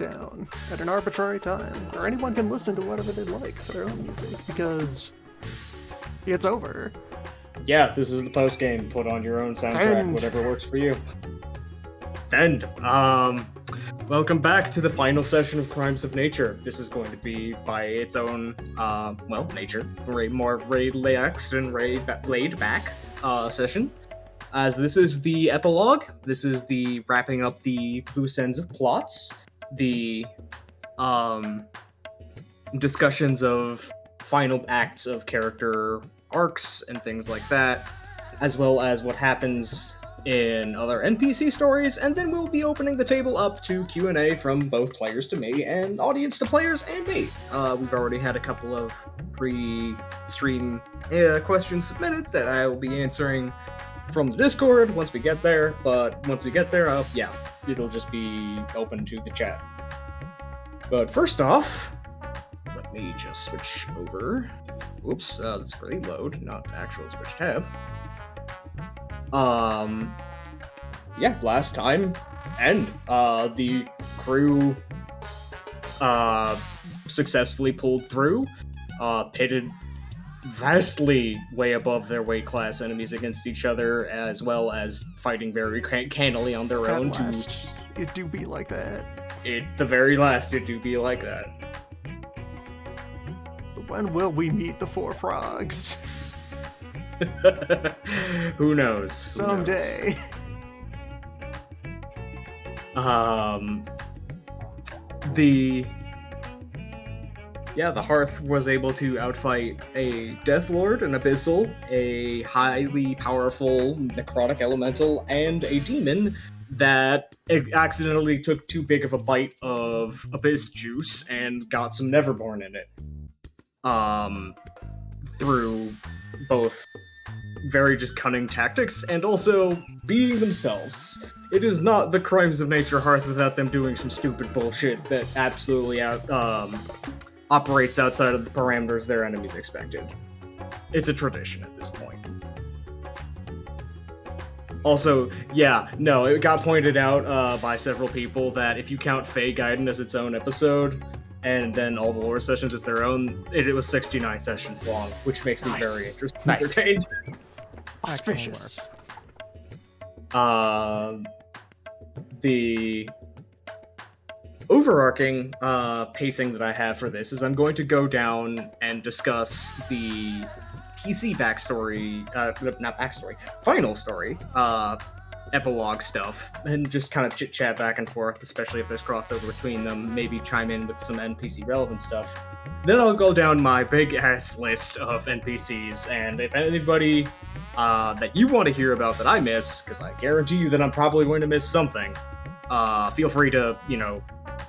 down at an arbitrary time, where anyone can listen to whatever they like for their own music, because it's over. Yeah, this is the post game. Put on your own soundtrack, whatever works for you. And welcome back to the final session of Crimes of Nature. This is going to be by its own, nature, more relaxed and laid back session. As this is the epilogue, this is the wrapping up the loose ends of plots, the discussions of final acts of character arcs and things like that, as well as what happens in other NPC stories, and then we'll be opening the table up to Q&A from both players to me and audience to players and me. We've already had a couple of pre-stream questions submitted that I will be answering from the Discord once we get there, but once we get there, it'll just be open to the chat. But first off, let me just switch over. Oops, let's really load, not actual switch tab. Last time, the crew successfully pulled through, pitted vastly way above their weight class enemies against each other, as well as fighting very cannily on their own. It do be like that. The very last, it do be like that. When will we meet the four frogs? Who knows? Someday. The Hearth was able to outfight a Death Lord, an Abyssal, a highly powerful necrotic elemental, and a demon that accidentally took too big of a bite of Abyss juice and got some Neverborn in it. Through both very just cunning tactics and also being themselves. It is not the Crimes of Nature Hearth without them doing some stupid bullshit that absolutely operates outside of the parameters their enemies expected. It's a tradition at this point. Also, it got pointed out by several people that if you count Fey Gaiden as its own episode, and then all the lore sessions as their own, it was 69 sessions long, which makes me very interested. Nice. Entertained. Auspicious. The overarching pacing that I have for this is I'm going to go down and discuss the PC final story, epilogue stuff, and just kind of chit-chat back and forth, especially if there's crossover between them, maybe chime in with some NPC relevant stuff. Then I'll go down my big-ass list of NPCs, and if anybody that you want to hear about that I miss, because I guarantee you that I'm probably going to miss something, feel free to,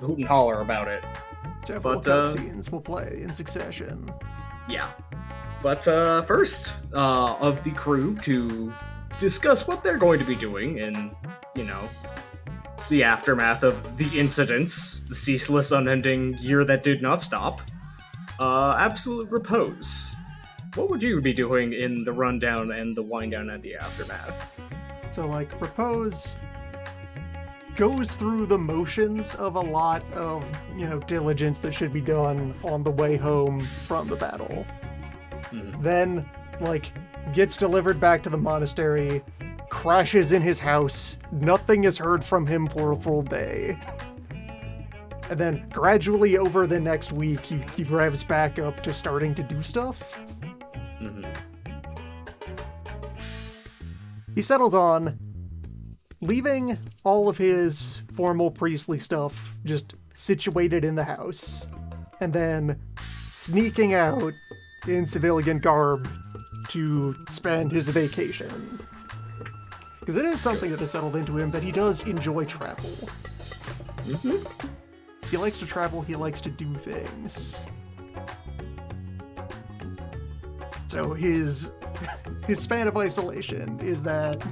hoot and holler about it. Several cutscenes will play in succession. Yeah. But first, of the crew to discuss what they're going to be doing in, the aftermath of the incidents, the ceaseless, unending year that did not stop. Absolute Repose. What would you be doing in the rundown and the wind down and the aftermath? So, Repose goes through the motions of a lot of, diligence that should be done on the way home from the battle. Mm-hmm. Then, gets delivered back to the monastery, crashes in his house, nothing is heard from him for a full day. And then, gradually over the next week, he revs back up to starting to do stuff. Mm-hmm. He settles on leaving all of his formal priestly stuff just situated in the house, and then sneaking out in civilian garb to spend his vacation. Because it is something that has settled into him that he does enjoy travel. Mm-hmm. He likes to travel, he likes to do things. So his span of isolation is that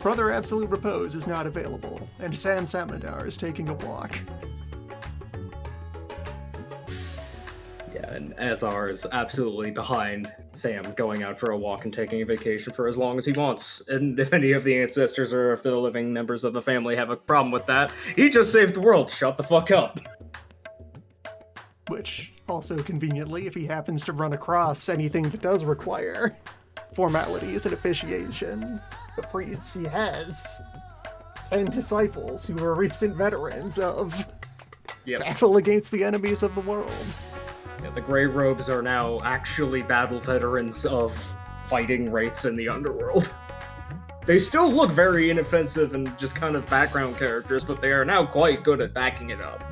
Brother Absolute Repose is not available, and Sam Samandar is taking a walk. Yeah, And Azar is absolutely behind Sam going out for a walk and taking a vacation for as long as he wants. And if any of the ancestors or if the living members of the family have a problem with that, he just saved the world. Shut the fuck up. Which, also conveniently, if he happens to run across anything that does require formalities and officiation, the priests he has 10 disciples who are recent veterans of battle against the enemies of the world. Yeah, the Grey Robes are now actually battle veterans of fighting wraiths in the underworld. They still look very inoffensive and just kind of background characters, but they are now quite good at backing it up.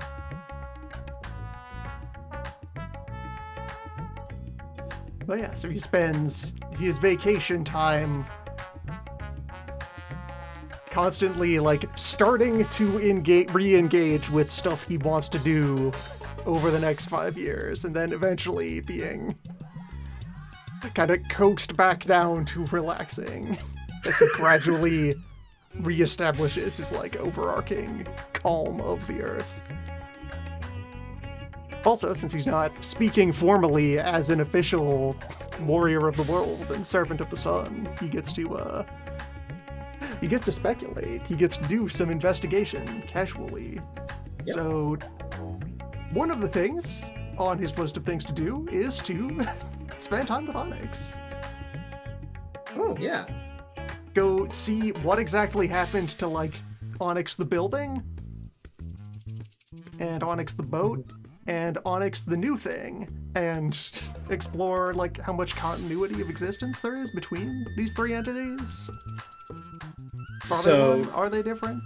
But yeah, so he spends his vacation time constantly, like, starting to re-engage with stuff he wants to do over the next 5 years, and then eventually being kind of coaxed back down to relaxing as he gradually reestablishes his, like, overarching calm of the earth. Also, since he's not speaking formally as an official warrior of the world and servant of the sun, he gets to speculate. He gets to do some investigation casually. Yep. So, one of the things on his list of things to do is to spend time with Onyx. Oh, yeah. Go see what exactly happened to, like, Onyx the building, and Onyx the boat, and Onyx the new thing, and explore, like, how much continuity of existence there is between these three entities. Are they different?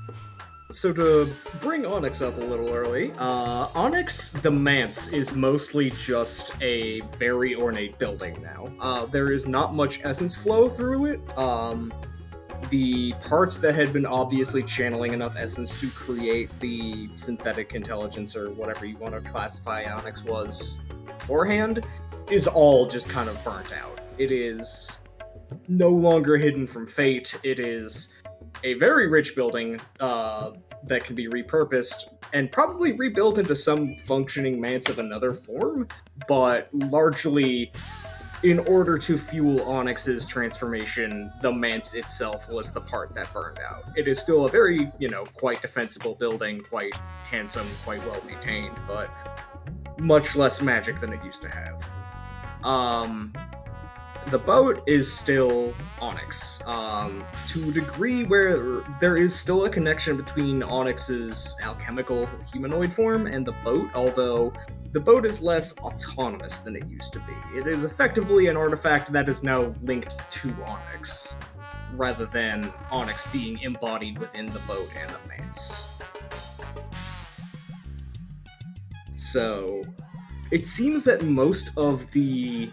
So to bring Onyx up a little early, Onyx the Manse is mostly just a very ornate building now. There is not much essence flow through it. The parts that had been obviously channeling enough essence to create the synthetic intelligence or whatever you want to classify Onyx was beforehand is all just kind of burnt out. It is no longer hidden from fate. It is a very rich building that can be repurposed and probably rebuilt into some functioning manse of another form, but largely in order to fuel Onyx's transformation, the manse itself was the part that burned out. It is still a very, quite defensible building, quite handsome, quite well maintained, but much less magic than it used to have. The boat is still Onyx, to a degree where there is still a connection between Onyx's alchemical humanoid form and the boat, although the boat is less autonomous than it used to be. It is effectively an artifact that is now linked to Onyx, rather than Onyx being embodied within the boat and the manse. So, it seems that most of the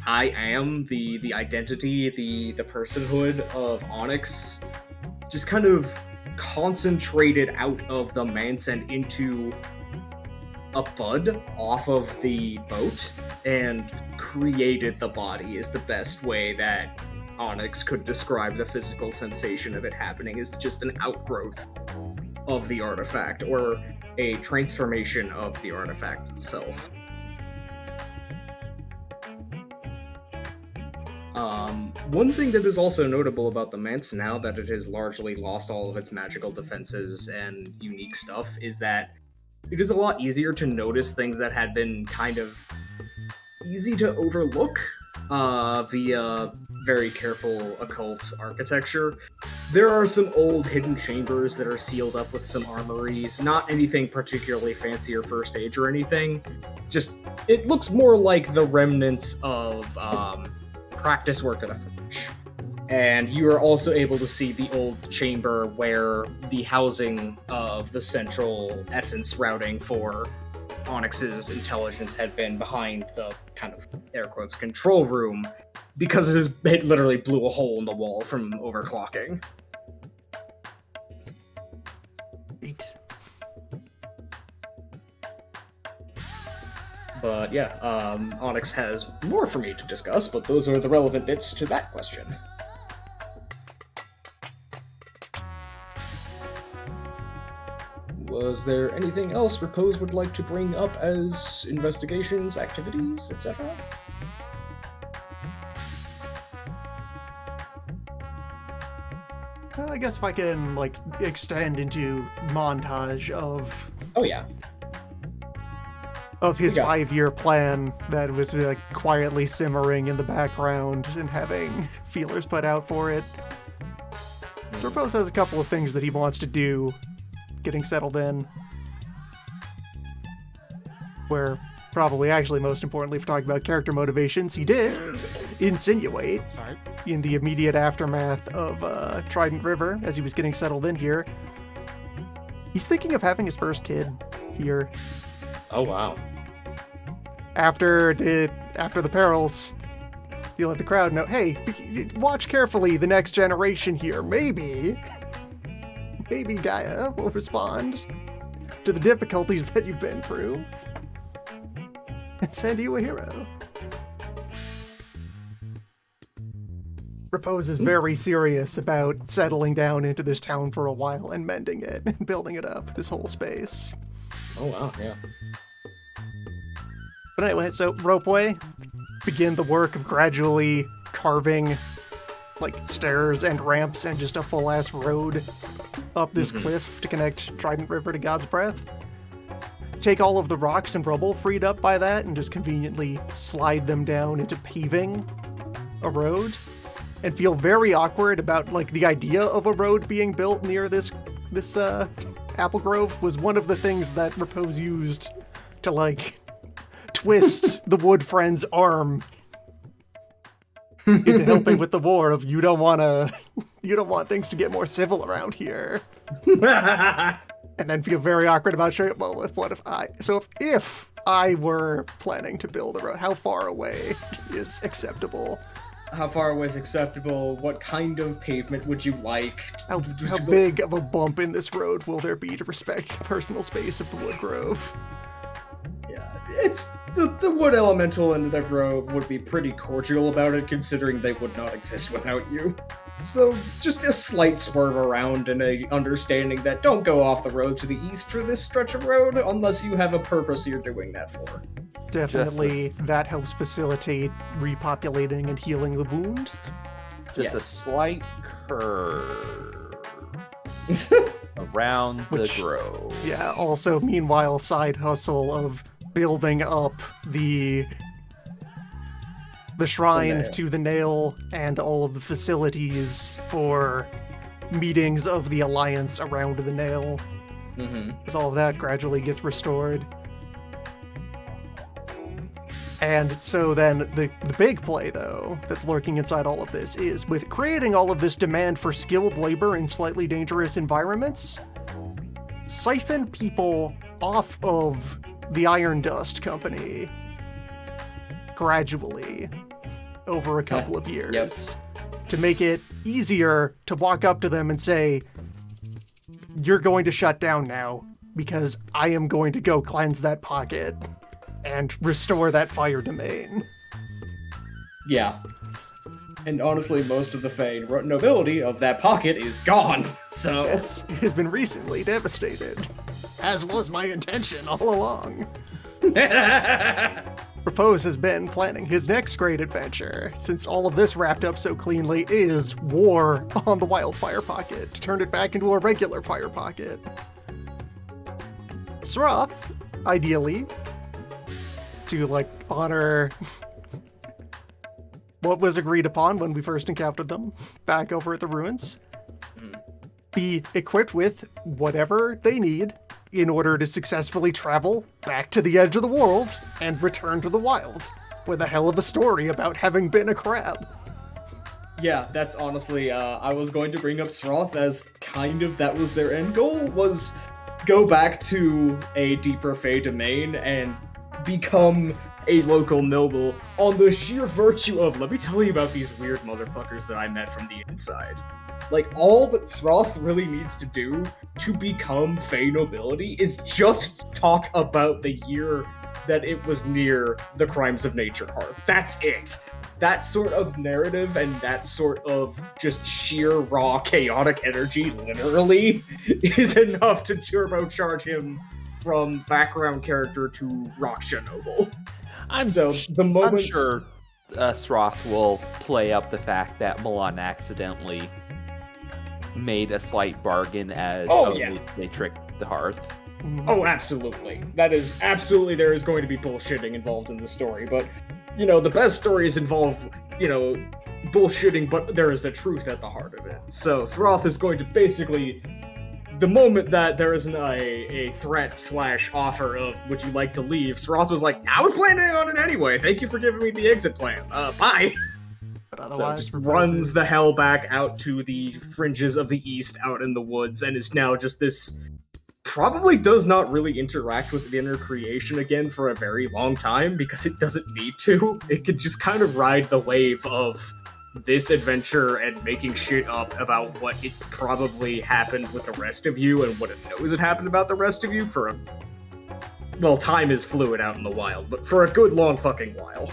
I am, the identity, the personhood of Onyx just kind of concentrated out of the manse and into a bud off of the boat and created the body is the best way that Onyx could describe the physical sensation of it happening, is just an outgrowth of the artifact or a transformation of the artifact itself. One thing that is also notable about the manse now that it has largely lost all of its magical defenses and unique stuff is that it is a lot easier to notice things that had been kind of easy to overlook via very careful occult architecture. There are some old hidden chambers that are sealed up with some armories, not anything particularly fancy or first age or anything. Just, it looks more like the remnants of practice work at a forge. And you are also able to see the old chamber where the housing of the central essence routing for Onyx's intelligence had been behind the kind of, air quotes, control room, because it literally blew a hole in the wall from overclocking. But yeah, Onyx has more for me to discuss, but those are the relevant bits to that question. Was there anything else Repose would like to bring up as investigations, activities, etc.? I guess if I can, like, extend into montage of Oh yeah. his Yeah. 5-year plan that was, like, quietly simmering in the background and having feelers put out for it. So Repose has a couple of things that he wants to do getting settled in. Where, probably actually most importantly for talking about character motivations, he did insinuate in the immediate aftermath of Trident River, as he was getting settled in here, he's thinking of having his first kid here. Oh wow. After the perils, you let the crowd know, hey, watch carefully the next generation here. Maybe Gaia will respond to the difficulties that you've been through and send you a hero. Repose is very serious about settling down into this town for a while and mending it and building it up, this whole space. Oh wow, yeah. But anyway, so Ropeway, begin the work of gradually carving like stairs and ramps and just a full-ass road up this cliff to connect Trident River to God's Breath. Take all of the rocks and rubble freed up by that and just conveniently slide them down into paving a road. And feel very awkward about, like, the idea of a road being built near this apple grove was one of the things that Repose used to, like, twist the Wood Friend's arm into helping with the war of you don't want things to get more civil around here. And then feel very awkward about showing, well, if I were planning to build a road, how far away is acceptable? How far away is acceptable? What kind of pavement would you like? How big of a bump in this road will there be to respect the personal space of the Wood Grove? Yeah, it's the Wood Elemental and the Grove would be pretty cordial about it, considering they would not exist without you. So just a slight swerve around and a understanding that don't go off the road to the east for this stretch of road unless you have a purpose you're doing that for. Definitely, that helps facilitate repopulating and healing the wound. Just a slight curve around the grove. Yeah, also, meanwhile, side hustle of building up the shrine to the nail and all of the facilities for meetings of the Alliance around the nail. As all of that gradually gets restored. And so then the big play, though, that's lurking inside all of this is, with creating all of this demand for skilled labor in slightly dangerous environments, siphon people off of the Iron Dust Company gradually over a couple of years to make it easier to walk up to them and say, you're going to shut down now because I am going to go cleanse that pocket and restore that fire domain. Yeah. And honestly, most of the Fey nobility of that pocket is gone, so... Yes, it has been recently devastated. As was my intention all along. Repose has been planning his next great adventure, since all of this wrapped up so cleanly, is war on the Wildfire Pocket, to turn it back into a regular fire pocket. Sroth, ideally, to, like, honor what was agreed upon when we first encountered them back over at the ruins, be equipped with whatever they need in order to successfully travel back to the edge of the world and return to the wild with a hell of a story about having been a crab. Yeah, that's honestly, I was going to bring up Sroth as kind of that was their end goal, was go back to a deeper Fey domain and become a local noble on the sheer virtue of, let me tell you about these weird motherfuckers that I met from the inside. Like, all that Sroth really needs to do to become Fey nobility is just talk about the year that it was near the Crimes of Nature Hearth. That's it. that sort of narrative and that sort of just sheer raw chaotic energy literally is enough to turbocharge him from background character to Raksha Noble. I'm sure Sroth will play up the fact that Milan accidentally made a slight bargain as they tricked the Hearth. Oh, absolutely. That is absolutely, there is going to be bullshitting involved in the story, but, the best stories involve, bullshitting, but there is a truth at the heart of it. So Sroth is going to basically, the moment that there isn't a threat / offer of would you like to leave, Sroth was like, I was planning on it anyway. Thank you for giving me the exit plan. Bye. But So otherwise, just runs the hell back out to the fringes of the east out in the woods and is now just this... Probably does not really interact with the inner creation again for a very long time because it doesn't need to. It could just kind of ride the wave of this adventure and making shit up about what it probably happened with the rest of you and what it knows it happened about the rest of you for a... Well, time is fluid out in the wild, but for a good long fucking while.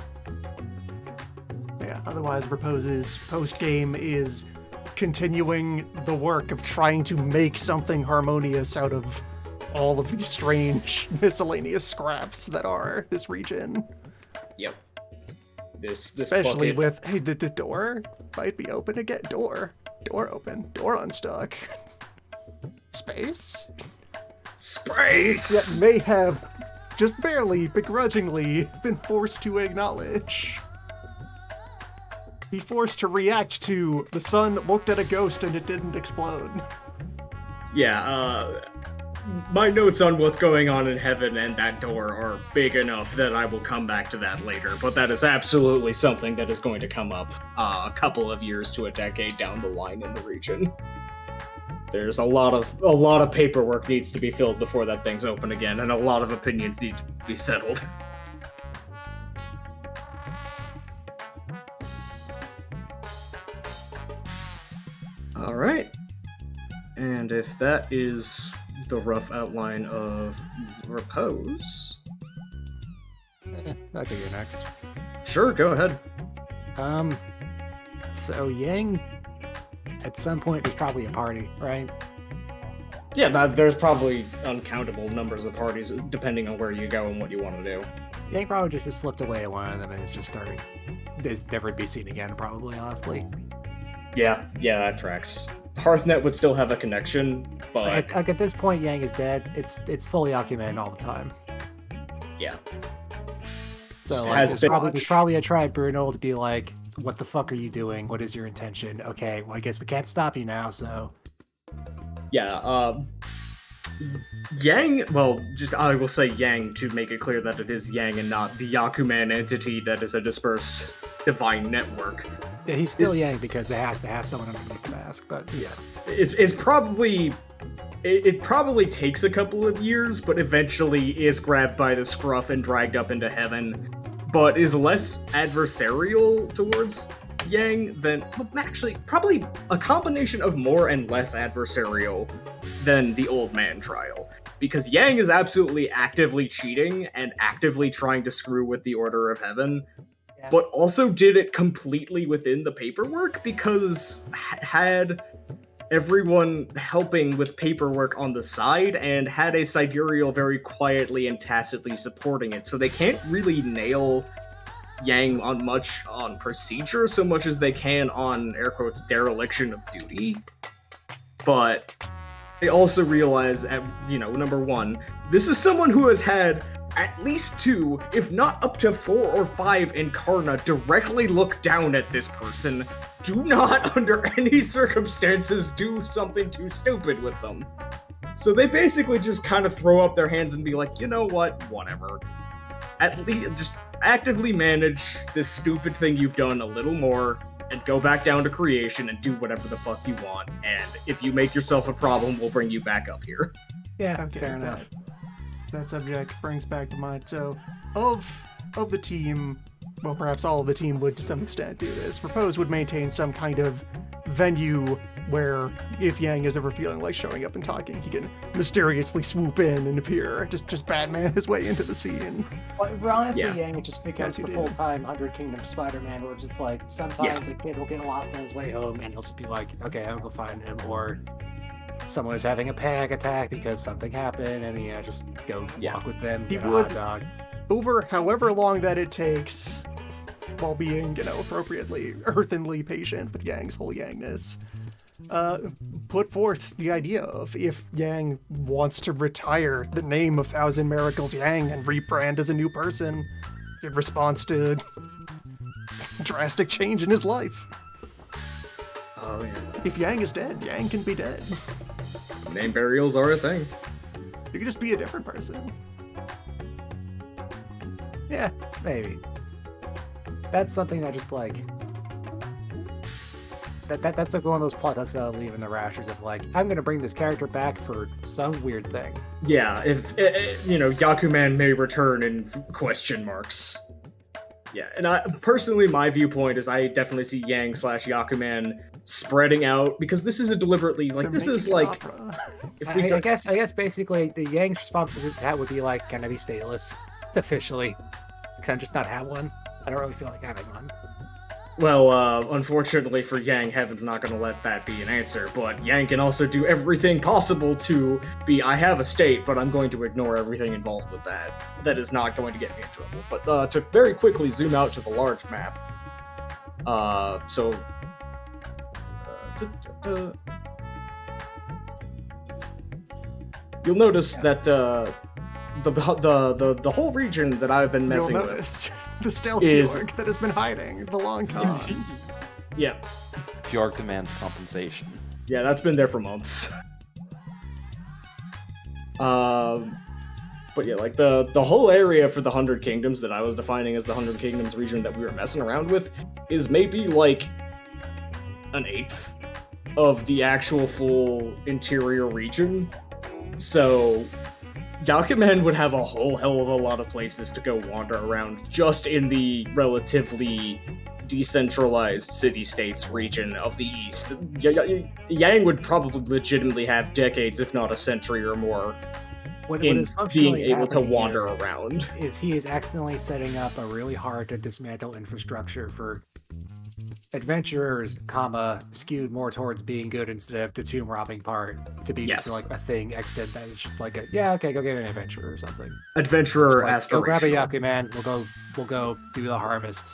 Yeah, otherwise Repose's post-game is continuing the work of trying to make something harmonious out of all of these strange miscellaneous scraps that are this region. Yep. This Especially bucket... with, hey, the door might be open again. Door open. Door unstuck. Space that may have just barely, begrudgingly, been forced to acknowledge. Be forced to react to the sun looked at a ghost and it didn't explode. Yeah, my notes on what's going on in heaven and that door are big enough that I will come back to that later, but that is absolutely something that is going to come up a couple of years to a decade down the line in the region. There's a lot of paperwork needs to be filled before that thing's open again, and a lot of opinions need to be settled. Alright. And if that is the rough outline of Repose... I think you're next. Sure, go ahead. So Yang, at some point, was probably a party, right? Yeah, there's probably uncountable numbers of parties, depending on where you go and what you want to do. Yang probably just has slipped away at one of them and it's just started... It's never to be seen again, probably, honestly. Yeah, that tracks. Hearthnet would still have a connection, but... Like at this point, Yang is dead. It's fully Akumen all the time. Yeah. So Has there's probably a tribunal to be like, what the fuck are you doing? What is your intention? Okay, well, I guess we can't stop you now, so... Yeah, Yang, well, just I will say Yang to make it clear that it is Yang and not the Yakuman entity that is a dispersed divine network. Yeah, he's still Yang because they has to have someone underneath the mask, but yeah. It's probably... It probably takes a couple of years, but eventually is grabbed by the scruff and dragged up into heaven, but is less adversarial towards Yang than... Well, actually, probably a combination of more and less adversarial than the Old Man trial. Because Yang is absolutely actively cheating and actively trying to screw with the Order of Heaven, but also did it completely within the paperwork because had everyone helping with paperwork on the side and had a sidereal very quietly and tacitly supporting it. So they can't really nail Yang on much on procedure so much as they can on, air quotes, dereliction of duty. But they also realize, number one, this is someone who has had at least 2, if not up to 4 or 5 Incarna directly look down at this person. Do not, under any circumstances, do something too stupid with them. So they basically just kind of throw up their hands and be like, you know what, whatever. At least, just actively manage this stupid thing you've done a little more, and go back down to creation and do whatever the fuck you want. And if you make yourself a problem, we'll bring you back up here. Yeah, Okay, fair enough. That subject brings back to mind. So, of the team, well, perhaps all of the team would to some extent do this. Repose would maintain some kind of venue where if Yang is ever feeling like showing up and talking, he can mysteriously swoop in and appear, just Batman his way into the scene. Well, honestly, Yeah. Yang just becomes Yes, the you did. full-time 100 Kingdom Spider-Man, where just like sometimes a kid will get lost on his way home, and he'll just be like, "Okay, I'll go find him," or someone is having a panic attack because something happened, and just go walk with them, He get a would- hot dog. Over however long that it takes, while being, appropriately earthenly patient with Yang's whole Yangness, put forth the idea of if Yang wants to retire the name of Thousand Miracles Yang and rebrand as a new person in response to drastic change in his life. Oh yeah. If Yang is dead, Yang can be dead. Name burials are a thing. You can just be a different person. Yeah, maybe. That's something that just like that's like one of those plot hooks that I'll leave in the rashers of like, I'm gonna bring this character back for some weird thing. Yeah, if Yakuman may return in question marks. Yeah, and I personally, my viewpoint is I definitely see Yang / Yakuman spreading out because this is a deliberately like They're this is making an like opera. if we I go- guess basically the Yang's response to that would be like, can I be stateless officially? Can I just not have one? I don't really feel like having one. well, unfortunately for Yang, Heaven's not going to let that be an answer. But Yang can also do everything possible to be. I have a state, but I'm going to ignore everything involved with that. That is not going to get me in trouble. But to very quickly zoom out to the large map. You'll notice that the whole region that I've been You'll messing with. notice the stealth is- Fjord that has been hiding the long con. Yeah, Fjord demands compensation. yeah, that's been there for months. But yeah, like the whole area for the 100 Kingdoms that I was defining as the 100 Kingdoms region that we were messing around with is maybe like an eighth of the actual full interior region. So Yakuman would have a whole hell of a lot of places to go wander around just in the relatively decentralized city-states region of the East. Yang would probably legitimately have decades, if not a century or more, What in is being functionally able to happening wander here around. is he is accidentally setting up a really hard to dismantle infrastructure for adventurers, skewed more towards being good instead of the tomb robbing part to be Yes. just like a thing extent that is just like a okay, go get an adventurer or something. Adventurer Like, go grab a aspirational. Yakuman, we'll go do the harvest.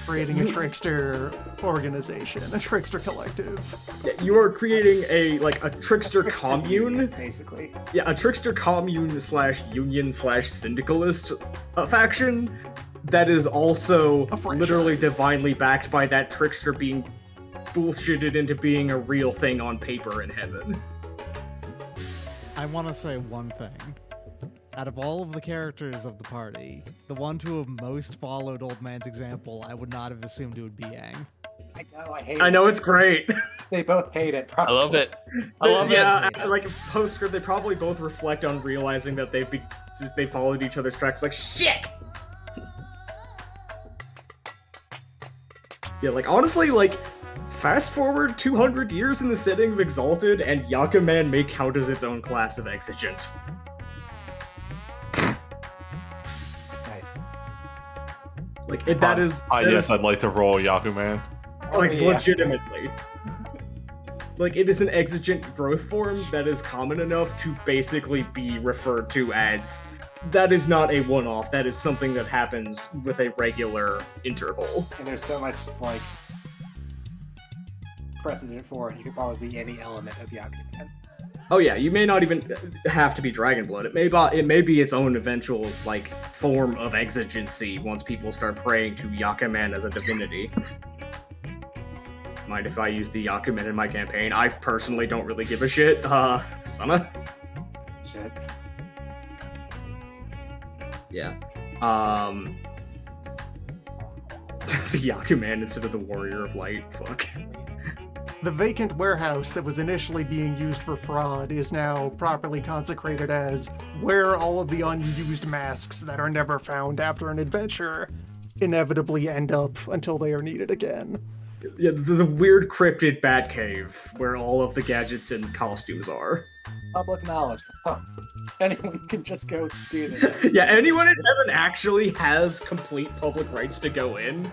Creating a trickster organization, a trickster collective. Yeah, you are creating a trickster commune. Basically. Yeah, a trickster commune / union / syndicalist faction that is also A franchise. literally divinely backed by that trickster being bullshitted into being a real thing on paper in heaven. I want to say one thing. Out of all of the characters of the party, the one to have most followed Old Man's example, I would not have assumed it would be Yang. I know, I hate I it. know it's great. They both hate it. I love it. I love Yeah, it. like postscript, they probably both reflect on realizing that they followed each other's tracks. Like shit. Yeah, like honestly, like fast forward 200 years in the setting of Exalted, and Yakuman may count as its own class of exigent. Nice. Like that is that Yes, is, I'd like to roll Yakuman. like Yeah. legitimately. Like it is an exigent growth form that is common enough to basically be referred to as that is not a one-off, that is something that happens with a regular interval. And there's so much like precedent for it. You could probably be any element of Yakuman. Oh yeah, you may not even have to be Dragonblood. It may be its own eventual like form of exigency once people start praying to Yakuman as a divinity. Mind if I use the Yakuman in my campaign? I personally don't really give a shit. Sana? Shit. Yeah. The Yakuman instead of the Warrior of Light. Fuck. The vacant warehouse that was initially being used for fraud is now properly consecrated as where all of the unused masks that are never found after an adventure inevitably end up until they are needed again. Yeah, the weird cryptid bat cave where all of the gadgets and costumes are. Public knowledge. Oh, anyone can just go do this. Yeah, anyone in heaven actually has complete public rights to go in.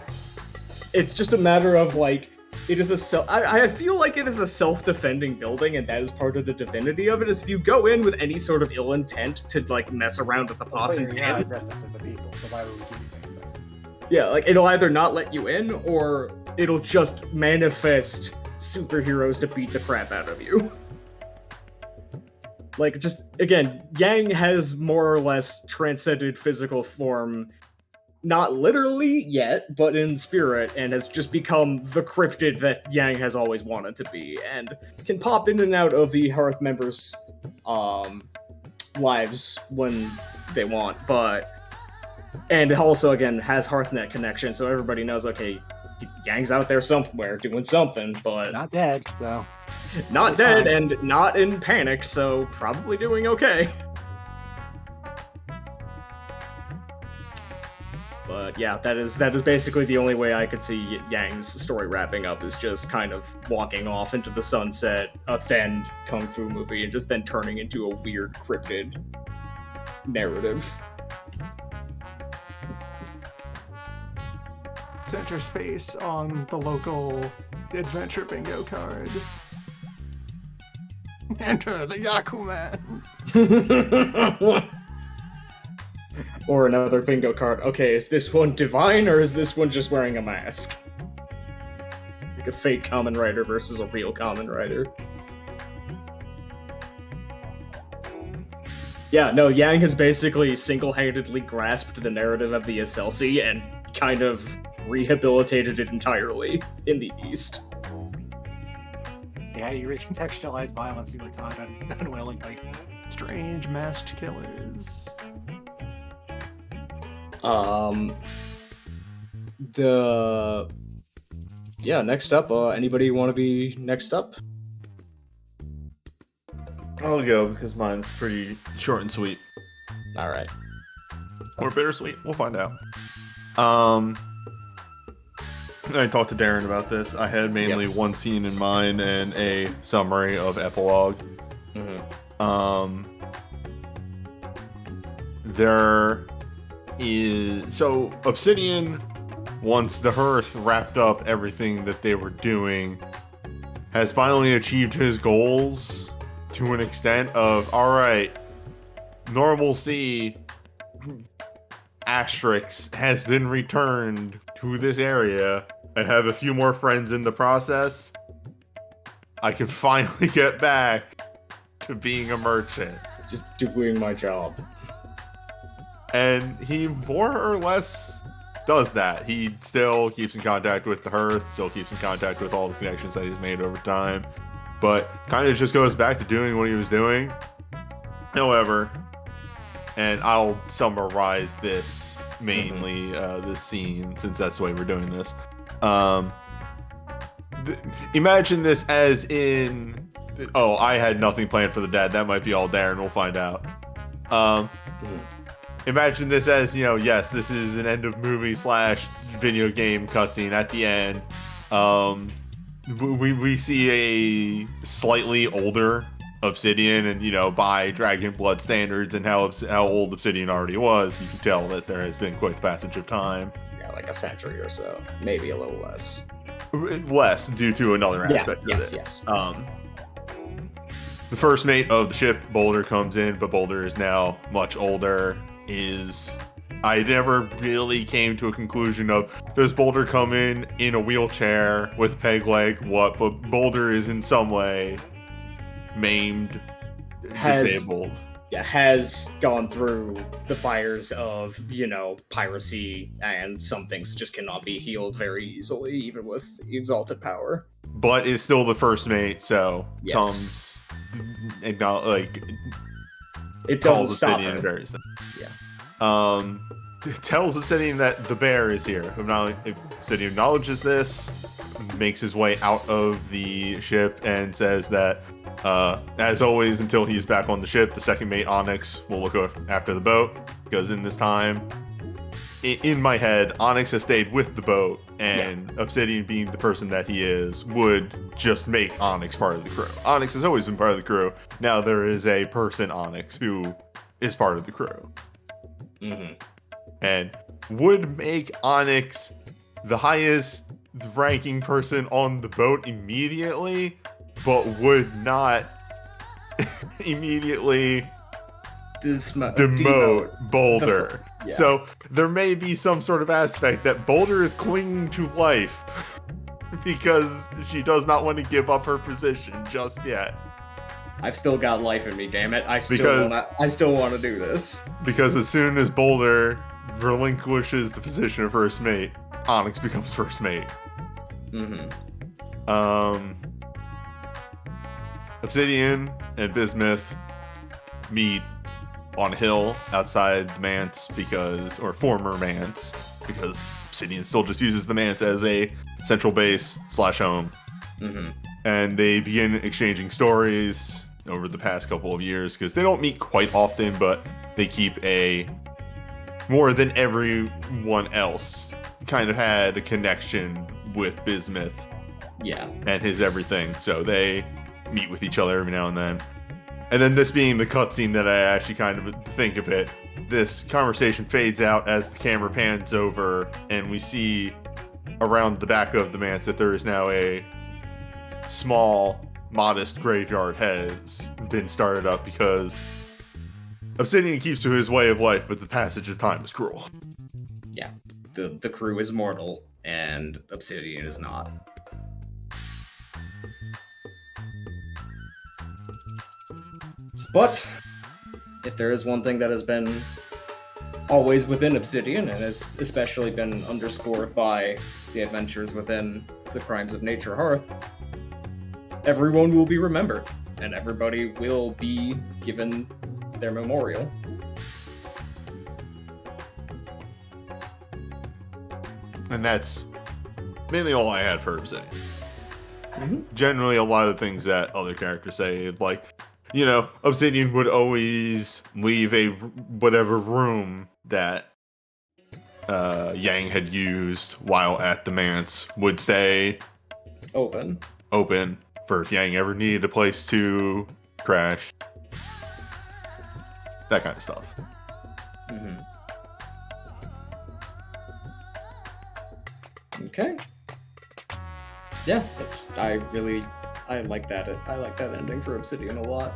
It's just a matter of, like, it is I feel like it is a self-defending building, and that is part of the divinity of it, is if you go in with any sort of ill intent to, like, mess around with the pots and pans. Justice of the people, so why would we keep you there? Yeah, like, it'll either not let you in, or it'll just manifest superheroes to beat the crap out of you. Like, just, again, Yang has more or less transcended physical form, not literally yet, but in spirit, and has just become the cryptid that Yang has always wanted to be, and can pop in and out of the Hearth members' lives when they want, and also, again, has Hearthnet connection, so everybody knows, okay, Yang's out there somewhere doing something, but... Not dead, so... Not dead, and not in panic, so probably doing okay. But yeah, that is basically the only way I could see Yang's story wrapping up, is just kind of walking off into the sunset, a then kung fu movie, and just then turning into a weird cryptid narrative. Center space on the local adventure bingo card. Enter the Yaku Man. Or another bingo card. Okay, is this one divine, or is this one just wearing a mask? Like a fake Kamen Rider versus a real Kamen Rider. Yeah, no, Yang has basically single-handedly grasped the narrative of the Excelsi and kind of rehabilitated it entirely in the East. Yeah, you recontextualize violence you were taught unwillingly. Strange masked killers. Next up, anybody want to be next up? I'll go because mine's pretty short and sweet. Alright. Or bittersweet. We'll find out. I talked to Darren about this. I had mainly one scene in mind and a summary of Epilogue. There is... So, Obsidian, once the Hearth wrapped up everything that they were doing, has finally achieved his goals to an extent of, alright, normalcy asterisk has been returned to this area. I have a few more friends in the process. I can finally get back to being a merchant. Just doing my job. And he more or less does that. He still keeps in contact with the Hearth, still keeps in contact with all the connections that he's made over time, but kind of just goes back to doing what he was doing. However, and I'll summarize this mainly, this scene, since that's the way we're doing this. Imagine this as in... Oh, I had nothing planned for the dad. That might be all Darren. We'll find out. Imagine this as, yes, this is an end of movie / video game cutscene. At the end, we see a slightly older Obsidian, and by Dragon Blood standards and how old Obsidian already was, you can tell that there has been quite the passage of time. Yeah, like a century or so, maybe a little less. Less due to another aspect of this. Yes. The first mate of the ship, Boulder, comes in, but Boulder is now much older. I never really came to a conclusion of, does Boulder come in a wheelchair with a peg leg, what? But Boulder is in some way maimed, disabled. Yeah, has gone through the fires of, piracy, and some things just cannot be healed very easily, even with exalted power. But is still the first mate, so comes... it doesn't stop her. Tells Obsidian that the bear is here. If Obsidian acknowledges this, makes his way out of the ship, and says that, as always, until he's back on the ship, the second mate, Onyx, will look after the boat, because in this time, in my head, Onyx has stayed with the boat, and Obsidian, being the person that he is, would just make Onyx part of the crew. Onyx has always been part of the crew. Now there is a person, Onyx, who is part of the crew. Mm-hmm. And would make Onyx the highest ranking person on the boat immediately, but would not immediately demote Boulder. So there may be some sort of aspect that Boulder is clinging to life because she does not want to give up her position just yet. I've still got life in me, damn it. I still want to do this. Because as soon as Boulder relinquishes the position of first mate, Onyx becomes first mate. Mm-hmm. Obsidian and Bismuth meet on a hill outside the manse or former manse, because Obsidian still just uses the manse as a central base / home. Mm-hmm. And they begin exchanging stories over the past couple of years, because they don't meet quite often, but they keep more than everyone else kind of had a connection with Bismuth. Yeah. And his everything. So they meet with each other every now and then. And then this being the cutscene that I actually kind of think of it, this conversation fades out as the camera pans over, and we see around the back of the manse that there is now a small, modest graveyard has been started up, because Obsidian keeps to his way of life, but the passage of time is cruel. Yeah. The crew is mortal, and Obsidian is not. But if there is one thing that has been always within Obsidian, and has especially been underscored by the adventures within the Crimes of Nature Hearth, everyone will be remembered, and everybody will be given their memorial. And that's mainly all I had for Obsidian. Mm-hmm. Generally, a lot of things that other characters say, like, Obsidian would always leave whatever room that Yang had used while at the manse would stay open for if Yang ever needed a place to crash. That kind of stuff. Mm-hmm. Okay. Yeah, I like that. I like that ending for Obsidian a lot.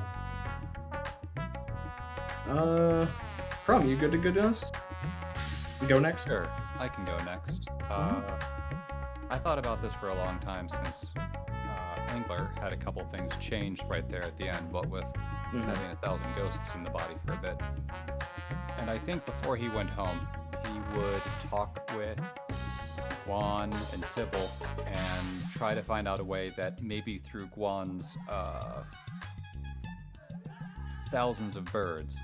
Prom, you good to go next? Go next? Sure, I can go next. I thought about this for a long time, since Angler had a couple things changed right there at the end, what with having 1,000 ghosts in the body for a bit. And I think before he went home, he would talk with Guan and Sybil and try to find out a way that maybe through Guan's thousands of birds,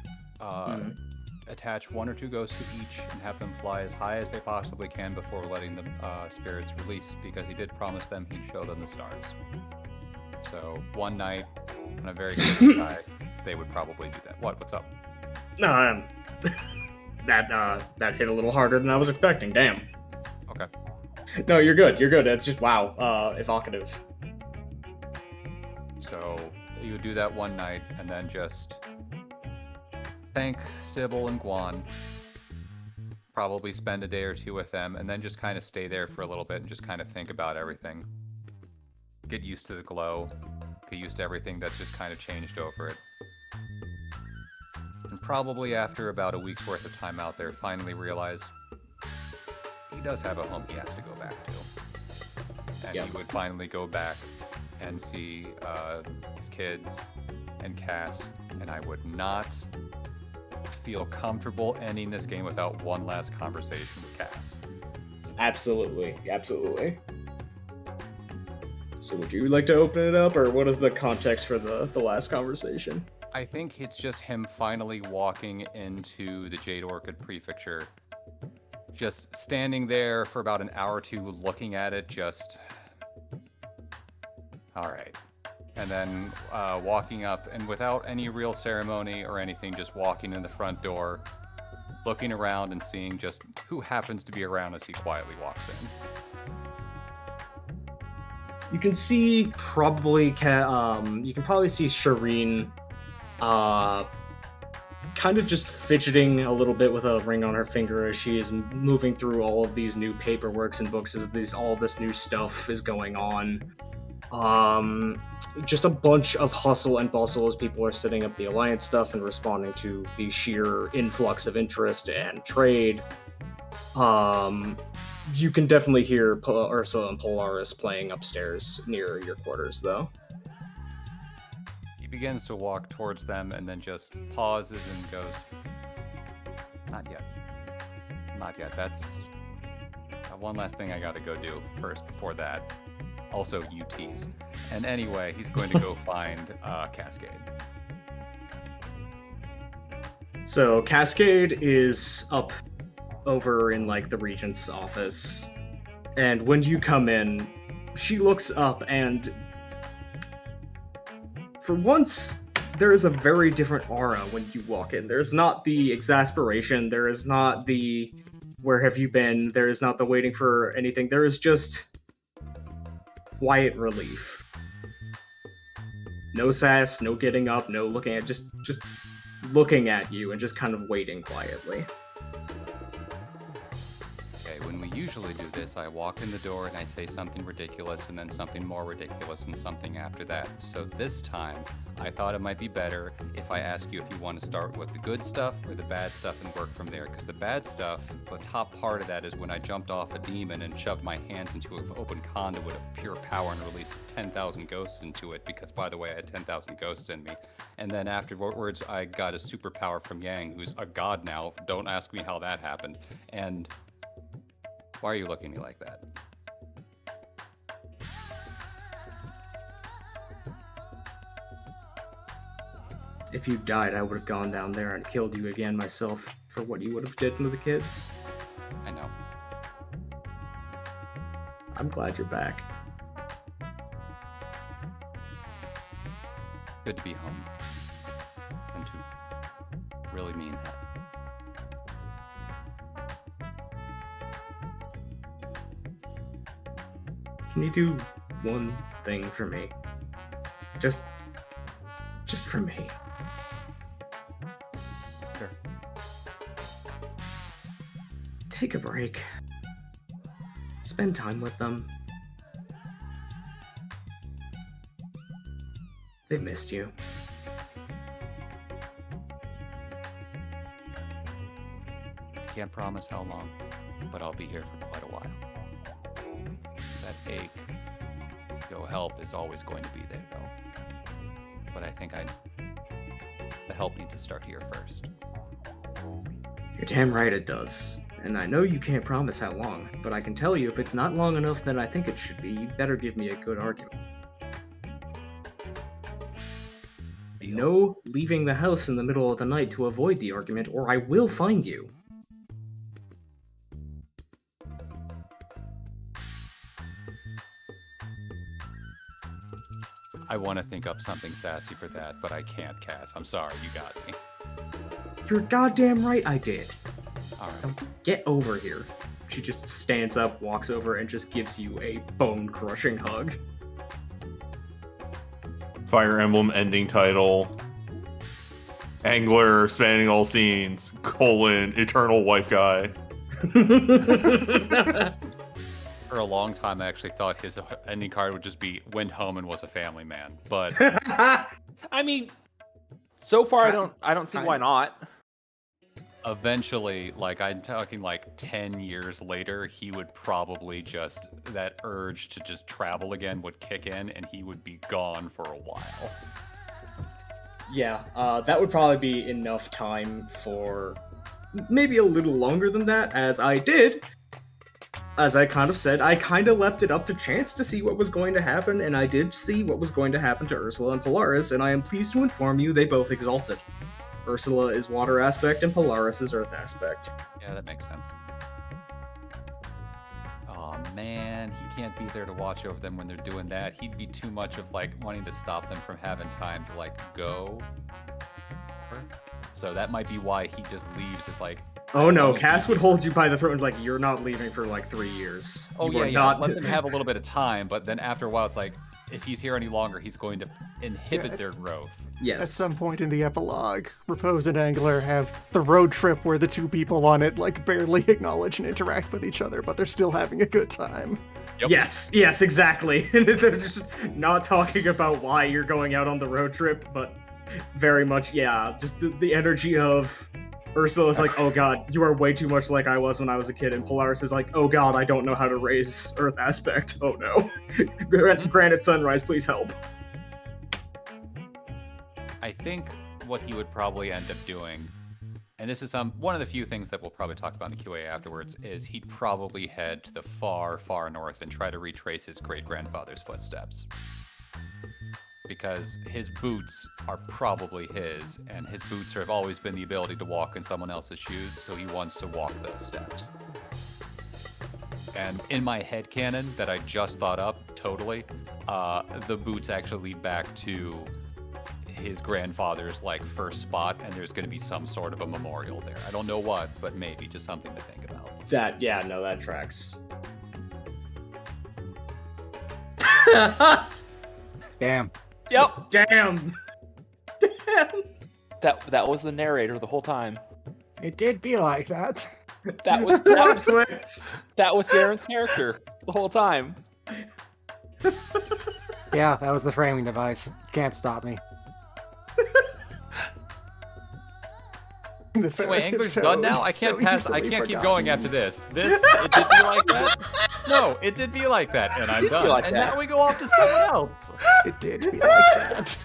attach 1 or 2 ghosts to each and have them fly as high as they possibly can before letting the spirits release, because he did promise them he'd show them the stars. So one night on a very clear sky, they would probably do that. What's up? No, that hit a little harder than I was expecting. Damn. Okay. No, you're good. You're good. It's just wow, evocative. So you would do that one night, and then just thank Sybil and Guan. Probably spend a day or 2 with them, and then just kind of stay there for a little bit and just kind of think about everything. Get used to the glow. Get used to everything that's just kind of changed over it. And probably after about a week's worth of time out there, finally realize he does have a home he has to go back to. And he would finally go back and see his kids and Cass, and I would not feel comfortable ending this game without one last conversation with Cass. Absolutely. So would you like to open it up, or what is the context for the last conversation? I think it's just him finally walking into the Jade Orchid Prefecture, just standing there for about an hour or 2 looking at it, just... Alright. And then walking up, and without any real ceremony or anything, just walking in the front door, looking around and seeing just who happens to be around as he quietly walks in. You can see probably you can probably see Shireen kind of just fidgeting a little bit with a ring on her finger as she is moving through all of these new paperworks and books as all this new stuff is going on. Just a bunch of hustle and bustle as people are setting up the alliance stuff and responding to the sheer influx of interest and trade. You can definitely hear Ursula and Polaris playing upstairs near your quarters, though. He begins to walk towards them and then just pauses and goes, "Not yet. Not yet. That's one last thing I gotta go do first before that. Also, you tease." And anyway, he's going to go find Cascade. So Cascade is up over in like the Regent's office, and when you come in, she looks up, and for once, there is a very different aura when you walk in. There's not the exasperation, there is not the "where have you been," there is not the waiting for anything, there is just quiet relief. No sass, no getting up, no looking at, just looking at you and just kind of waiting quietly. When we usually do this, I walk in the door and I say something ridiculous and then something more ridiculous and something after that. So this time, I thought it might be better if I ask you if you want to start with the good stuff or the bad stuff and work from there. Because the bad stuff, the top part of that is when I jumped off a demon and shoved my hands into an open conduit of pure power and released 10,000 ghosts into it. Because, by the way, I had 10,000 ghosts in me. And then afterwards, I got a superpower from Yang, who's a god now. Don't ask me how that happened. And why are you looking at me like that? If you died, I would have gone down there and killed you again myself for what you would have did to the kids. I know. I'm glad you're back. Good to be home. And to really mean that. Can you do one thing for me? Just for me. Sure. Take a break. Spend time with them. They've missed you. Can't promise how long, but I'll be here for quite a while. That ache, go help, is always going to be there, though. But I think the help needs to start here first. You're damn right it does. And I know you can't promise how long, but I can tell you if it's not long enough than I think it should be, you better give me a good argument. No leaving the house in the middle of the night to avoid the argument, or I will find you. I want to think up something sassy for that, but I can't, Cass. I'm sorry, you got me. You're goddamn right I did. Alright. Now get over here. She just stands up, walks over, and just gives you a bone-crushing hug. Fire Emblem ending title. Angler spanning all scenes, eternal wife guy. For a long time, I actually thought his ending card would just be went home and was a family man. But I mean, so far I don't see why not. Eventually, like I'm talking like 10 years later, he would probably just, that urge to just travel again would kick in and he would be gone for a while. Yeah, that would probably be enough time for maybe a little longer than that, as I did. As I kind of said, I kind of left it up to chance to see what was going to happen, and I did see what was going to happen to Ursula and Polaris, and I am pleased to inform you they both exalted. Ursula is water aspect, and Polaris is earth aspect. Yeah, that makes sense. Oh man, he can't be there to watch over them when they're doing that. He'd be too much of like wanting to stop them from having time to like go. So that might be why he just leaves. Is like, Oh no, wanna Cass leave would you. hold you by the throat and like, you're not leaving for like 3 years. Oh You yeah, are yeah. not... Let them have a little bit of time, but then after a while, it's like, if he's here any longer, he's going to inhibit Yeah. their growth. Yes. At some point in the epilogue, Repose and Angler have the road trip where the two people on it like barely acknowledge and interact with each other, but they're still having a good time. Yep. Yes, exactly. They're just not talking about why you're going out on the road trip, but very much, yeah, just the energy of Ursula's like, oh god, you are way too much like I was when I was a kid, and Polaris is like, oh god, I don't know how to raise Earth aspect. Oh no. Granite Sunrise, please help. I think what he would probably end up doing, and this is one of the few things that we'll probably talk about in the QA afterwards, is he'd probably head to the far, far north and try to retrace his great-grandfather's footsteps. Because his boots are probably his, and his boots have always been the ability to walk in someone else's shoes, so he wants to walk those steps. And in my headcanon that I just thought up, totally, the boots actually lead back to his grandfather's like first spot, and there's going to be some sort of a memorial there. I don't know what, but maybe just something to think about. That tracks. Damn. Yep. Damn. That was the narrator the whole time. It did be like that. That was Darren's character the whole time. Yeah, that was the framing device. You can't stop me. Wait, Angler's done now? I can't pass. I can't keep going after this. It did be like that? No, it did be like that, and I'm done. like and that. now we go off to someone else. It did be like that.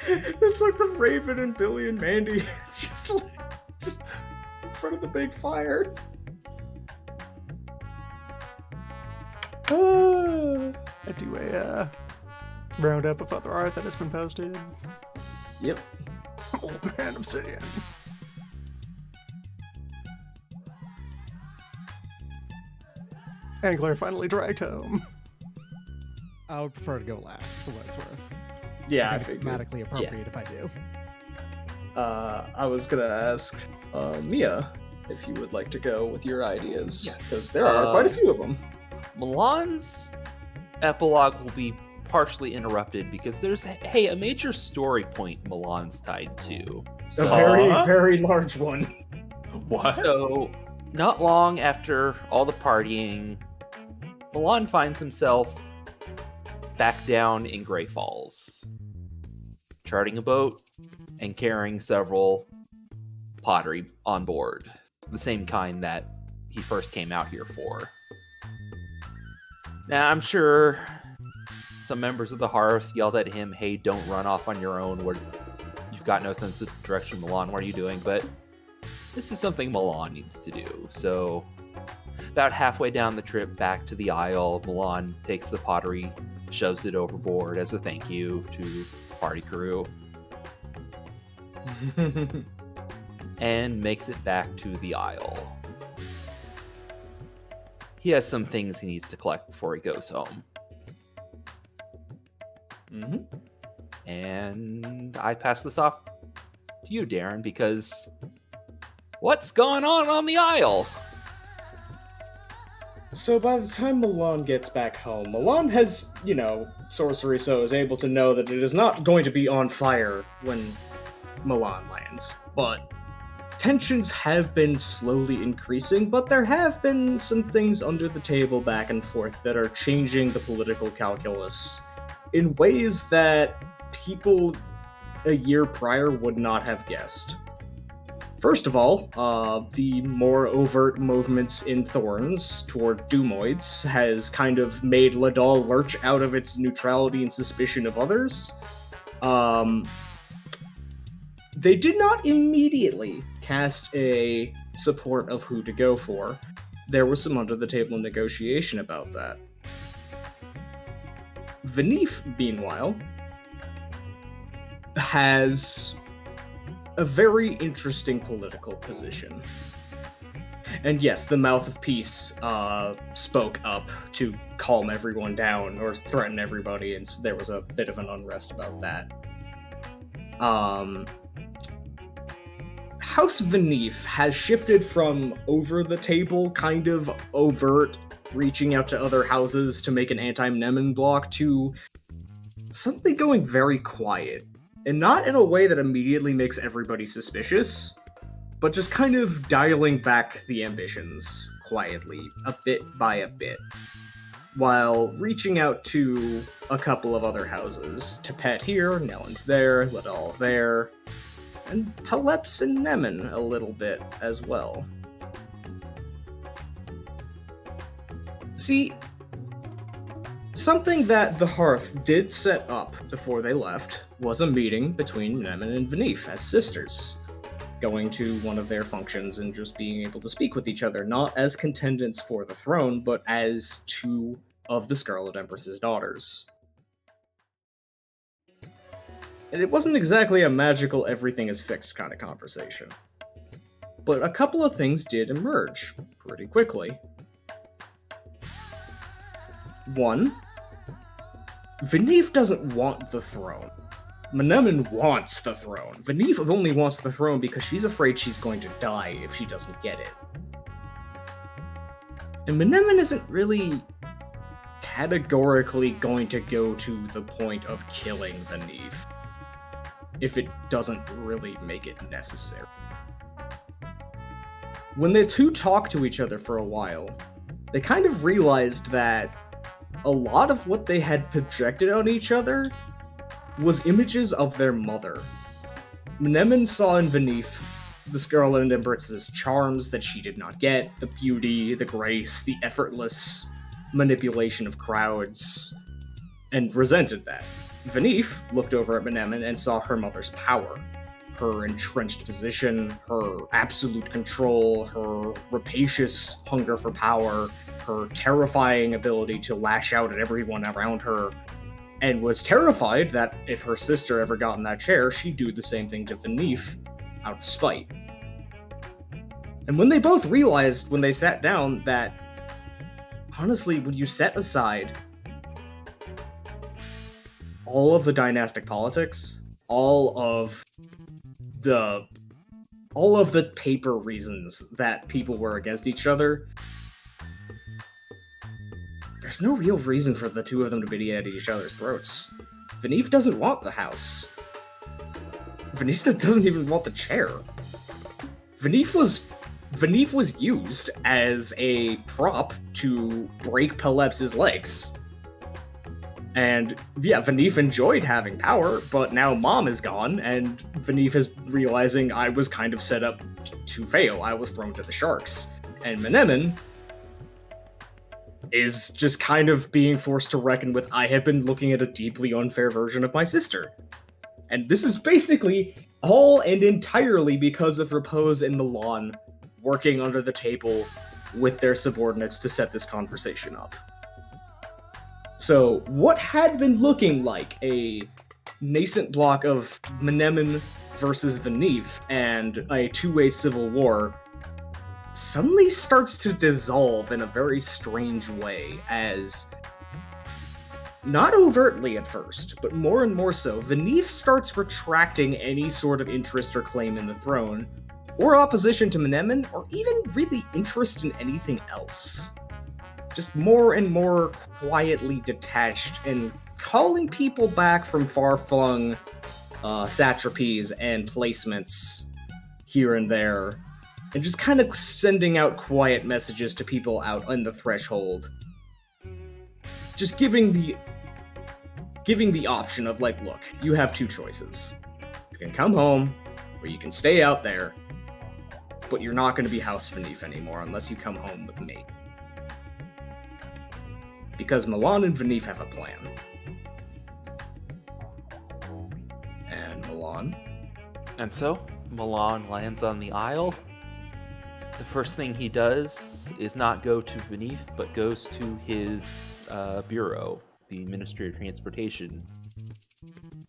It's like the Raven and Billy and Mandy. It's just in front of the big fire. I do a roundup of other art that has been posted. Yep. Old Man Obsidian. Angler finally dragged home. I would prefer to go last for what it's worth. Yeah, I I think it's figured. thematically appropriate if I do. I was gonna ask Mia if you would like to go with your ideas, Yeah. because there are quite a few of them. Milan's epilogue will be partially interrupted because there's a major story point Milan's tied to. A very, very large one. What? So, not long after all the partying, Milan finds himself back down in Grey Falls, charting a boat and carrying several pottery on board, the same kind that he first came out here for. Now, I'm sure some members of the Hearth yelled at him, hey, don't run off on your own, you've got no sense of direction, Milan, what are you doing? But this is something Milan needs to do. So, about halfway down the trip back to the Isle, Milan takes the pottery, shoves it overboard as a thank you to the party crew, and makes it back to the Isle. He has some things he needs to collect before he goes home. Mm-hmm. And I pass this off to you, Darren, because what's going on the Isle? So by the time Milan gets back home, Milan has, sorcery, so is able to know that it is not going to be on fire when Milan lands. But tensions have been slowly increasing, but there have been some things under the table back and forth that are changing the political calculus in ways that people a year prior would not have guessed. First of all, the more overt movements in Thorns toward Doomoids has kind of made Ladal lurch out of its neutrality and suspicion of others. They did not immediately cast a support of who to go for. There was some under-the-table negotiation about that. Vanif, meanwhile, has a very interesting political position. And yes, the Mouth of Peace spoke up to calm everyone down or threaten everybody, and there was a bit of an unrest about that. House Venif has shifted from over-the-table, kind of overt, reaching out to other houses to make an anti-Nemen block, to suddenly going very quiet. And not in a way that immediately makes everybody suspicious, but just kind of dialing back the ambitions quietly, a bit by a bit, while reaching out to a couple of other houses. Tapet here, Nellen's there, Liddell there, and Paleps and Nemen a little bit as well. See, something that the Hearth did set up before they left was a meeting between Nemen and Venif as sisters, going to one of their functions and just being able to speak with each other, not as contendants for the throne, but as two of the Scarlet Empress's daughters. And it wasn't exactly a magical everything is fixed kind of conversation. But a couple of things did emerge pretty quickly. One, Venif doesn't want the throne. Menemen wants the throne. Venif only wants the throne because she's afraid she's going to die if she doesn't get it. And Menemen isn't really categorically going to go to the point of killing Venif if it doesn't really make it necessary. When the two talked to each other for a while, they kind of realized that a lot of what they had projected on each other was images of their mother. Menemen saw in Venif the Scarlet Empress's charms that she did not get, the beauty, the grace, the effortless manipulation of crowds, and resented that. Venif looked over at Menemen and saw her mother's power, her entrenched position, her absolute control, her rapacious hunger for power, her terrifying ability to lash out at everyone around her, and was terrified that if her sister ever got in that chair, she'd do the same thing to Venif out of spite. And when they both realized, when they sat down, that honestly, when you set aside all of the dynastic politics, all of the paper reasons that people were against each other, there's no real reason for the two of them to be at each other's throats. Venif doesn't want the house. Venif doesn't even want the chair. Venif was used as a prop to break Paleps's legs. And yeah, Venif enjoyed having power, but now Mom is gone, and Venif is realizing I was kind of set up to fail. I was thrown to the sharks. And Menemen is just kind of being forced to reckon with, I have been looking at a deeply unfair version of my sister. And this is basically all and entirely because of Repose and Milan working under the table with their subordinates to set this conversation up. So, what had been looking like a nascent block of Menemen versus Venif and a two-way civil war suddenly starts to dissolve in a very strange way, as, not overtly at first, but more and more so, Venif starts retracting any sort of interest or claim in the throne, or opposition to Menemen, or even really interest in anything else. Just more and more quietly detached and calling people back from far-flung satrapies and placements here and there, and just kind of sending out quiet messages to people out on the threshold. Just giving the option of, like, look, you have two choices. You can come home, or you can stay out there, but you're not going to be House Venif anymore unless you come home with me. Because Milan and Venif have a plan. And Milan? And so, Milan lands on the Isle. The first thing he does is not go to Venif, but goes to his bureau, the Ministry of Transportation.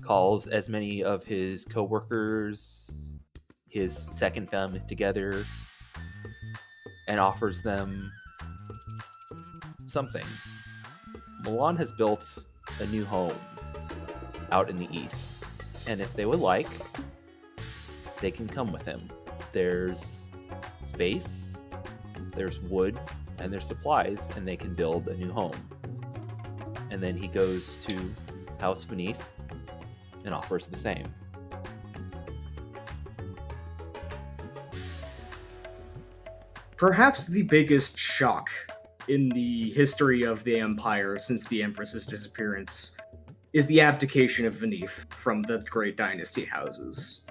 Calls as many of his co-workers, his second family together, and offers them something. Milan has built a new home out in the east. And if they would like, they can come with him. There's space, there's wood, and there's supplies, and they can build a new home. And then he goes to House Beneath and offers the same. Perhaps the biggest shock in the history of the Empire since the Empress's disappearance is the abdication of Venif from the Great Dynasty houses.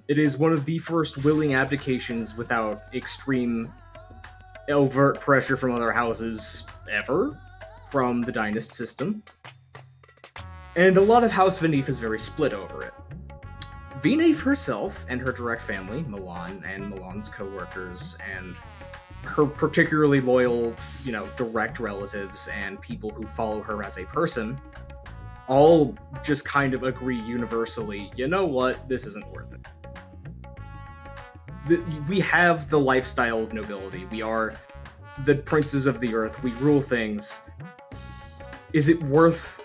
It is one of the first willing abdications without extreme overt pressure from other houses ever from the dynasty system. And a lot of House Venif is very split over it. Venif herself and her direct family, Milan and Milan's co-workers, and her particularly loyal, direct relatives and people who follow her as a person, all just kind of agree universally, you know what, this isn't worth it. We have the lifestyle of nobility. We are the princes of the earth. We rule things. Is it worth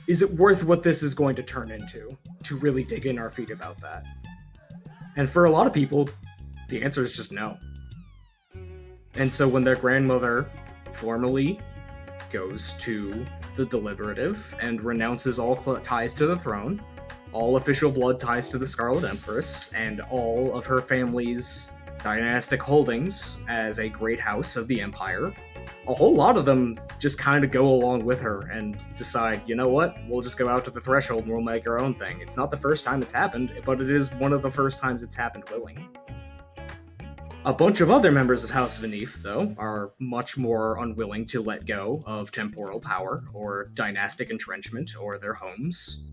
what this is going to turn into? To really dig in our feet about that. And for a lot of people, the answer is just no. And so when their grandmother formally goes to the deliberative and renounces all ties to the throne, all official blood ties to the Scarlet Empress, and all of her family's dynastic holdings as a great house of the Empire, a whole lot of them just kind of go along with her and decide, you know what, we'll just go out to the threshold and we'll make our own thing. It's not the first time it's happened, but it is one of the first times it's happened willingly. A bunch of other members of House Venif, though, are much more unwilling to let go of temporal power, or dynastic entrenchment, or their homes,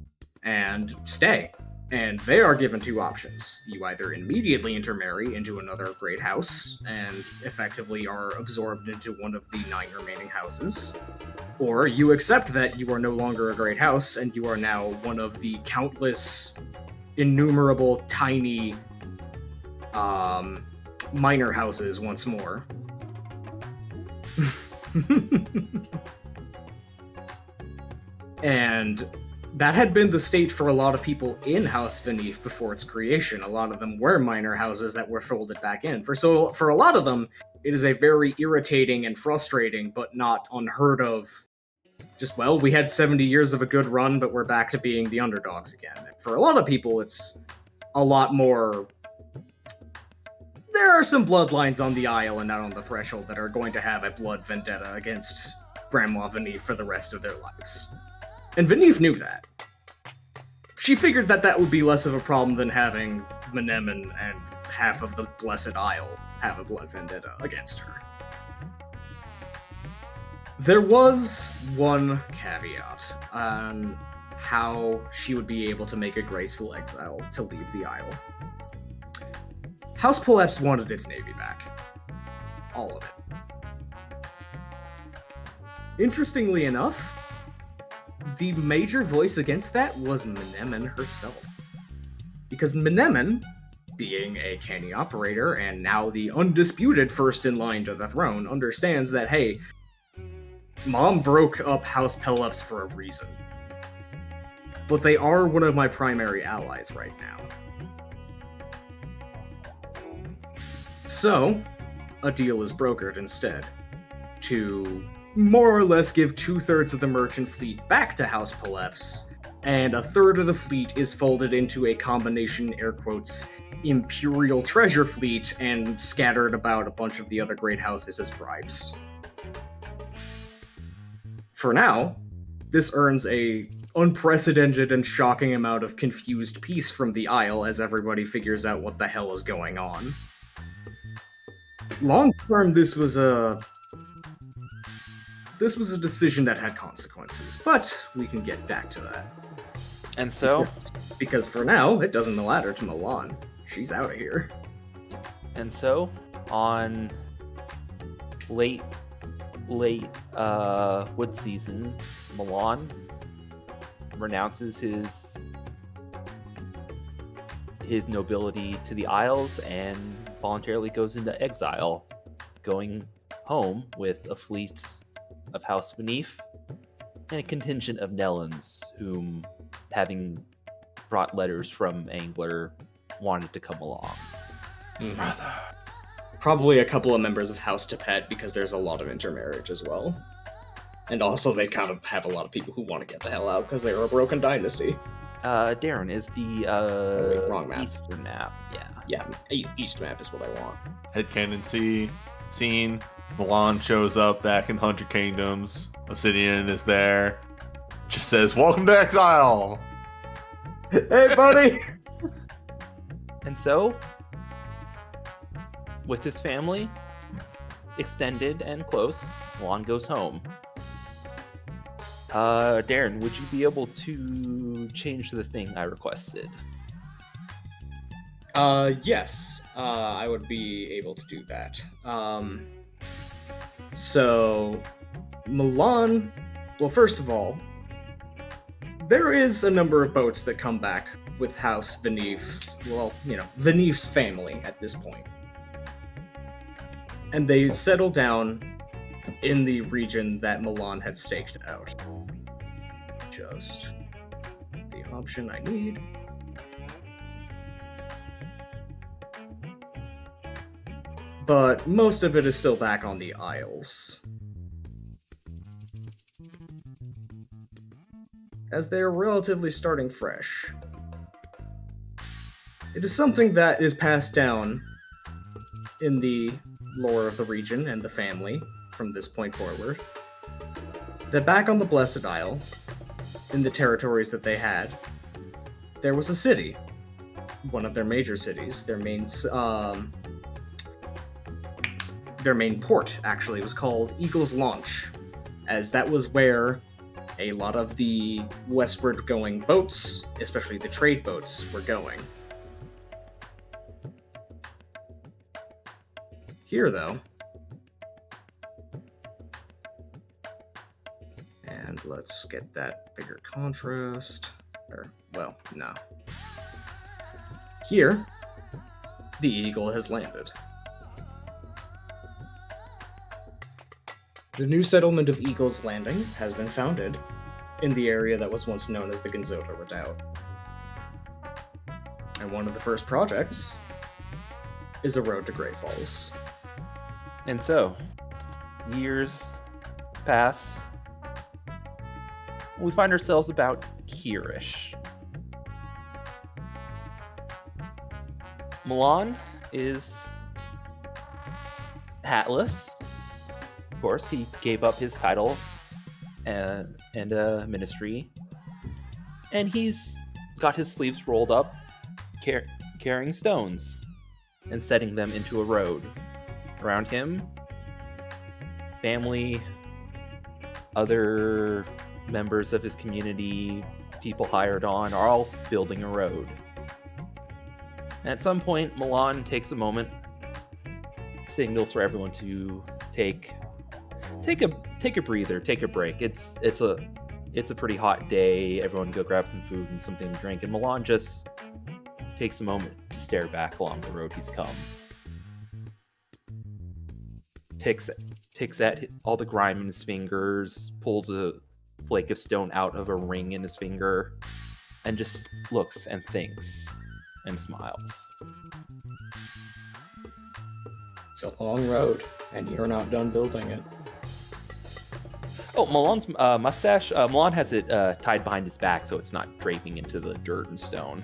and stay. And they are given two options. You either immediately intermarry into another great house, and effectively are absorbed into one of the 9 remaining houses, or you accept that you are no longer a great house, and you are now one of the countless, innumerable, tiny, minor houses once more. And that had been the state for a lot of people in House Venif before its creation. A lot of them were minor houses that were folded back in. For a lot of them, it is a very irritating and frustrating, but not unheard of. Just, well, we had 70 years of a good run, but we're back to being the underdogs again. For a lot of people, it's a lot more. There are some bloodlines on the Isle and not on the Threshold that are going to have a blood vendetta against Grandma Venif for the rest of their lives. And Venif knew that. She figured that would be less of a problem than having Menemen and half of the Blessed Isle have a blood vendetta against her. There was one caveat on how she would be able to make a graceful exile to leave the Isle. House Poleps wanted its navy back. All of it. Interestingly enough, the major voice against that was Menemen herself. Because Menemen, being a canny operator and now the undisputed first in line to the throne, understands that, hey, Mom broke up House Pelops for a reason. But they are one of my primary allies right now. So, a deal is brokered instead, to more or less give 2/3 of the merchant fleet back to House Poleps, and 1/3 of the fleet is folded into a combination, air quotes, Imperial treasure fleet and scattered about a bunch of the other great houses as bribes. For now, this earns a unprecedented and shocking amount of confused peace from the Isle as everybody figures out what the hell is going on. Long term, this was a decision that had consequences, but we can get back to that. And so? Because for now, it doesn't matter to Milan. She's out of here. And so, on late wood season, Milan renounces his nobility to the Isles and voluntarily goes into exile, going home with a fleet of House Venif and a contingent of Nellans, whom having brought letters from Angler, wanted to come along. Probably a couple of members of House Tepet, because there's a lot of intermarriage as well. And also they kind of have a lot of people who want to get the hell out because they're a broken dynasty. Darren, is the wait, wrong map. Eastern map. Yeah, East map is what I want. Headcanon scene. Milan shows up back in 100 Kingdoms. Obsidian is there. Just says, "Welcome to exile." Hey, buddy! And so, with his family, extended and close, Milan goes home. Darren, would you be able to change the thing I requested? Yes. I would be able to do that. So, Milan, well, first of all, there is a number of boats that come back with House Venif's, Venif's family at this point. And they settle down in the region that Milan had staked out. Just the option I need. But most of it is still back on the Isles, as they are relatively starting fresh. It is something that is passed down in the lore of the region and the family from this point forward, that back on the Blessed Isle, in the territories that they had, there was a city, one of their major cities, their main port, actually, was called Eagle's Launch, as that was where a lot of the westward going boats, especially the trade boats, were going. Here, though, and let's get that bigger contrast, no. Here, the Eagle has landed. The new settlement of Eagle's Landing has been founded in the area that was once known as the Gonzota Redoubt. And one of the first projects is a road to Great Falls. And so, years pass. We find ourselves about here-ish. Milan is hatless. Of course, he gave up his title and ministry. And he's got his sleeves rolled up, carrying stones and setting them into a road. Around him, family, other members of his community, people hired on, are all building a road. And at some point, Milan takes a moment, signals for everyone to take a breather, take a break. It's a pretty hot day. Everyone go grab some food and something to drink, and Milan just takes a moment to stare back along the road he's come. Picks at all the grime in his fingers, pulls a flake of stone out of a ring in his finger, and just looks and thinks and smiles. It's a long road, and you're not done building it. Oh, Milan's mustache. Milan has it tied behind his back, so it's not draping into the dirt and stone.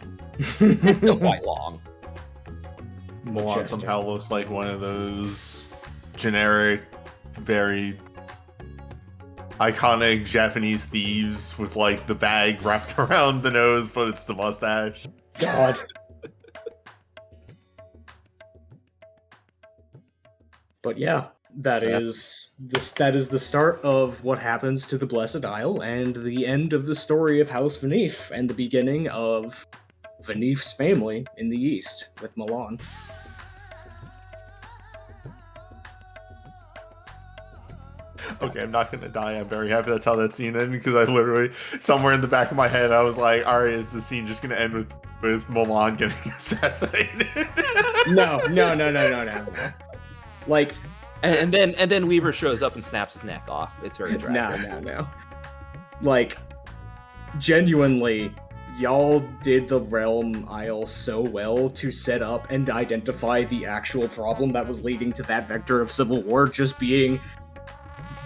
It's still quite long. Milan somehow looks like one of those generic, very iconic Japanese thieves with like the bag wrapped around the nose, but it's the mustache. God. But yeah, that is the start of what happens to the Blessed Isle and the end of the story of House Venif and the beginning of Venif's family in the east with Milan. Okay, I'm not gonna die. I'm very happy that's how that scene ended, because I literally, somewhere in the back of my head, I was like, alright, is the scene just gonna end with Milan getting assassinated? No. Like, And then Weaver shows up and snaps his neck off. It's very dramatic. no. Like, genuinely, y'all did the Realm Isle so well to set up and identify the actual problem that was leading to that vector of civil war just being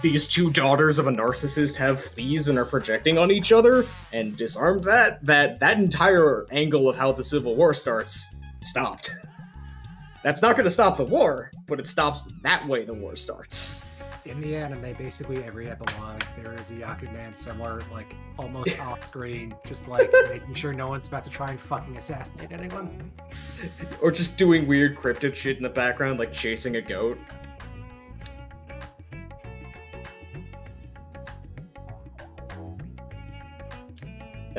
these two daughters of a narcissist have fleas and are projecting on each other, and disarmed that entire angle of how the civil war starts stopped. That's not going to stop the war, but it stops that way the war starts. In the anime, basically every epilogue, there is a Yaku man somewhere, like, almost off screen, just, like, making sure no one's about to try and fucking assassinate anyone. Or just doing weird cryptid shit in the background, like chasing a goat.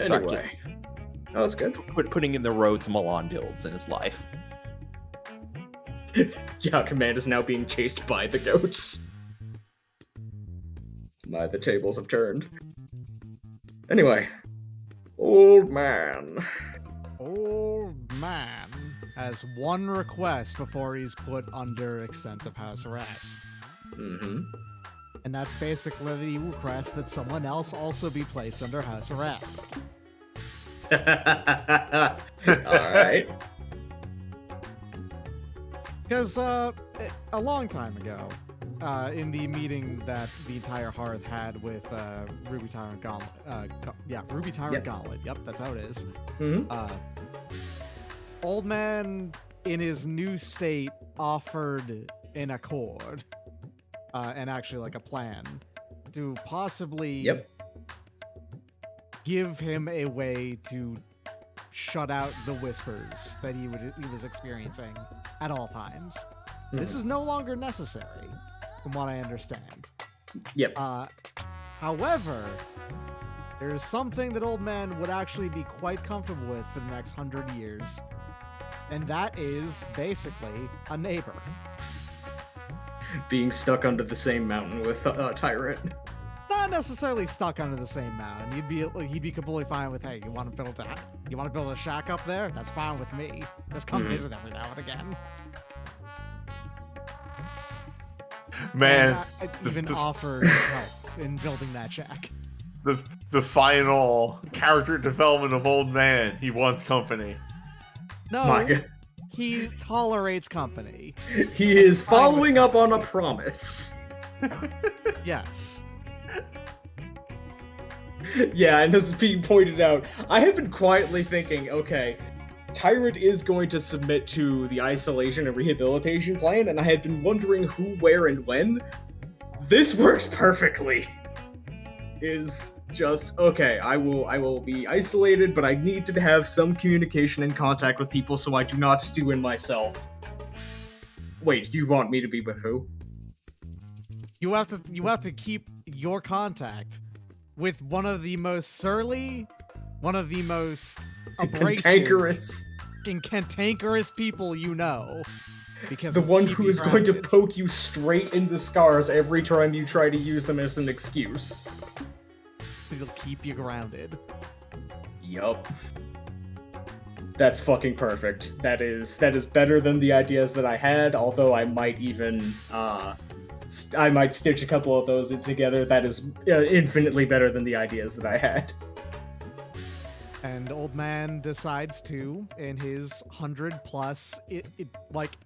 Sorry, Anyway. Oh, that's good. Putting in the roads Milan builds in his life. Yeah, Command is now being chased by the goats. The tables have turned. Anyway. Old man. Old man has one request before he's put under extensive house arrest. Mm-hmm. And that's basically the request that someone else also be placed under house arrest. Alright. Because a long time ago, in the meeting that the entire Hearth had with Ruby Tyrant Gauntlet, Ruby Tyrant Gauntlet, yep, that's how it is. Mm-hmm. Old man, in his new state, offered an accord, and actually like a plan, to possibly give him a way to shut out the whispers that he was experiencing at all times. This is no longer necessary, from what I understand. Yep. However, there's something that old man would actually be quite comfortable with for the next 100 years, and that is basically a neighbor. Being stuck under the same mountain with Tyrant. Not necessarily stuck under the same mountain. He'd be completely fine with, hey, you want to build a shack up there? That's fine with me. Just come visit every now and again. Man, And even offered help in building that shack. the final character development of Old Man. He wants company. No, My God. he tolerates company. He is following up on a promise. Yes. Yeah, and this is being pointed out. I have been quietly thinking, okay, Tyrant is going to submit to the isolation and rehabilitation plan, and I had been wondering who, where, and when. This works perfectly. Is just, okay, I will be isolated, but I need to have some communication and contact with people so I do not stew in myself. Wait, you want me to be with who? You have to keep your contact with one of the most surly, one of the most abrasive, cantankerous people you know. Because The one keep who you is going to grounded. poke you straight in the scars every time you try to use them as an excuse. He'll keep you grounded. Yup. That's fucking perfect. That is better than the ideas that I had, although I might even, I might stitch a couple of those together. That is infinitely better than the ideas that I had. And old man decides to, in his 100+, like,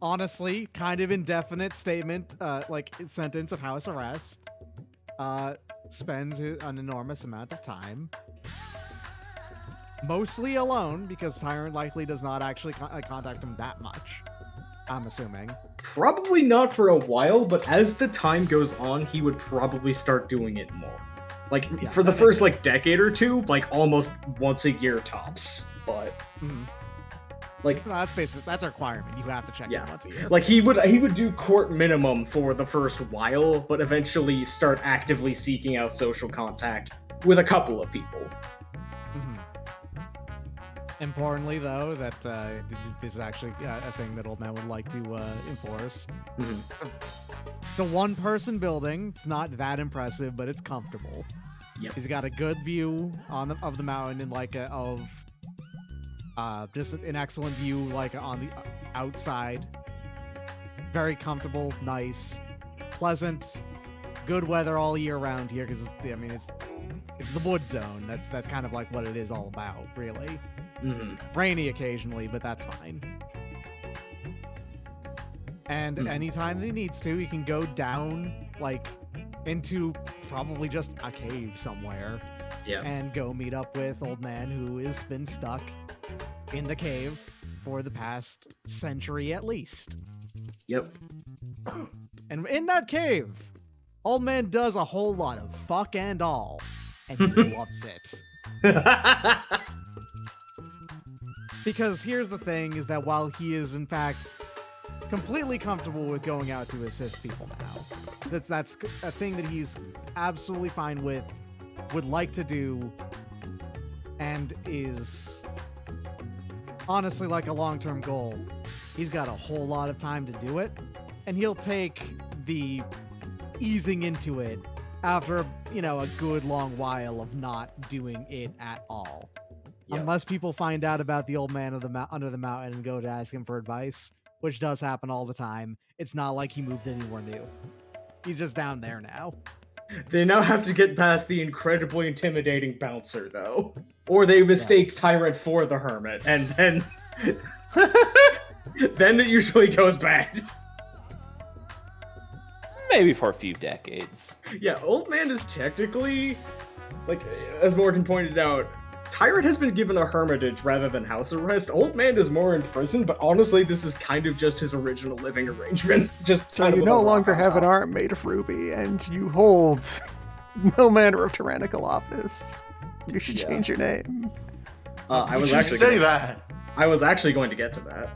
honestly, kind of indefinite statement, sentence of house arrest, spends an enormous amount of time, mostly alone, because Tyrant likely does not actually contact him that much, I'm assuming. Probably not for a while, but as the time goes on, he would probably start doing it more. Like, Yeah, for the that first, makes decade or two, almost once a year tops. But, No, that's a requirement. You have to check Yeah. in once a year. he would do court minimum for the first while, but eventually start actively seeking out social contact with a couple of people. Importantly, though, that this is actually a thing that old man would like to enforce. It's a one-person building. It's not that impressive, but it's comfortable. Yep. He's got a good view of the mountain and just an excellent view on the outside. Very comfortable, nice, pleasant, good weather all year round here because it's It's the wood zone. That's kind of like what it is all about, really. Mm-hmm. Rainy occasionally, but that's fine. And anytime that he needs to, he can go down, like, into probably just a cave somewhere. Yeah. And go meet up with Old Man, who has been stuck in the cave for the past century at least. Yep. And in that cave, Old Man does a whole lot of fuck and all, and he loves it. Because here's the thing, is that while he is, in fact, completely comfortable with going out to assist people now, that's a thing that he's absolutely fine with, would like to do, and is honestly like a long-term goal. He's got a whole lot of time to do it, and he'll take the easing into it after, you know, a good long while of not doing it at all. Yep. Unless people find out about the old man under the mountain and go to ask him for advice, which does happen all the time. It's not like he moved anywhere new. He's just down there now. They now have to get past the incredibly intimidating bouncer, though. Or they mistake Tyrant for the hermit, and then... then it usually goes bad. Maybe for a few decades. Yeah, Old Man is technically, like, as Morgan pointed out, Tyrant has been given a hermitage rather than house arrest. Old Man is more in prison, but honestly, this is kind of just his original living arrangement. Just So kind of you with a no rock longer on have an top. arm made of ruby, and you hold no manner of tyrannical office. You should change your name. I was You actually say gonna- that. I was actually going to get to that.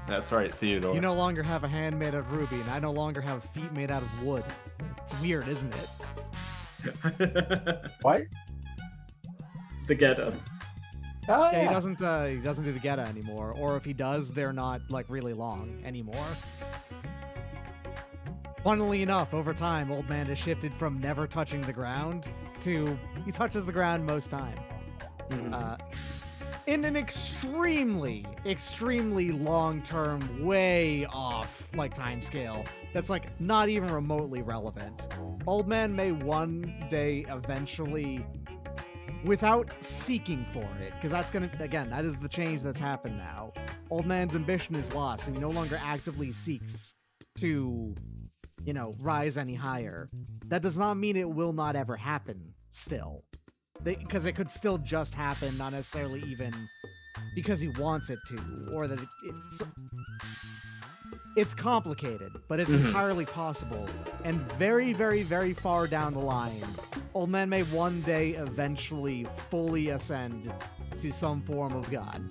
That's right, Theodore. You no longer have a hand made of ruby, and I no longer have feet made out of wood. It's weird, isn't it? What? The ghetto. Oh, Yeah, yeah. he doesn't do the geta anymore, or if he does, they're not like really long anymore. Funnily enough, over time, Old Man has shifted from never touching the ground to he touches the ground most time. In an extremely, extremely long-term, way off like time scale that's like not even remotely relevant. Old Man may one day eventually, without seeking for it, because that's gonna, again, that is the change that's happened now. Old Man's ambition is lost, so he no longer actively seeks to, you know, rise any higher. That does not mean it will not ever happen still. Because it could still just happen, not necessarily even because he wants it to, or that it's complicated, but it's entirely possible. And very, very, very far down the line, Old Man may one day eventually fully ascend to some form of god.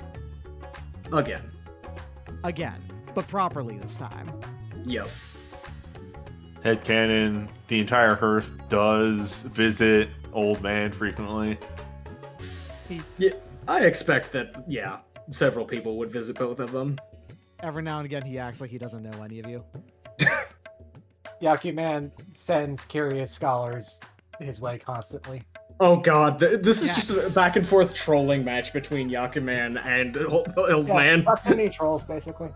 Again, but properly this time. Yep. Headcanon, the entire Hearth does visit Old Man frequently. Yeah, I expect that, yeah, several people would visit both of them. Every now and again, he acts like he doesn't know any of you. Yakuman sends curious scholars his way constantly. Oh god, this is just Yes. a back and forth trolling match between Yakuman and Old Man. That's any trolls, basically.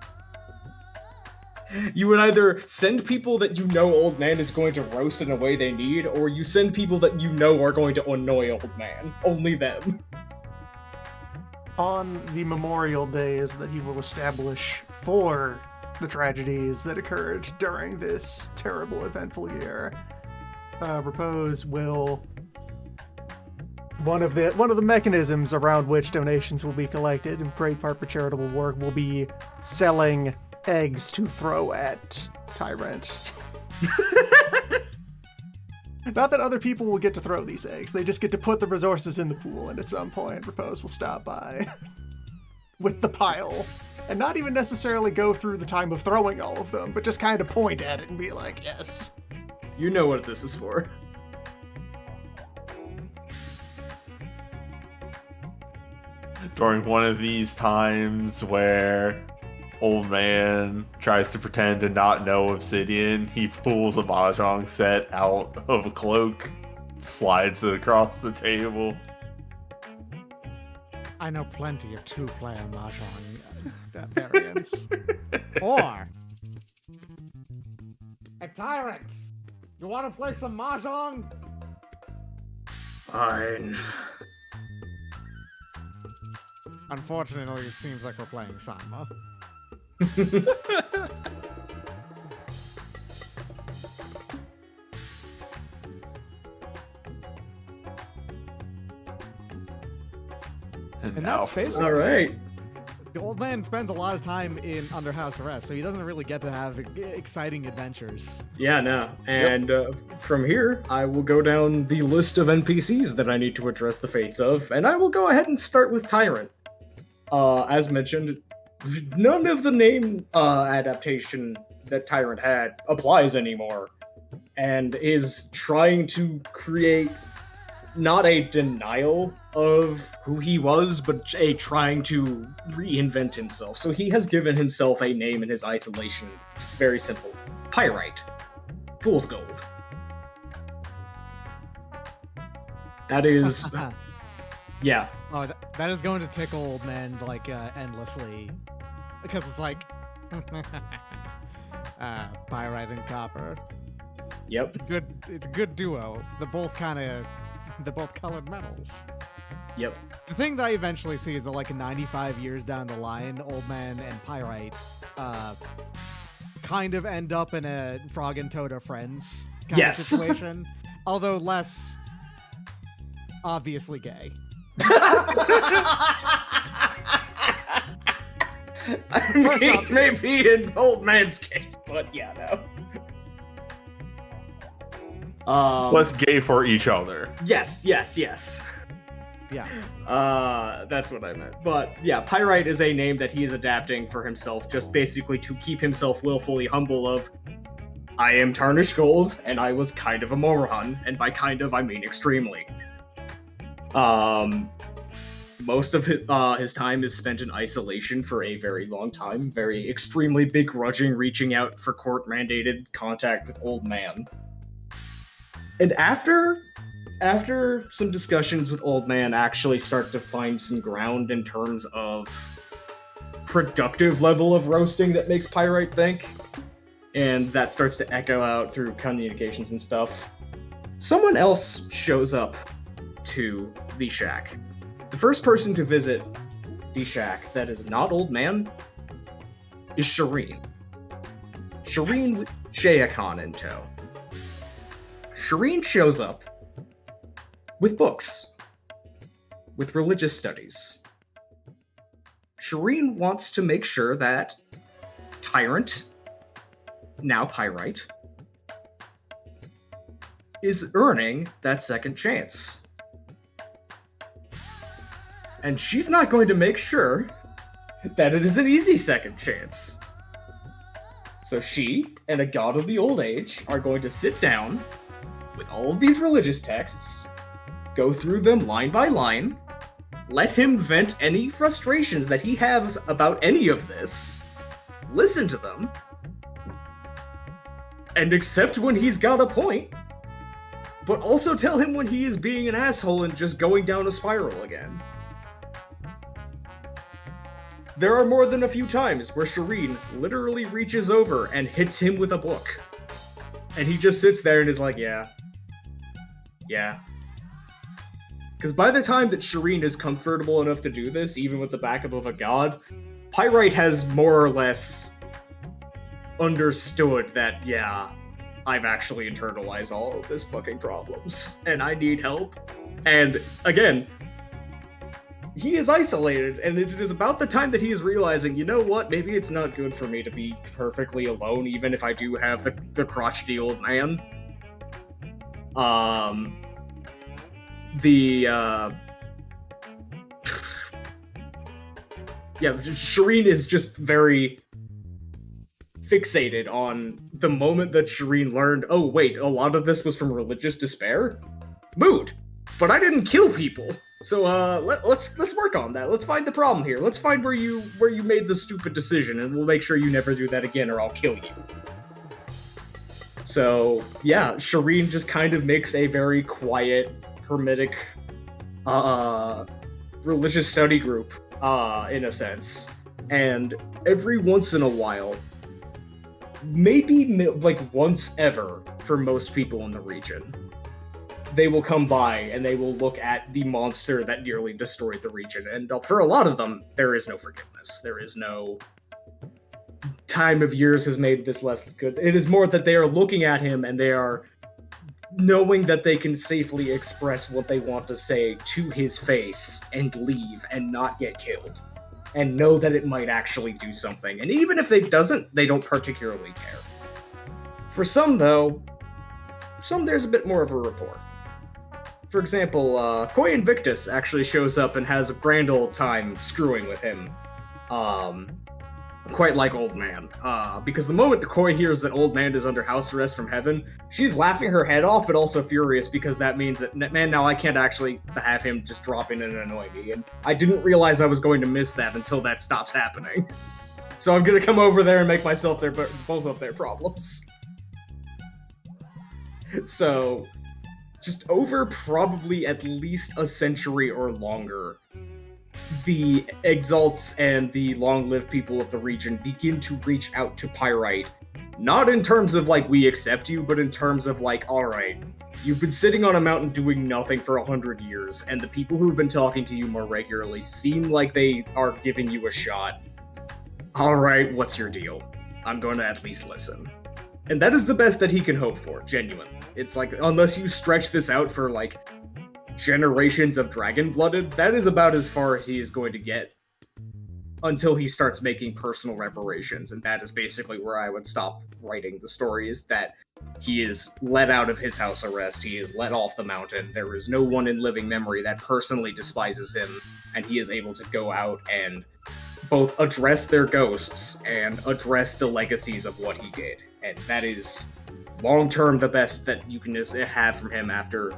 You would either send people that you know Old Man is going to roast in a way they need, or you send people that you know are going to annoy Old Man. Only them. On the memorial days that he will establish for the tragedies that occurred during this terrible, eventful year, Repose will... One of the mechanisms around which donations will be collected, in great part for charitable work, will be selling eggs to throw at Tyrant. Not that other people will get to throw these eggs, they just get to put the resources in the pool, and at some point, Repose will stop by with the pile, and not even necessarily go through the time of throwing all of them, but just kind of point at it and be like, yes. You know what this is for. During one of these times where Old Man tries to pretend to not know Obsidian, he pulls a mahjong set out of a cloak, slides it across the table. I know plenty of two-player Mahjong variants. Or... Hey, Tyrant! You want to play some Mahjong? Fine. Unfortunately, it seems like we're playing Sama. And And now that's for the basically All right. The old man spends a lot of time under house arrest, so he doesn't really get to have exciting adventures. Yeah, no. And from here, I will go down the list of NPCs that I need to address the fates of, and I will go ahead and start with Tyrant. As mentioned, none of the name adaptation that Tyrant had applies anymore, and is trying to create not a denial of who he was, but a trying to reinvent himself. So he has given himself a name in his isolation. It's very simple. Pyrite. Fool's Gold. That is... yeah. Oh, that is going to tickle old man like endlessly, because it's like pyrite and copper. Yep. It's a good duo. They're both colored metals. Yep. The thing that I eventually see is that like 95 years down the line, old man and pyrite kind of end up in a Frog and Toad are friends kind of situation, although less obviously gay. I mean, maybe in old man's case, but yeah, no. Less gay for each other. Yes. Yeah. That's what I meant. But yeah, Pyrite is a name that he is adapting for himself, just basically to keep himself willfully humble of, I am tarnished gold, and I was kind of a moron, and by kind of, I mean extremely. Most of his time is spent in isolation for a very long time, very extremely begrudging reaching out for court-mandated contact with old man. And after some discussions with old man actually start to find some ground in terms of productive level of roasting that makes Pyrite think, and that starts to echo out through communications and stuff, someone else shows up to the shack. The first person to visit the shack that is not old man is Shireen. Shireen with Shayakan in tow. Shireen shows up with books, with religious studies. Shireen wants to make sure that Tyrant, now Pyrite, is earning that second chance. And she's not going to make sure that it is an easy second chance. So she and a god of the old age are going to sit down with all of these religious texts, go through them line by line, let him vent any frustrations that he has about any of this, listen to them, and accept when he's got a point, but also tell him when he is being an asshole and just going down a spiral again. There are more than a few times where Shireen literally reaches over and hits him with a book. And he just sits there and is like, yeah. Because by the time that Shireen is comfortable enough to do this, even with the backup of a god, Pyrite has more or less understood that, yeah, I've actually internalized all of this fucking problems, and I need help. And again, he is isolated, and it is about the time that he is realizing, you know what, maybe it's not good for me to be perfectly alone, even if I do have the crotchety old man. Shireen is just very fixated on the moment that Shireen learned, oh wait, a lot of this was from religious despair? Mood. But I didn't kill people. So let's work on that. Let's find the problem here. Let's find where you made the stupid decision, and we'll make sure you never do that again or I'll kill you. So yeah, Shireen just kind of makes a very quiet, hermetic religious study group, in a sense. And every once in a while, maybe like once ever for most people in the region, they will come by and they will look at the monster that nearly destroyed the region. And for a lot of them, there is no forgiveness. There is no time of years has made this less good. It is more that they are looking at him and they are knowing that they can safely express what they want to say to his face and leave and not get killed. And know that it might actually do something. And even if it doesn't, they don't particularly care. For some, though, there's a bit more of a rapport. For example, Koi Invictus actually shows up and has a grand old time screwing with him. Quite like Old Man. Because the moment Koi hears that Old Man is under house arrest from heaven, she's laughing her head off, but also furious because that means that, man, now I can't actually have him just drop in and annoy me. And I didn't realize I was going to miss that until that stops happening. So I'm gonna come over there and make myself both of their problems. So, just over probably at least a century or longer, the Exalts and the long-lived people of the region begin to reach out to Pyrite. Not in terms of, like, we accept you, but in terms of, like, alright, you've been sitting on a mountain doing nothing for 100 years, and the people who've been talking to you more regularly seem like they are giving you a shot. Alright, what's your deal? I'm going to at least listen. And that is the best that he can hope for, genuinely. It's like, unless you stretch this out for, like, generations of dragon-blooded, that is about as far as he is going to get until he starts making personal reparations. And that is basically where I would stop writing the story, is that he is let out of his house arrest, he is let off the mountain, there is no one in living memory that personally despises him, and he is able to go out and both address their ghosts and address the legacies of what he did. And that is long-term the best that you can have from him after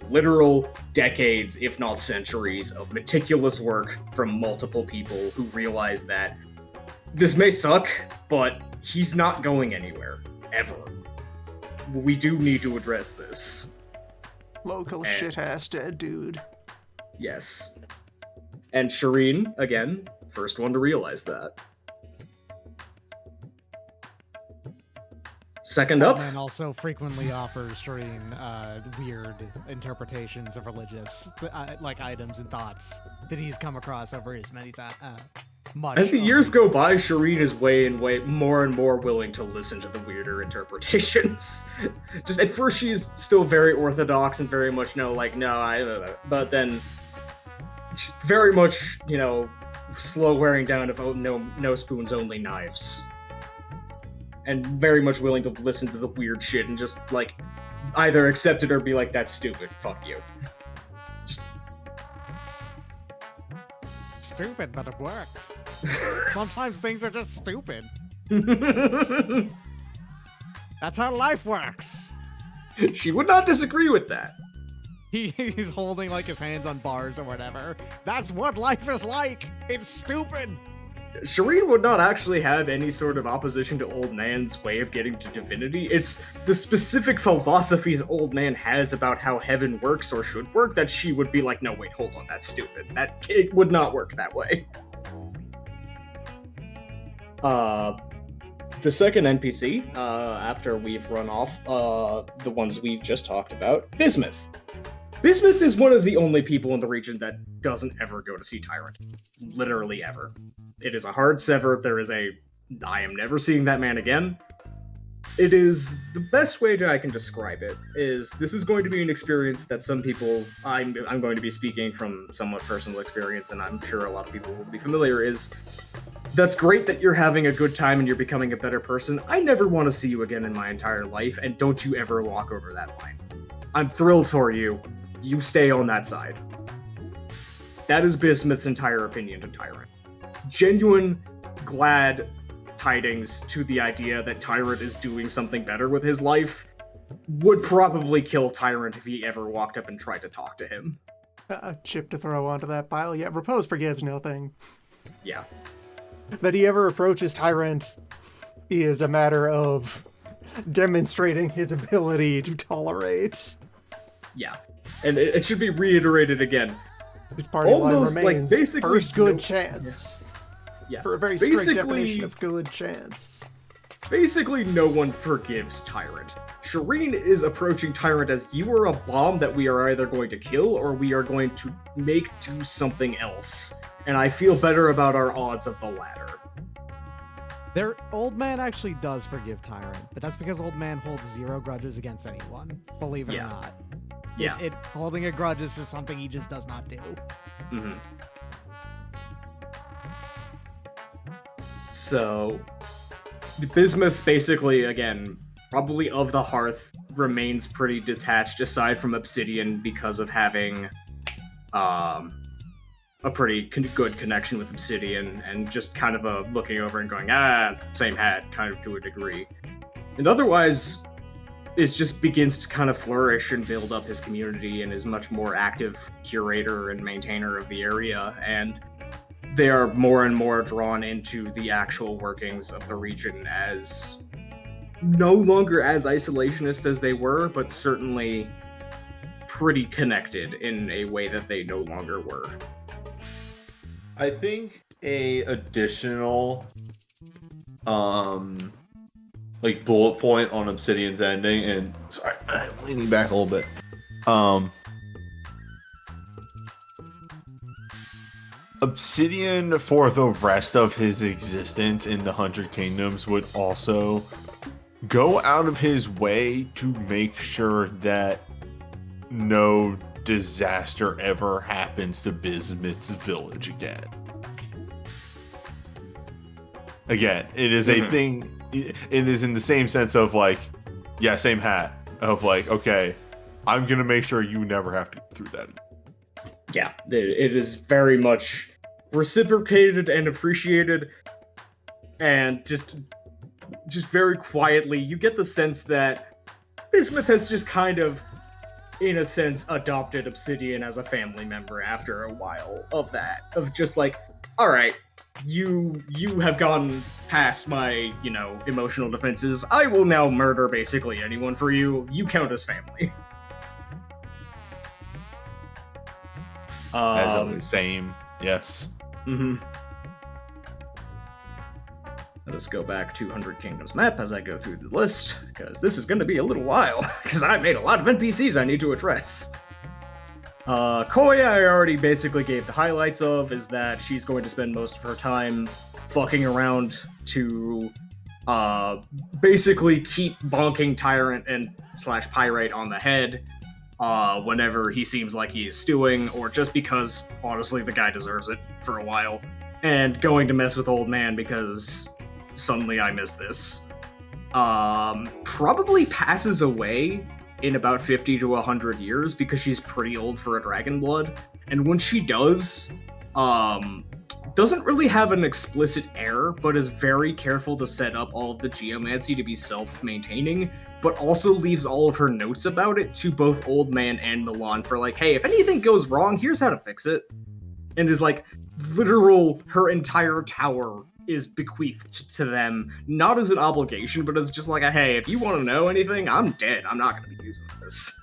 literal decades, if not centuries, of meticulous work from multiple people who realize that this may suck, but he's not going anywhere. Ever. We do need to address this. Local shit-ass dead dude. Yes. And Shireen, again, first one to realize that. Second up. And also frequently offers Shireen weird interpretations of religious like items and thoughts that he's come across over his many times. As the years go by, Shireen is way and more willing to listen to the weirder interpretations. Just at first, she's still very orthodox and very much but then just very much, slow wearing down of no spoons, only knives. And very much willing to listen to the weird shit and just, like, either accept it or be like, that's stupid, fuck you. Just... Stupid, but it works. Sometimes things are just stupid. That's how life works. She would not disagree with that. He's holding, like, his hands on bars or whatever. That's what life is like. It's stupid. Shireen would not actually have any sort of opposition to Old Man's way of getting to divinity. It's the specific philosophies Old Man has about how heaven works or should work that she would be like, no, wait, hold on, that's stupid. It would not work that way. The second NPC, after we've run off the ones we've just talked about, Bismuth. Bismuth is one of the only people in the region that doesn't ever go to see Tyrant. Literally ever. It is a hard sever. I am never seeing that man again. It is, the best way that I can describe it is, this is going to be an experience that some people, I'm going to be speaking from somewhat personal experience, and I'm sure a lot of people will be familiar, is, that's great that you're having a good time and you're becoming a better person. I never want to see you again in my entire life, and don't you ever walk over that line. I'm thrilled for you. You stay on that side. That is Bismuth's entire opinion to Tyrant. Genuine, glad tidings to the idea that Tyrant is doing something better with his life would probably kill Tyrant if he ever walked up and tried to talk to him. Chip to throw onto that pile. Yeah, Repose forgives no thing. Yeah. That he ever approaches Tyrant is a matter of demonstrating his ability to tolerate. Yeah. And it should be reiterated again. His party line Almost, remains like, basically first good chance. Yeah. For a very strict definition of good chance. basically no one forgives Tyrant. Shireen is approaching Tyrant as you are a bomb that we are either going to kill or we are going to make do something else. And I feel better about our odds of the latter. Their old man actually does forgive Tyrant, but that's because old man holds zero grudges against anyone, believe it or not. Yeah. Holding a grudge is just something he just does not do. Mm-hmm. So, Bismuth basically, again, probably of the Hearth, remains pretty detached aside from Obsidian because of having a pretty good connection with Obsidian and just kind of a looking over and going, same hat, kind of to a degree. And otherwise, it just begins to kind of flourish and build up his community and is much more active curator and maintainer of the area, and they are more and more drawn into the actual workings of the region as no longer as isolationist as they were, but certainly pretty connected in a way that they no longer were. I think a additional like bullet point on Obsidian's ending, and sorry, I'm leaning back a little bit. Obsidian, for the rest of his existence in the 100 Kingdoms, would also go out of his way to make sure that no disaster ever happens to Bismuth's village again. Again, it is a thing. It is in the same sense of like, yeah, same hat. Of like, okay, I'm gonna make sure you never have to go through that. Yeah, it is very much reciprocated and appreciated, and just very quietly, you get the sense that Bismuth has just kind of, in a sense, adopted Obsidian as a family member after a while of that. Of just like, alright, you have gone past my, emotional defenses. I will now murder basically anyone for you. You count as family. As always, same. Yes. Let us go back to 100 Kingdoms map as I go through the list, because this is going to be a little while, because I made a lot of NPCs I need to address. Koya I already basically gave the highlights of, is that she's going to spend most of her time fucking around to basically keep bonking Tyrant and / Pyrite on the head whenever he seems like he is stewing, or just because, honestly, the guy deserves it for a while, and going to mess with Old Man because suddenly I miss this. Probably passes away in about 50 to 100 years because she's pretty old for a dragon blood, and when she does, doesn't really have an explicit heir, but is very careful to set up all of the geomancy to be self-maintaining, but also leaves all of her notes about it to both Old Man and Milan for like, hey, if anything goes wrong, here's how to fix it. And is like, her entire tower is bequeathed to them, not as an obligation, but as just like a, hey, if you want to know anything, I'm dead. I'm not going to be using this.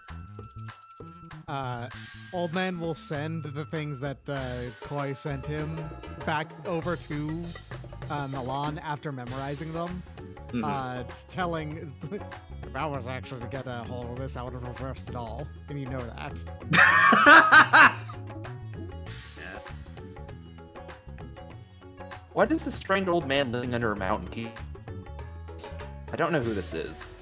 Old Man will send the things that Koi sent him back over to Milan after memorizing them. It's telling if I was actually to get a hold of this, I would have reversed it all, and you know that. Why does this strange old man living under a mountain keep? I don't know who this is.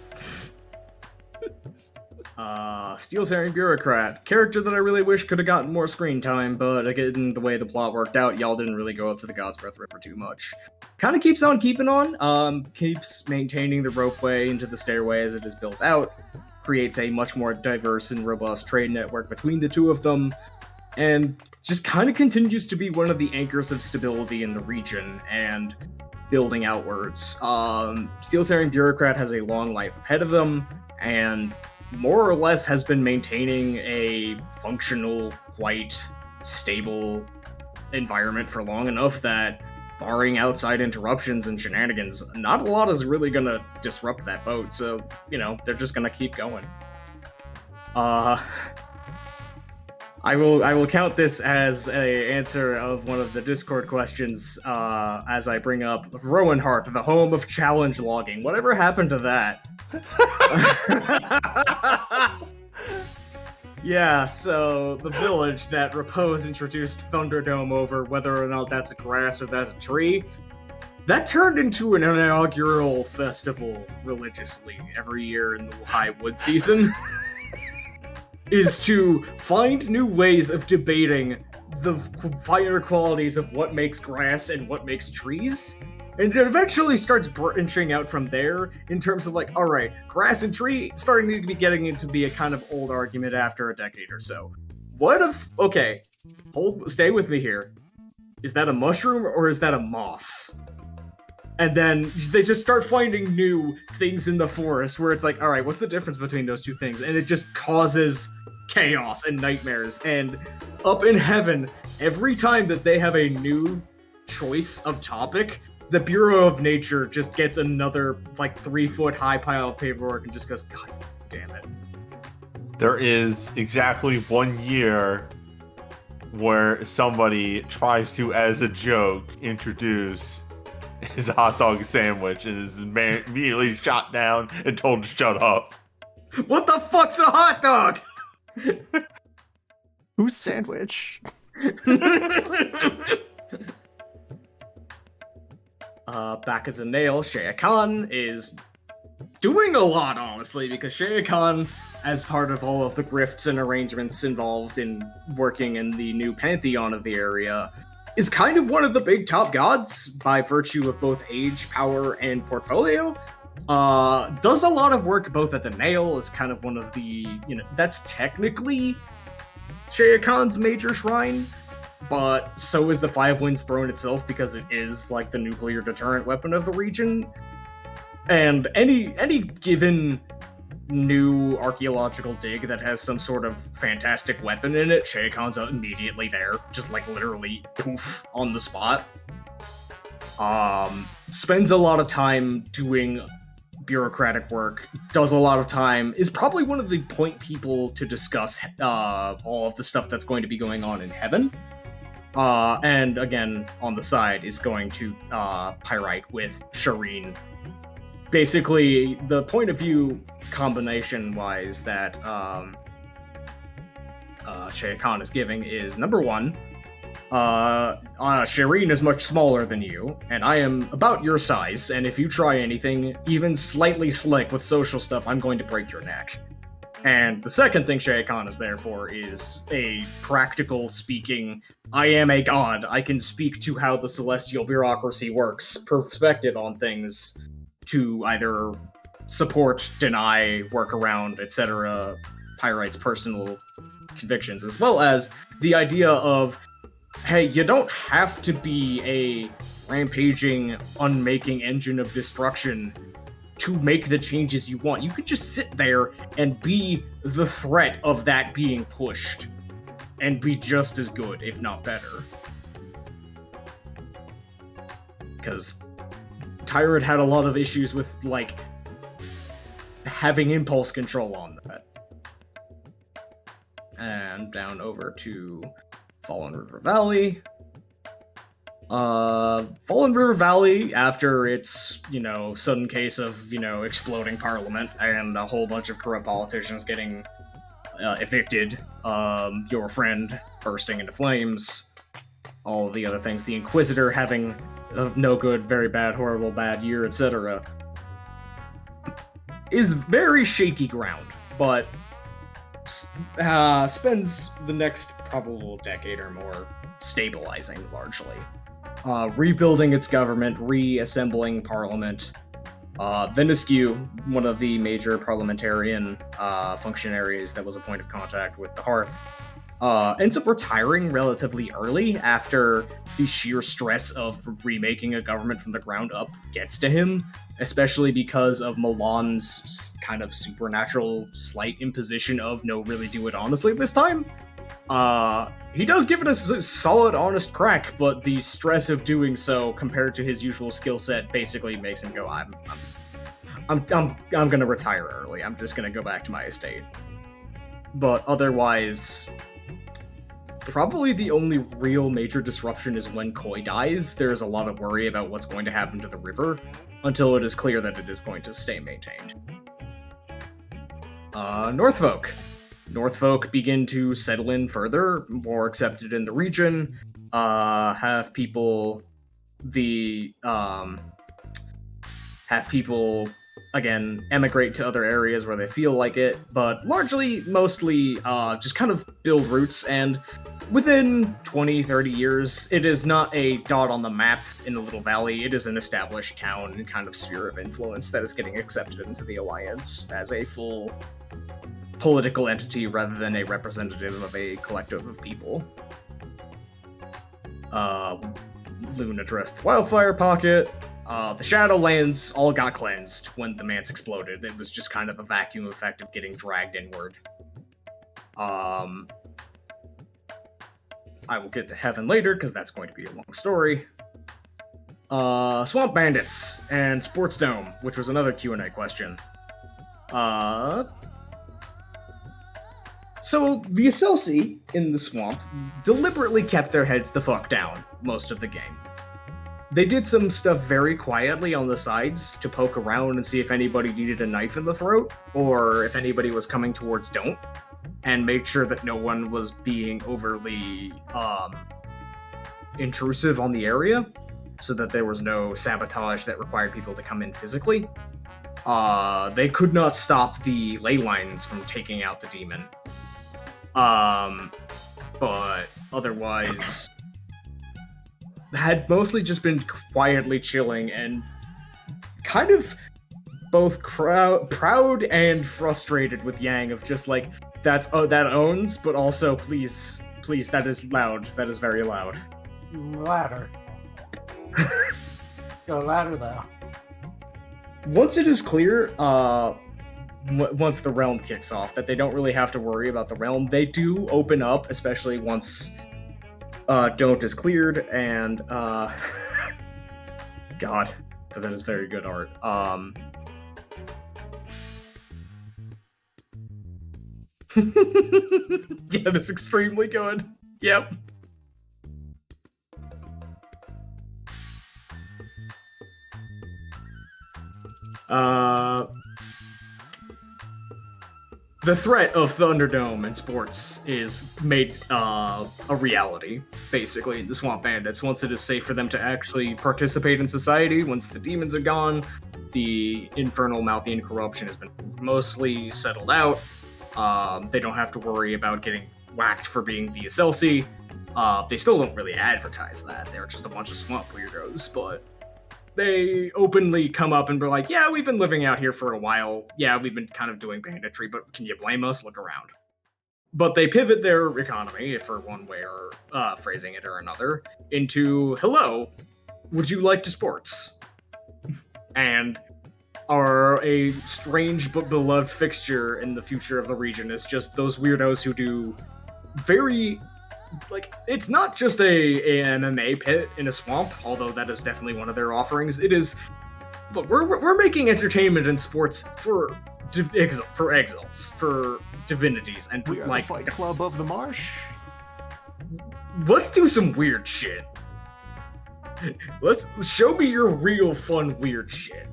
Steel-tearing bureaucrat. Character that I really wish could have gotten more screen time, but again, the way the plot worked out, y'all didn't really go up to the God's Breath River too much. Kind of keeps on keeping on, keeps maintaining the ropeway into the stairway as it is built out, creates a much more diverse and robust trade network between the two of them, and just kind of continues to be one of the anchors of stability in the region, and building outwards. Steel-tearing bureaucrat has a long life ahead of them, and more or less has been maintaining a functional, quite stable environment for long enough that, barring outside interruptions and shenanigans, not a lot is really gonna disrupt that boat, so, they're just gonna keep going. I will count this as a answer of one of the Discord questions as I bring up Rowanhart, the home of challenge logging. Whatever happened to that? Yeah, so the village that Repose introduced Thunderdome over, whether or not that's a grass or that's a tree, that turned into an inaugural festival religiously every year in the high wood season. Is to find new ways of debating the finer qualities of what makes grass and what makes trees. And it eventually starts branching out from there in terms of like, all right, grass and tree starting to be getting into be a kind of old argument after a decade or so. What if, okay, stay with me here. Is that a mushroom or is that a moss? And then they just start finding new things in the forest where it's like, all right, what's the difference between those two things? And it just causes chaos and nightmares. And up in heaven, every time that they have a new choice of topic, the Bureau of Nature just gets another, like, 3-foot high pile of paperwork and just goes, God damn it. There is exactly 1 year where somebody tries to, as a joke, introduce his hot dog sandwich and is immediately shot down and told to shut up. What the fuck's a hot dog? Whose sandwich? Back at the nail, Shaya Khan is doing a lot, honestly, because Shaya Khan, as part of all of the grifts and arrangements involved in working in the new pantheon of the area, is kind of one of the big top gods by virtue of both age, power, and portfolio. Does a lot of work both at the nail, is kind of one of the, that's technically Shaya Khan's major shrine, but so is the Five Winds Throne itself because it is like the nuclear deterrent weapon of the region. And any given new archaeological dig that has some sort of fantastic weapon in it, Shaya Khan's immediately there, just like literally poof on the spot. Spends a lot of time doing bureaucratic work, does a lot of time, is probably one of the point people to discuss all of the stuff that's going to be going on in heaven. And again, on the side, is going to pyrite with Shireen. Basically, the point of view combination-wise that Shaya Khan is giving is, number one, Shireen is much smaller than you, and I am about your size, and if you try anything, even slightly slick with social stuff, I'm going to break your neck. And the second thing Shaya Khan is there for is a practical speaking, I am a god, I can speak to how the celestial bureaucracy works, perspective on things, to either support, deny, work around, etc. Pyrite's personal convictions, as well as the idea of, hey, you don't have to be a rampaging, unmaking engine of destruction to make the changes you want. You could just sit there and be the threat of that being pushed, and be just as good, if not better. Because Tyrant had a lot of issues with, like, having impulse control on that. And down over to Fallen River Valley. Fallen River Valley, after its, sudden case of, exploding parliament and a whole bunch of corrupt politicians getting evicted, your friend bursting into flames, all of the other things, the Inquisitor having a no good, very bad, horrible, bad year, etc., is very shaky ground, but spends the next probable decade or more stabilizing, largely. Rebuilding its government, reassembling parliament. Veniscu, one of the major parliamentarian functionaries that was a point of contact with the Hearth, ends up retiring relatively early after the sheer stress of remaking a government from the ground up gets to him, especially because of Milan's kind of supernatural slight imposition of no, really do it honestly this time. He does give it a solid, honest crack, but the stress of doing so compared to his usual skill set basically makes him go, I'm gonna retire early. I'm just gonna go back to my estate. But otherwise, Probably the only real major disruption is when Koi dies. There's a lot of worry about what's going to happen to the river until it is clear that it is going to stay maintained. Northfolk. Northfolk begin to settle in further, more accepted in the region, have people again emigrate to other areas where they feel like it, but mostly just kind of build roots, and within 20-30 years it is not a dot on the map in a little valley. It is an established town and kind of sphere of influence that is getting accepted into the Alliance as a full political entity rather than a representative of a collective of people. Loon addressed the wildfire pocket. The Shadowlands all got cleansed when the Manse exploded. It was just kind of a vacuum effect of getting dragged inward. I will get to Heaven later, because that's going to be a long story. Swamp Bandits and Sports Dome, which was another Q&A question. So, the Excelsi in the swamp deliberately kept their heads the fuck down most of the game. They did some stuff very quietly on the sides to poke around and see if anybody needed a knife in the throat, or if anybody was coming towards Don't, and make sure that no one was being overly intrusive on the area, so that there was no sabotage that required people to come in physically. They could not stop the ley lines from taking out the demon. But otherwise had mostly just been quietly chilling and kind of both proud and frustrated with Yang of just like, that owns, but also please, that is loud. That is very loud. Louder. Go louder, though. Once it is clear, once the realm kicks off, that they don't really have to worry about the realm, they do open up, especially once Don't is cleared, and God, that is very good art. Yeah, that's extremely good. Yep. The threat of Thunderdome in sports is made a reality, basically, in the Swamp Bandits. Once it is safe for them to actually participate in society, once the demons are gone, the infernal Malthian corruption has been mostly settled out. They don't have to worry about getting whacked for being the Excelsi. They still don't really advertise that. They're just a bunch of swamp weirdos, but they openly come up and be like, yeah, we've been living out here for a while. Yeah, we've been kind of doing banditry, but can you blame us? Look around. But they pivot their economy, for one way or phrasing it or another, into, hello, would you like to sports? And are a strange but beloved fixture in the future of the region is just those weirdos who do very... Like, it's not just an MMA pit in a swamp, although that is definitely one of their offerings. It is, look, we're making entertainment and sports for exalts, for divinities, and We are like the Fight Club of the Marsh. Let's do some weird shit. Let's show me your real fun weird shit.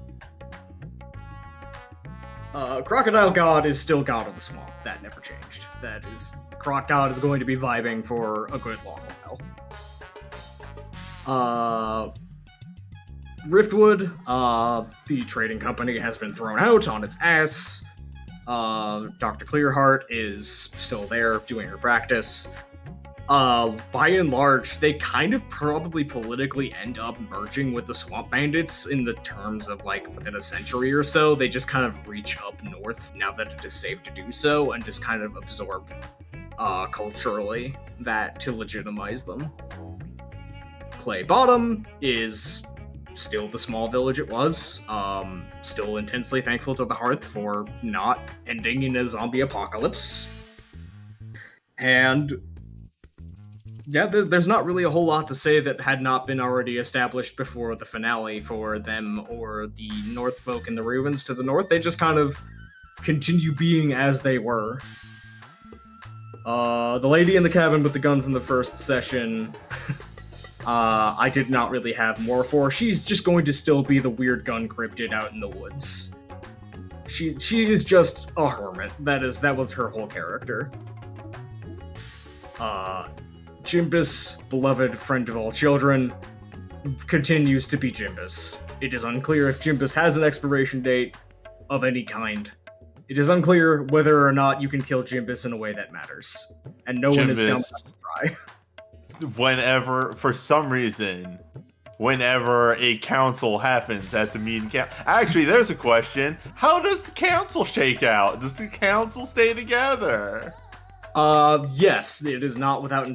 Crocodile God is still God of the Swamp. That never changed. That is... Croc God is going to be vibing for a good long while. Riftwood, the trading company has been thrown out on its ass. Dr. Clearheart is still there doing her practice. By and large, they kind of probably politically end up merging with the Swamp Bandits in the terms of, like, within a century or so. They just kind of reach up north now that it is safe to do so and just kind of absorb culturally that to legitimize them. Clay Bottom is still the small village it was. Still intensely thankful to the Hearth for not ending in a zombie apocalypse. And yeah, there's not really a whole lot to say that had not been already established before the finale for them or the Northfolk and the Ravens to the north. They just kind of continue being as they were. The lady in the cabin with the gun from the first session, I did not really have more for. She's just going to still be the weird gun cryptid out in the woods. She is just a hermit. That was her whole character. Jimbus, beloved friend of all children, continues to be Jimbus. It is unclear if Jimbus has an expiration date of any kind. It is unclear whether or not you can kill Jimbus in a way that matters. And no one is down to try. Whenever, for some reason, whenever a council happens at the meeting camp. Actually, there's a question. How does the council shake out? Does the council stay together? Yes, it is not without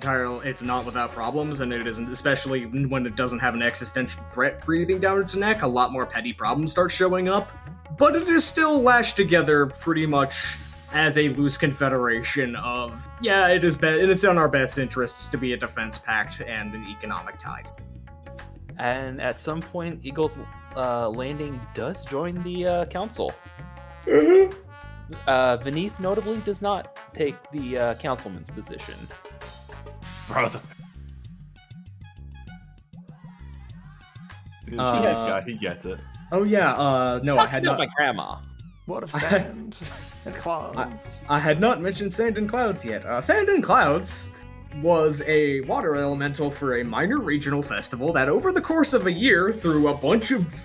it's not without problems, and it isn't, especially when it doesn't have an existential threat breathing down its neck, a lot more petty problems start showing up. But it is still lashed together pretty much as a loose confederation of, yeah, it is in our best interests to be a defense pact and an economic tide. And at some point, Eagle's Landing does join the council. Vineeth notably does not take the councilman's position. Brother. He gets it. Oh yeah, no, I had not. My grandma. What of sand and clouds? I had not mentioned Sand and Clouds yet. Sand and Clouds was a water elemental for a minor regional festival that over the course of a year, through a bunch of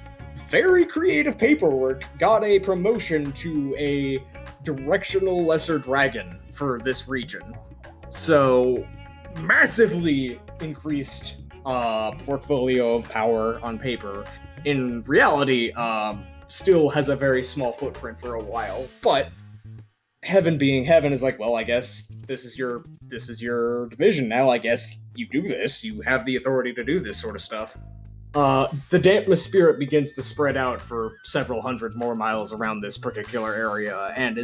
very creative paperwork, got a promotion to a directional lesser dragon for this region. So, massively increased portfolio of power on paper. In reality, still has a very small footprint for a while, but Heaven being Heaven is like, well, I guess this is your division now. I guess you do this. You have the authority to do this sort of stuff. The dampness spirit begins to spread out for several hundred more miles around this particular area, and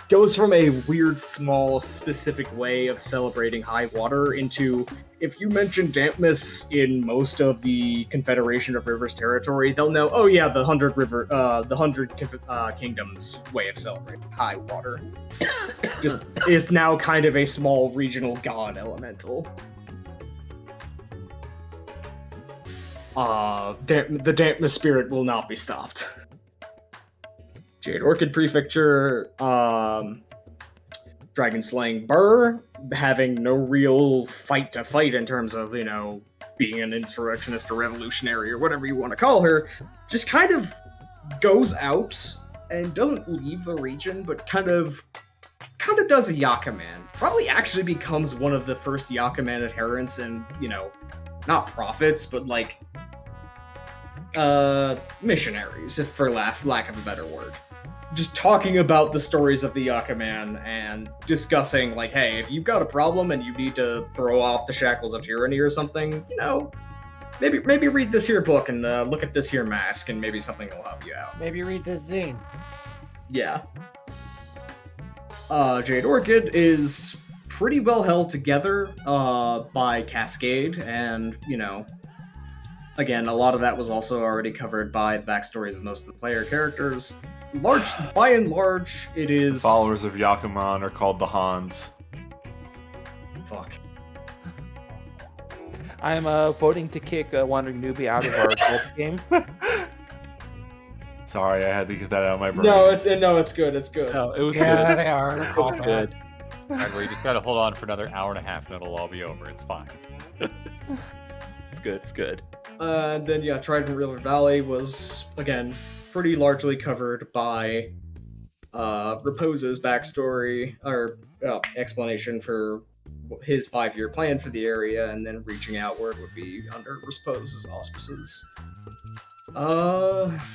goes from a weird, small, specific way of celebrating high water into, if you mention dampness in most of the Confederation of Rivers territory, they'll know, oh yeah, the 100 Kingdoms way of celebrating high water. Just is now kind of a small regional god elemental. The dampness spirit will not be stopped. Jade Orchid Prefecture, Dragon Slaying Burr, having no real fight to fight in terms of, being an insurrectionist or revolutionary or whatever you want to call her, just kind of goes out and doesn't leave the region, but kind of does a Yakaman. Probably actually becomes one of the first Yakaman adherents and, not prophets, but missionaries, if for lack of a better word. Just talking about the stories of the Yakaman and discussing, hey, if you've got a problem and you need to throw off the shackles of tyranny or something, maybe read this here book and look at this here mask and maybe something will help you out. Maybe read this zine. Yeah. Jade Orchid is pretty well held together by Cascade, and, again, a lot of that was also already covered by the backstories of most of the player characters. By and large, it is... The followers of Yakuman are called the Hans. Fuck. I'm voting to kick Wandering Newbie out of our golf game. Sorry, I had to get that out of my brain. No, it's good. It's good. No, it was Get good. out of there. It was good. Remember, you just gotta hold on for another hour and a half and it'll all be over. It's fine. It's good. It's good. Then, Trident River Valley was, again, pretty largely covered by Repose's backstory, or explanation for his 5-year plan for the area, and then reaching outward would be under Repose's auspices.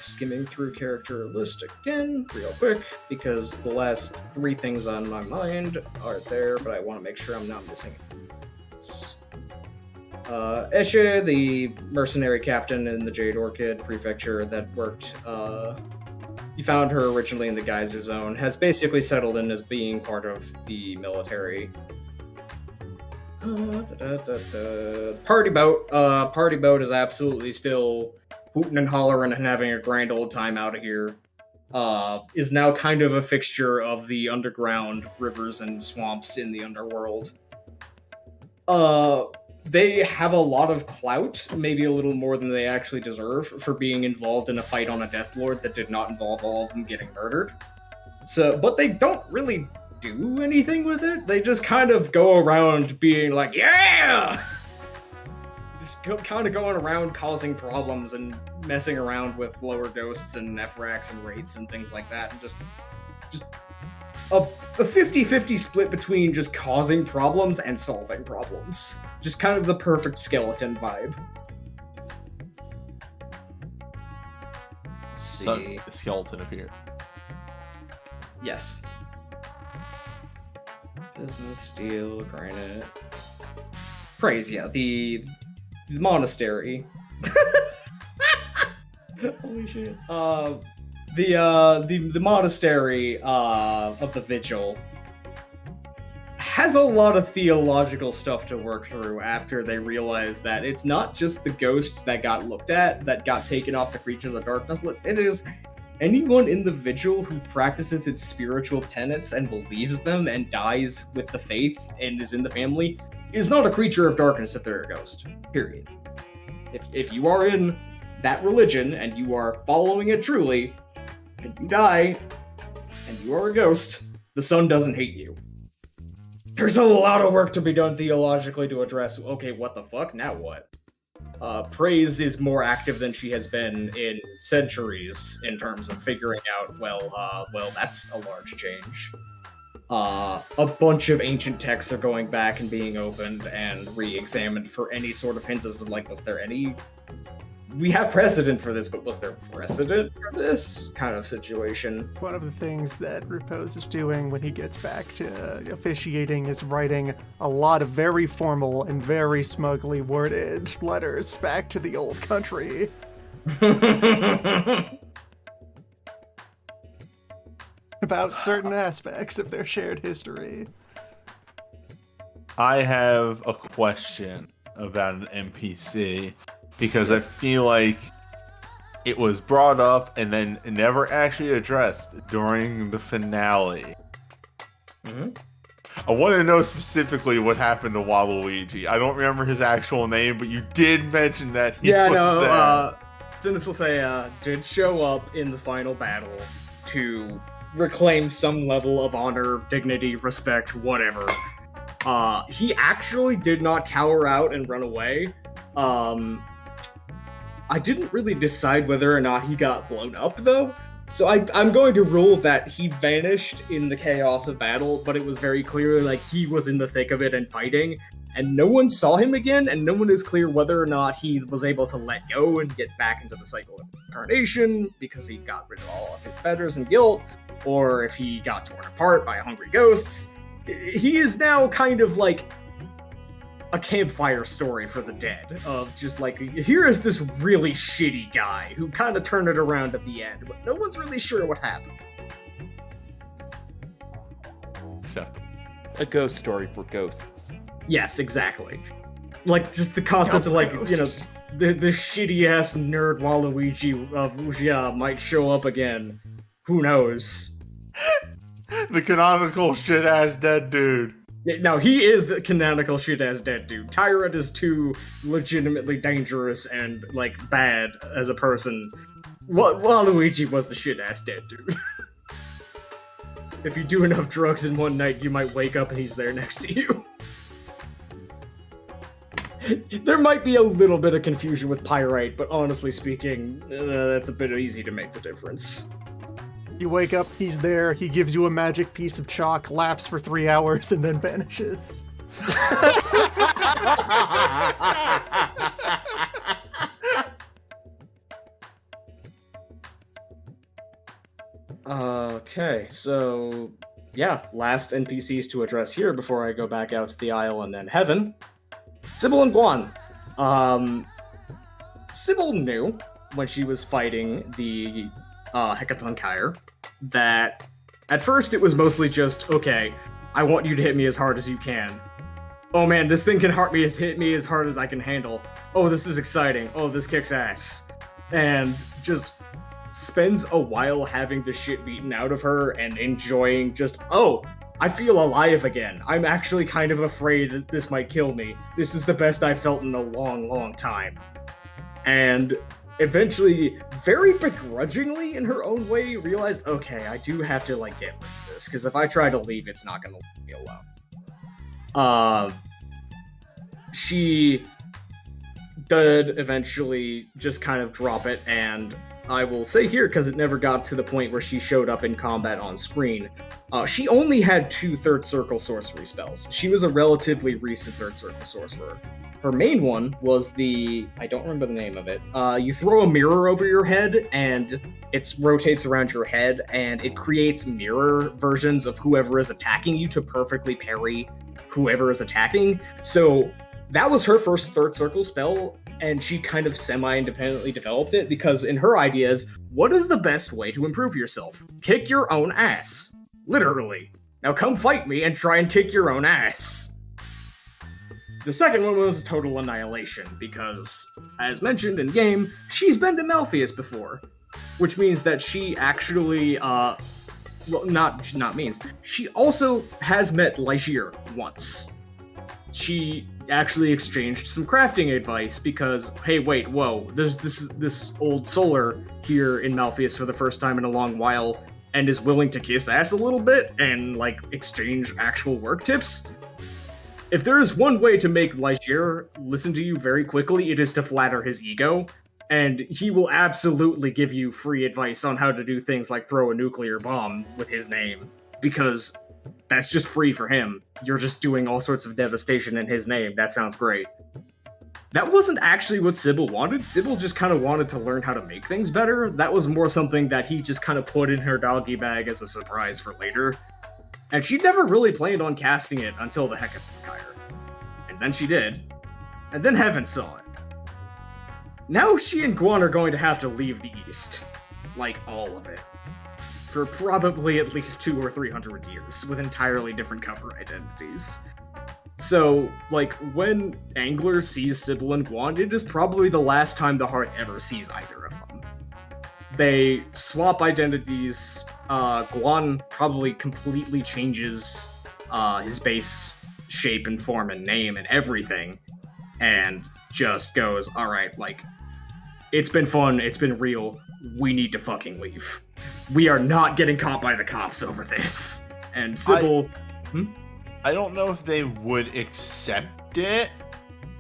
Skimming through character list again, real quick, because the last 3 things on my mind are there, but I want to make sure I'm not missing anything. Eshe, the mercenary captain in the Jade Orchid Prefecture that worked, you found her originally in the Geyser Zone, has basically settled in as being part of the military. Party boat. Party boat is absolutely still hooting and hollering and having a grand old time out of here. is now kind of a fixture of the underground rivers and swamps in the underworld. They have a lot of clout, maybe a little more than they actually deserve, for being involved in a fight on a Death Lord that did not involve all of them getting murdered. But they don't really do anything with it. They just kind of go around being like, yeah! Just kind of going around causing problems and messing around with lower ghosts and Nephrax and wraiths and things like that, and just a 50-50 split between just causing problems and solving problems. Just kind of the perfect skeleton vibe. Let's see. So, the skeleton appeared. Yes. Bismuth, steel, granite. Praise, yeah. The monastery. Holy shit. The monastery of the Vigil has a lot of theological stuff to work through after they realize that it's not just the ghosts that got looked at, that got taken off the Creatures of Darkness list. It is anyone in the Vigil who practices its spiritual tenets and believes them and dies with the faith and is in the family is not a creature of darkness if they're a ghost. Period. If you are in that religion and you are following it truly, and you die, and you are a ghost, the sun doesn't hate you. There's a lot of work to be done theologically to address, okay, what the fuck, now what? Praise is more active than she has been in centuries in terms of figuring out, well, that's a large change. A bunch of ancient texts are going back and being opened and re-examined for any sort of hints as to, like, was there any... We have precedent for this, but was there precedent for this kind of situation? One of the things that Repose is doing when he gets back to officiating is writing a lot of very formal and very smugly worded letters back to the old country. About certain aspects of their shared history. I have a question about an NPC, because I feel like it was brought up and then never actually addressed during the finale. Mm-hmm. I want to know specifically what happened to Waluigi. I don't remember his actual name, but you did mention that he was there. Sinise did show up in the final battle to reclaim some level of honor, dignity, respect, whatever. He actually did not cower out and run away. I didn't really decide whether or not he got blown up, though. So I'm going to rule that he vanished in the chaos of battle, but it was very clear, like, he was in the thick of it and fighting, and no one saw him again, and no one is clear whether or not he was able to let go and get back into the cycle of incarnation, because he got rid of all of his fetters and guilt, or if he got torn apart by hungry ghosts. He is now kind of like a campfire story for the dead, of just like, here is this really shitty guy who kind of turned it around at the end, but no one's really sure what happened. A ghost story for ghosts. Yes, exactly. Like, just the concept of, like, you know, the shitty-ass nerd Waluigi of Wuxia might show up again. Who knows? The canonical shit-ass dead dude. No, he is the canonical shit-ass dead dude. Tyrant is too legitimately dangerous and, like, bad as a person. Waluigi was the shit-ass dead dude. If you do enough drugs in one night, you might wake up and he's there next to you. There might be a little bit of confusion with Pyrite, but honestly speaking, that's a bit easy to make the difference. You wake up, he's there, he gives you a magic piece of chalk, laps for 3 hours, and then vanishes. Okay, so yeah, last NPCs to address here before I go back out to the Isle and then Heaven. Sybil and Guan. Sybil knew when she was fighting the Hecaton Kyre that at first it was mostly just, okay, I want you to hit me as hard as you can. Oh man, this thing can hit me as hard as I can handle. Oh, this is exciting. Oh, this kicks ass. And just spends a while having the shit beaten out of her and enjoying just, oh, I feel alive again. I'm actually kind of afraid that this might kill me. This is the best I've felt in a long, long time. And eventually, very begrudgingly in her own way, realized, okay, I do have to, like, get rid of this, because if I try to leave, it's not gonna leave me alone. She did eventually just kind of drop it, and I will say here, because it never got to the point where she showed up in combat on screen, she only had 2 third circle sorcery spells. She was a relatively recent third circle sorcerer. Her main one was I don't remember the name of it. You throw a mirror over your head, and it rotates around your head, and it creates mirror versions of whoever is attacking you to perfectly parry whoever is attacking. So that was her first third circle spell, and she kind of semi-independently developed it, because in her ideas, what is the best way to improve yourself? Kick your own ass. Literally. Now come fight me and try and kick your own ass. The second one was total annihilation, because, as mentioned in game, she's been to Malpheus before. Which means that she actually, she also has met Ligier once. She actually exchanged some crafting advice, because, hey, wait, whoa, there's this old solar here in Malpheus for the first time in a long while, and is willing to kiss ass a little bit, and, like, exchange actual work tips. If there is one way to make Ligier listen to you very quickly, it is to flatter his ego, and he will absolutely give you free advice on how to do things like throw a nuclear bomb with his name, because that's just free for him. You're just doing all sorts of devastation in his name. That sounds great. That wasn't actually what Sybil wanted. Sybil just kind of wanted to learn how to make things better. That was more something that he just kind of put in her doggy bag as a surprise for later. And she never really planned on casting it until the Hecatomb. And then she did. And then Heaven saw it. Now she and Guan are going to have to leave the East. Like, all of it. For probably at least 200 or 300 years, with entirely different cover identities. So, like, when Angler sees Sybil and Guan, it is probably the last time the Heart ever sees either of them. They swap identities. Guan probably completely changes his base shape and form and name and everything, and just goes, alright, like, it's been fun, it's been real, we need to fucking leave. We are not getting caught by the cops over this. And Sybil... I don't know if they would accept it,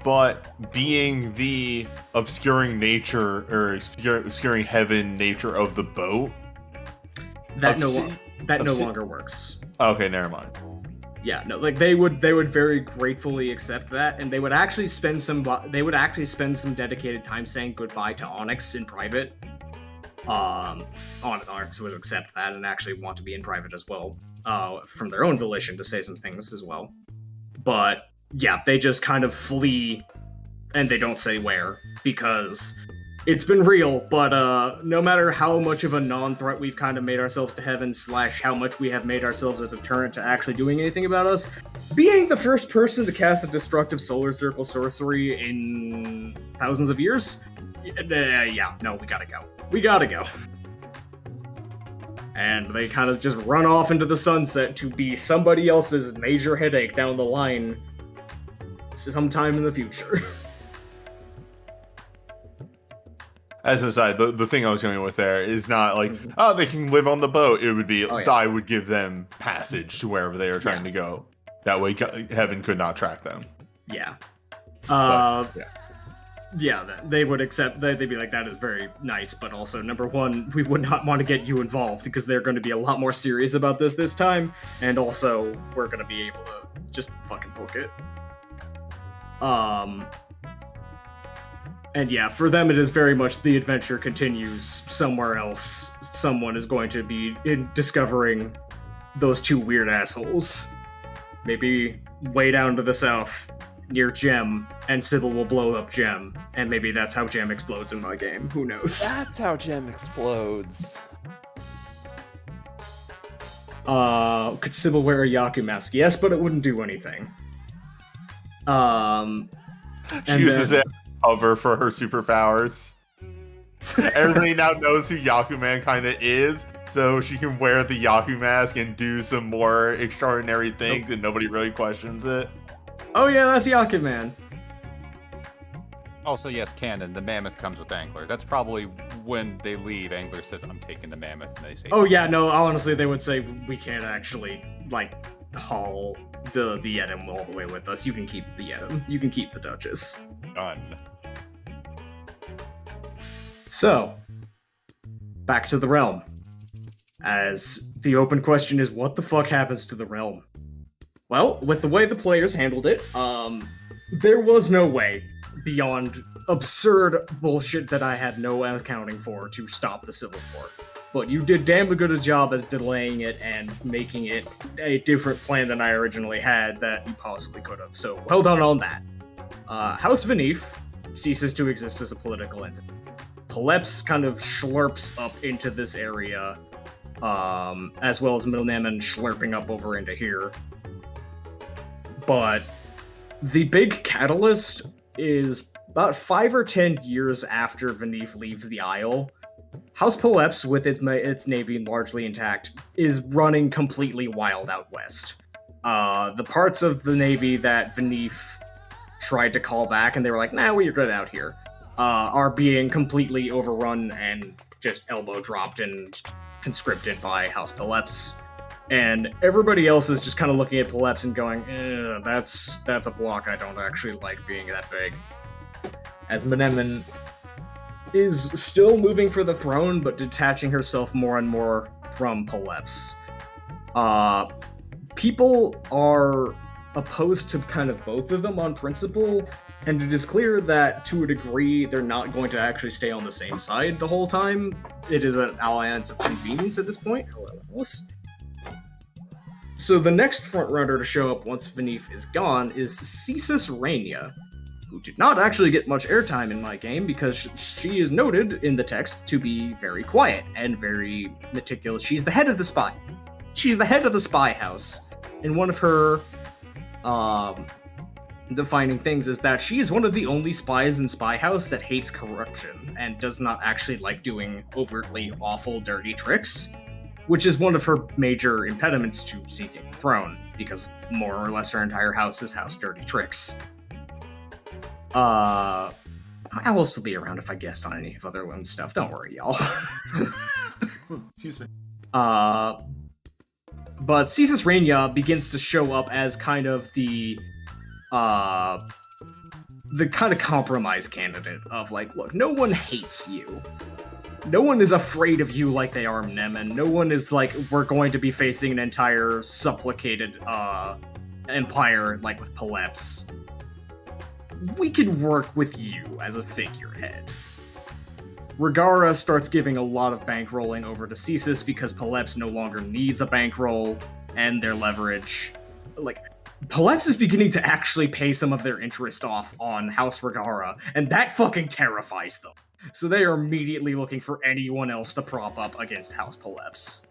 but being the obscuring nature, or obscuring heaven nature of the boat... That no longer works. Okay, never mind. Yeah, no, like they would very gratefully accept that, and they would actually spend some dedicated time saying goodbye to Onyx in private. Onyx would accept that and actually want to be in private as well, from their own volition, to say some things as well. But yeah, they just kind of flee, and they don't say where, because it's been real. But no matter how much of a non-threat we've kind of made ourselves to Heaven, / how much we have made ourselves a deterrent to actually doing anything about us, being the first person to cast a destructive solar circle sorcery in thousands of years, we gotta go. We gotta go. And they kind of just run off into the sunset to be somebody else's major headache down the line sometime in the future. As an aside, the thing I was going with there is not like, oh, they can live on the boat. It would be, I would give them passage to wherever they are trying to go. That way, Heaven could not track them. Yeah. Yeah, they would accept. They'd be like, that is very nice, but also, number one, we would not want to get you involved, because they're going to be a lot more serious about this time, and also, we're going to be able to just fucking book it. And yeah, for them it is very much the adventure continues somewhere else. Someone is going to be discovering those 2 weird assholes. Maybe way down to the south, near Gem, and Sybil will blow up Gem, and maybe that's how Gem explodes in my game. Who knows? That's how Gem explodes. Could Sybil wear a Yaku mask? Yes, but it wouldn't do anything. She uses it as cover for her superpowers. Everybody now knows who Yakuman kind of is, so she can wear the Yaku mask and do some more extraordinary things, and nobody really questions it. Oh yeah, that's Yaku Man. Also, yes, canon. The mammoth comes with Angler. That's probably when they leave. Angler says, "I'm taking the mammoth," and they say, Oh yeah, no. Honestly, they would say we can't actually haul the Yedem all the way with us. You can keep the Yedem. You can keep the Duchess. "Done." So, back to the realm. As the open question is, what the fuck happens to the realm? Well, with the way the players handled it, there was no way beyond absurd bullshit that I had no accounting for to stop the Civil War. But you did damn good a job as delaying it and making it a different plan than I originally had that you possibly could have. So, well done on that. House Vanif ceases to exist as a political entity. Paleps kind of schlurps up into this area, as well as Milneman schlurping up over into here. But the big catalyst is about 5 or 10 years after Vanif leaves the Isle. House Paleps, with its navy largely intact, is running completely wild out west. The parts of the navy that Vanif tried to call back, and they were like, nah, we're good out here, are being completely overrun and just elbow dropped and conscripted by House Paleps. And everybody else is just kind of looking at Paleps and going, that's a block I don't actually like being that big. As Menemen is still moving for the throne, but detaching herself more and more from Paleps. People are opposed to kind of both of them on principle, and it is clear that, to a degree, they're not going to actually stay on the same side the whole time. It is an alliance of convenience at this point. So the next frontrunner to show up once Vanif is gone is Cesis Rainia, who did not actually get much airtime in my game because she is noted in the text to be very quiet and very meticulous. She's the head of the spy. She's the head of the spy house, and one of her defining things is that she is one of the only spies in Spy House that hates corruption and does not actually like doing overtly awful, dirty tricks, which is one of her major impediments to seeking the throne, because more or less her entire house is house dirty tricks. I will still be around if I guessed on any of other Loom stuff. Don't worry, y'all. Excuse me. But Cesis Rainia begins to show up as kind of the kind of compromise candidate of like, look, no one hates you. No one is afraid of you like they are Mnemen. No one is like, we're going to be facing an entire supplicated empire like with Paleps. We could work with you as a figurehead. Regara starts giving a lot of bankrolling over to Cesis because Paleps no longer needs a bankroll and their leverage. Like, Paleps is beginning to actually pay some of their interest off on House Regara, and that fucking terrifies them. So they are immediately looking for anyone else to prop up against House Paleps.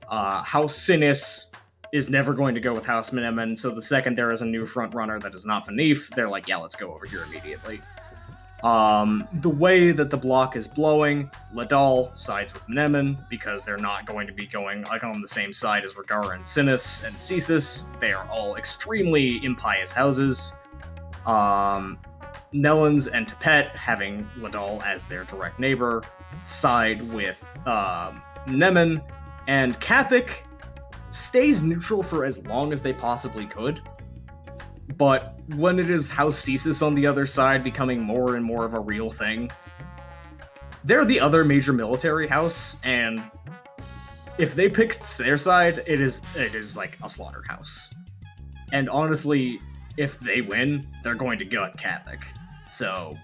House Sinis is never going to go with House Mnemen, so the second there is a new frontrunner that is not Vanif, they're like, yeah, let's go over here immediately. The way that the block is blowing, Ladal sides with Mnemen, because they're not going to be going like on the same side as Regara and Sinis and Cesis. They are all extremely impious houses. Nellens and Tepet, having Ladal as their direct neighbor, side with Mnemen, and Kathik stays neutral for as long as they possibly could. But when it is House Cesis on the other side becoming more and more of a real thing, they're the other major military house, and if they pick their side, it is like a slaughterhouse. And honestly, if they win, they're going to gut Kathik. So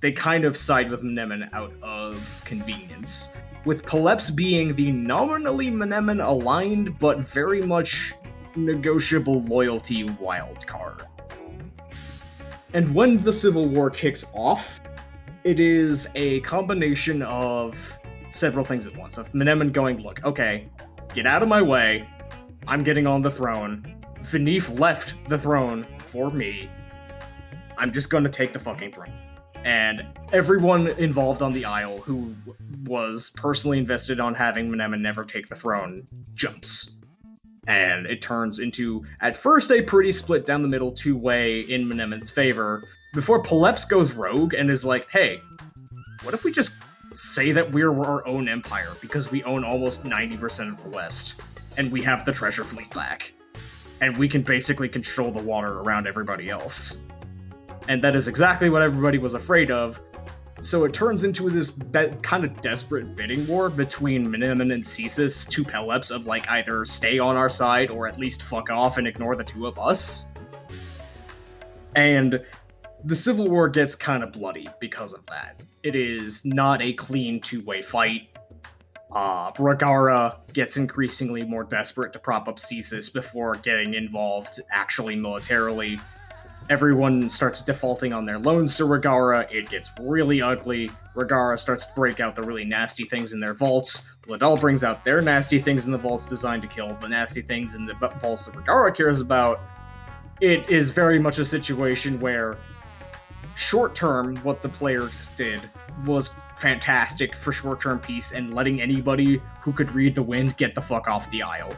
they kind of side with Mnemen out of convenience, with Paleps being the nominally Mnemen aligned but very much negotiable loyalty wild card. And when the Civil War kicks off, it is a combination of several things at once. Of Mnemen going, look, okay, get out of my way, I'm getting on the throne, Vanif left the throne for me, I'm just gonna take the fucking throne. and everyone involved on the Isle who was personally invested on having Menemen never take the throne jumps. And it turns into, at first, a pretty split down the middle two-way in Menemen's favor, before Poleps goes rogue and is like, hey, what if we just say that we're our own empire, because we own almost 90% of the West, and we have the treasure fleet back, and we can basically control the water around everybody else. And that is exactly what everybody was afraid of. So it turns into this kind of desperate bidding war between Menemen and Cesis, two Pelops, of like either stay on our side or at least fuck off and ignore the two of us. And the Civil War gets kind of bloody because of that. It is not a clean two-way fight. Rhaegarra gets increasingly more desperate to prop up Cesis before getting involved actually militarily. Everyone starts defaulting on their loans to Rhaegarra. It gets really ugly. Rhaegarra starts to break out the really nasty things in their vaults. Ladal brings out their nasty things in the vaults designed to kill the nasty things in the vaults that Rhaegarra cares about. It is very much a situation where short-term, what the players did was fantastic for short-term peace and letting anybody who could read the wind get the fuck off the Isle.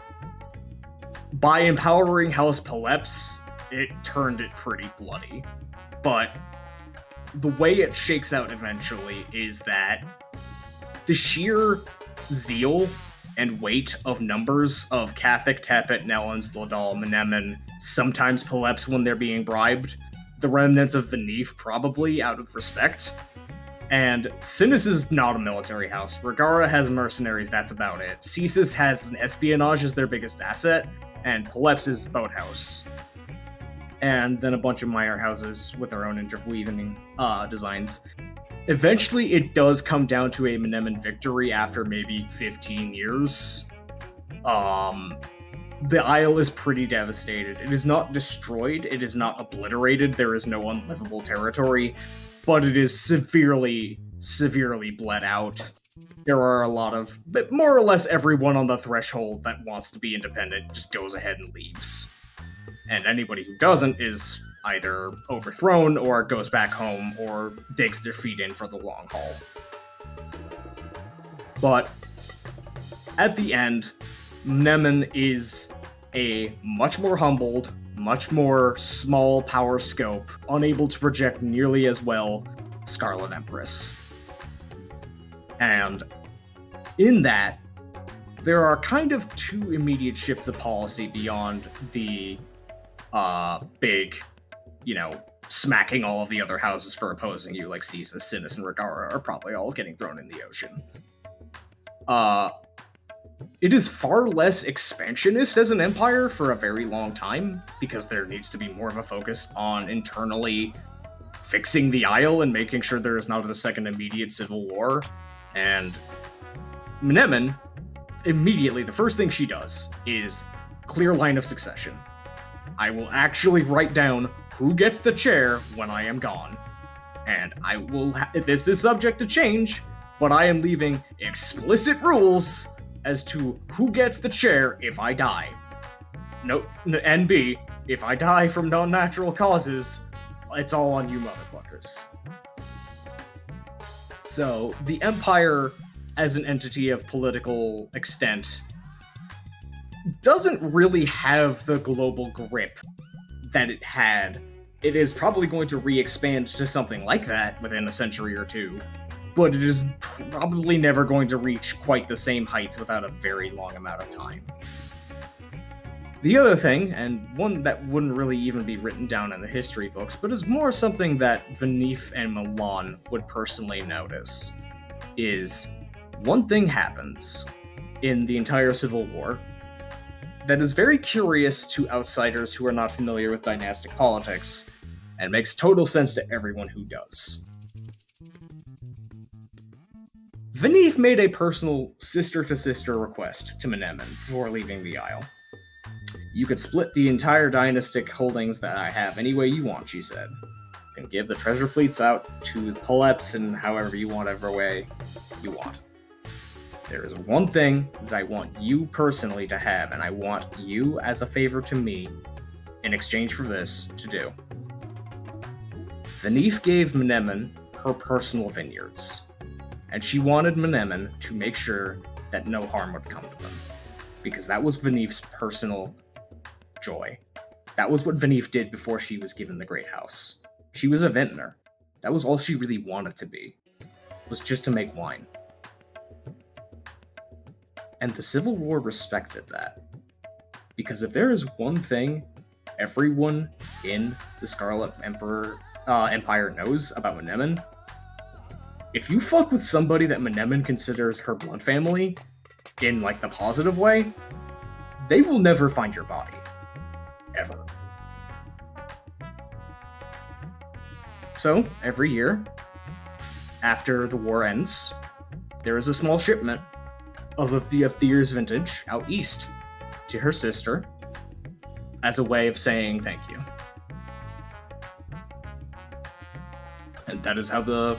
By empowering House Poleps, it turned it pretty bloody. But the way it shakes out eventually is that the sheer zeal and weight of numbers of Catholic, Tepet, Nellens, Ladal, Menemen, sometimes Poleps when they're being bribed, the remnants of Venif probably out of respect. And Sinis is not a military house. Rhaegarra has mercenaries, that's about it. Cesis has an espionage as their biggest asset, and Poleps is boathouse. And then a bunch of minor houses with their own interweaving designs. Eventually, it does come down to a Menemen victory after maybe 15 years. The Isle is pretty devastated. It is not destroyed, it is not obliterated, there is no unlivable territory, but it is severely, severely bled out. There are a lot of, but more or less everyone on the threshold that wants to be independent just goes ahead and leaves. And anybody who doesn't is either overthrown or goes back home or digs their feet in for the long haul. But at the end, Menemen is a much more humbled, much more small power scope, unable to project nearly as well Scarlet Empress. And in that, there are kind of two immediate shifts of policy beyond the big, smacking all of the other houses for opposing you, like Cesis, Sinis, and Rhaegarra are probably all getting thrown in the ocean. It is far less expansionist as an empire for a very long time, because there needs to be more of a focus on internally fixing the Isle and making sure there is not a second immediate civil war. And Menemen, immediately, the first thing she does is clear line of succession. I will actually write down who gets the chair when I am gone. And I will this is subject to change, but I am leaving explicit rules as to who gets the chair if I die. And B, if I die from non-natural causes, it's all on you motherfuckers. So, the Empire, as an entity of political extent, doesn't really have the global grip that it had. It is probably going to re-expand to something like that within a century or two, but it is probably never going to reach quite the same heights without a very long amount of time. The other thing, and one that wouldn't really even be written down in the history books, but is more something that Venif and Milan would personally notice, is one thing happens in the entire Civil War that is very curious to outsiders who are not familiar with dynastic politics, and makes total sense to everyone who does. Venif made a personal sister-to-sister request to Menemen before leaving the Isle. You could split the entire dynastic holdings that I have any way you want, she said. You can give the treasure fleets out to the Poleps in however you want, whatever way you want. There is one thing that I want you personally to have, and I want you as a favor to me, in exchange for this, to do. Venif gave Menemen her personal vineyards. And she wanted Menemen to make sure that no harm would come to them. Because that was Venif's personal joy. That was what Venif did before she was given the Great House. She was a vintner. That was all she really wanted to be. Was just to make wine. And the Civil War respected that. Because if there is one thing everyone in the Scarlet Empire knows about Menemen, if you fuck with somebody that Menemen considers her blood family, in like the positive way, they will never find your body. Ever. So, every year, after the war ends, there is a small shipment of the year's vintage out east to her sister as a way of saying thank you. And that is how the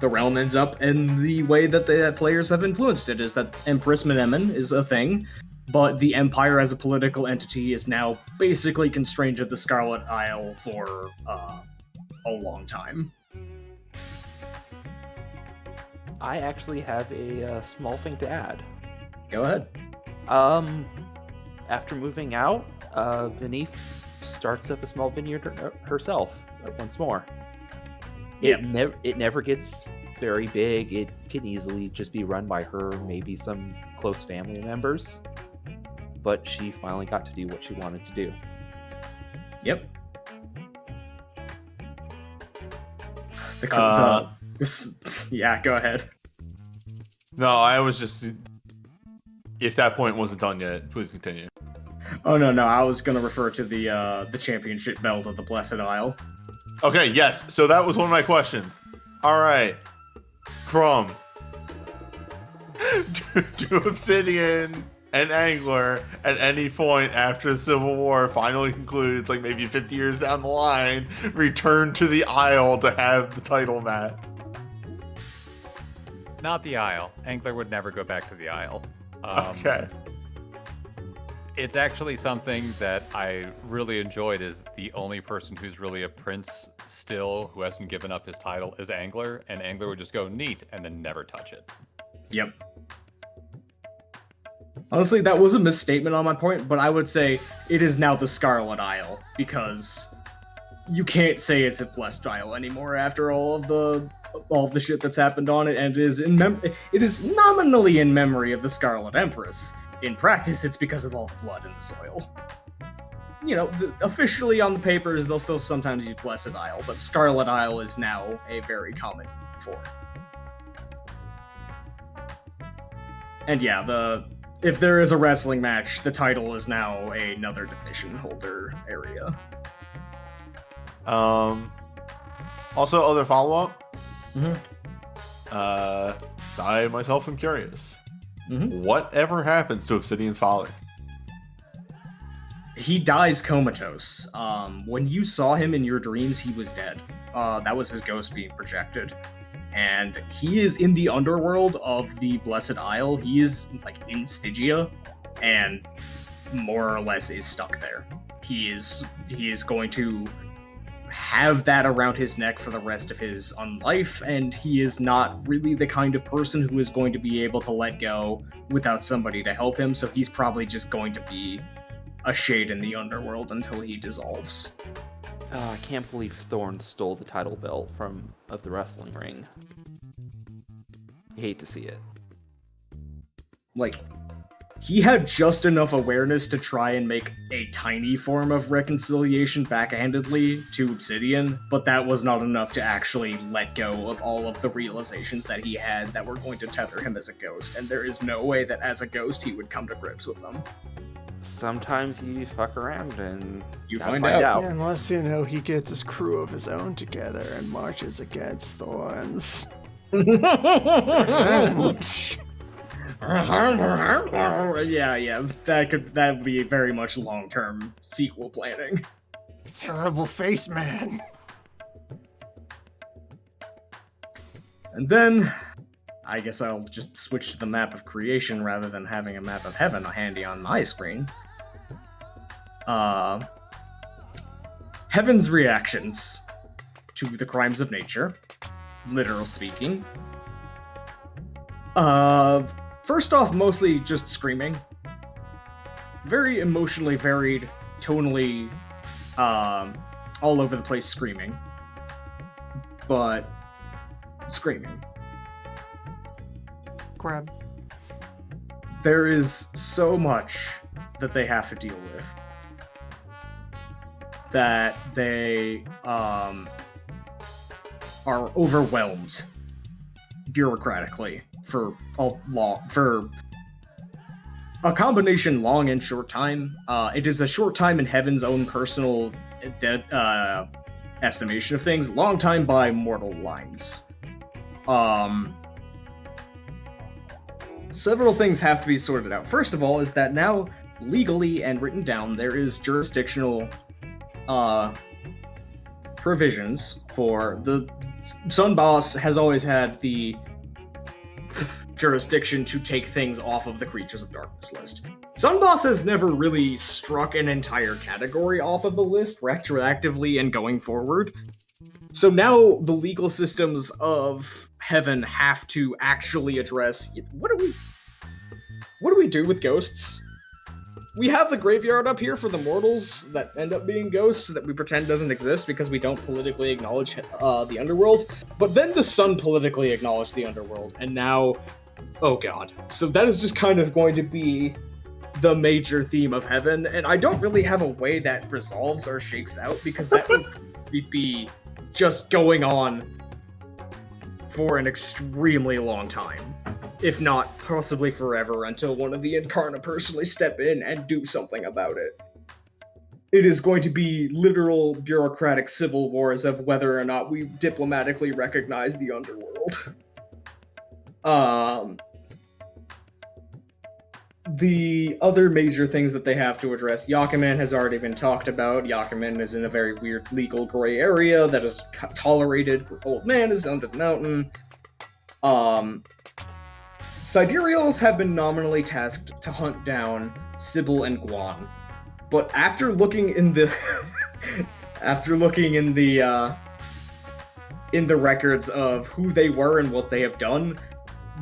realm ends up, and the way that the players have influenced it is that Empress Menemen is a thing, but the Empire as a political entity is now basically constrained to the Scarlet Isle for a long time. I actually have a small thing to add. Go ahead. After moving out, Venif starts up a small vineyard herself once more. Yep. It never gets very big. It can easily just be run by her, maybe some close family members. But she finally got to do what she wanted to do. Yep. Yeah, go ahead. No, I was just... If that point wasn't done yet, please continue. Oh, no, I was going to refer to the championship belt of the Blessed Isle. Okay, yes. So that was one of my questions. All right. From do Obsidian and Angler at any point after the Civil War finally concludes, like maybe 50 years down the line, return to the Isle to have the title match? Not the Isle. Angler would never go back to the Isle. Okay. It's actually something that I really enjoyed. Is the only person who's really a prince still who hasn't given up his title is Angler, and Angler would just go neat and then never touch it. Yep. Honestly, that was a misstatement on my point, but I would say it is now the Scarlet Isle, because you can't say it's a blessed isle anymore after all of the shit that's happened on it, and it is nominally in memory of the Scarlet Empress. In practice, it's because of all the blood in the soil. You know, officially on the papers, they'll still sometimes use Blessed Isle, but Scarlet Isle is now a very common form. And yeah, if there is a wrestling match, the title is now another division holder area. Also, other follow-up? Mm-hmm. So I myself am curious. Mm-hmm. Whatever happens to Obsidian's father? He dies comatose. When you saw him in your dreams, he was dead. That was his ghost being projected. And he is in the underworld of the Blessed Isle. He is, like, in Stygia, and more or less is stuck there. He is going to have that around his neck for the rest of his life, and he is not really the kind of person who is going to be able to let go without somebody to help him, so he's probably just going to be a shade in the underworld until he dissolves. I can't believe Thorn stole the title belt of the wrestling ring. I hate to see it. Like, he had just enough awareness to try and make a tiny form of reconciliation backhandedly to Obsidian, but that was not enough to actually let go of all of the realizations that he had that were going to tether him as a ghost, and there is no way that as a ghost he would come to grips with them. Sometimes you fuck around and You gotta find out. Yeah, unless, you know, he gets his crew of his own together and marches against Thorns. Yeah, that would be very much long-term sequel planning. Terrible face man. And then, I guess I'll just switch to the map of creation rather than having a map of heaven handy on my screen. Heaven's reactions to the crimes of nature literal speaking. First off, mostly just screaming. Very emotionally varied, tonally, all over the place screaming. But screaming. Crab. There is so much that they have to deal with that they are overwhelmed bureaucratically for a combination long and short time. It is a short time in Heaven's own personal estimation of things, long time by mortal lines. Several things have to be sorted out. First of all is that now, legally and written down, there is jurisdictional provisions for the Sun Boss has always had the jurisdiction to take things off of the Creatures of Darkness list. Sun Boss has never really struck an entire category off of the list retroactively and going forward. So now the legal systems of Heaven have to actually address what do we do with ghosts? We have the graveyard up here for the mortals that end up being ghosts that we pretend doesn't exist because we don't politically acknowledge the underworld. But then the sun politically acknowledged the underworld, and now, oh god. So that is just kind of going to be the major theme of Heaven, and I don't really have a way that resolves or shakes out because that would be just going on for an extremely long time. If not possibly forever, until one of the Incarna personally step in and do something about it. It is going to be literal bureaucratic civil wars of whether or not we diplomatically recognize the underworld. The other major things that they have to address, Yakuman has already been talked about. Yakuman is in a very weird legal gray area that is tolerated. Old Man is under the mountain. Sidereals have been nominally tasked to hunt down Sybil and Guan, but after looking in the records of who they were and what they have done,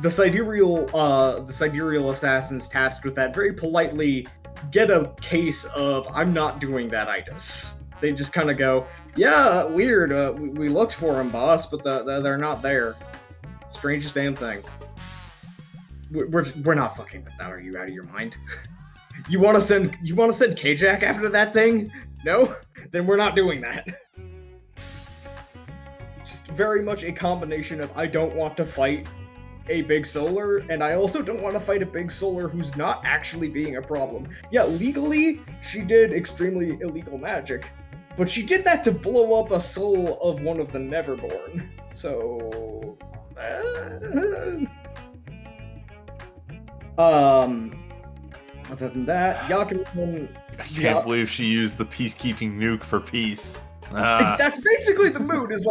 the sidereal assassins tasked with that very politely get a case of "I'm not doing that itis." They just kind of go, "Yeah, weird. We looked for them, boss, but they're not there. Strangest damn thing." We're not fucking with that. Are you out of your mind? You want to send K-Jack after that thing? No? Then we're not doing that. Just very much a combination of I don't want to fight a big solar, and I also don't want to fight a big solar who's not actually being a problem. Yeah, legally, she did extremely illegal magic, but she did that to blow up a soul of one of the Neverborn. So... other than that, Yakuman... I can't believe she used the peacekeeping nuke for peace. That's basically the mood, is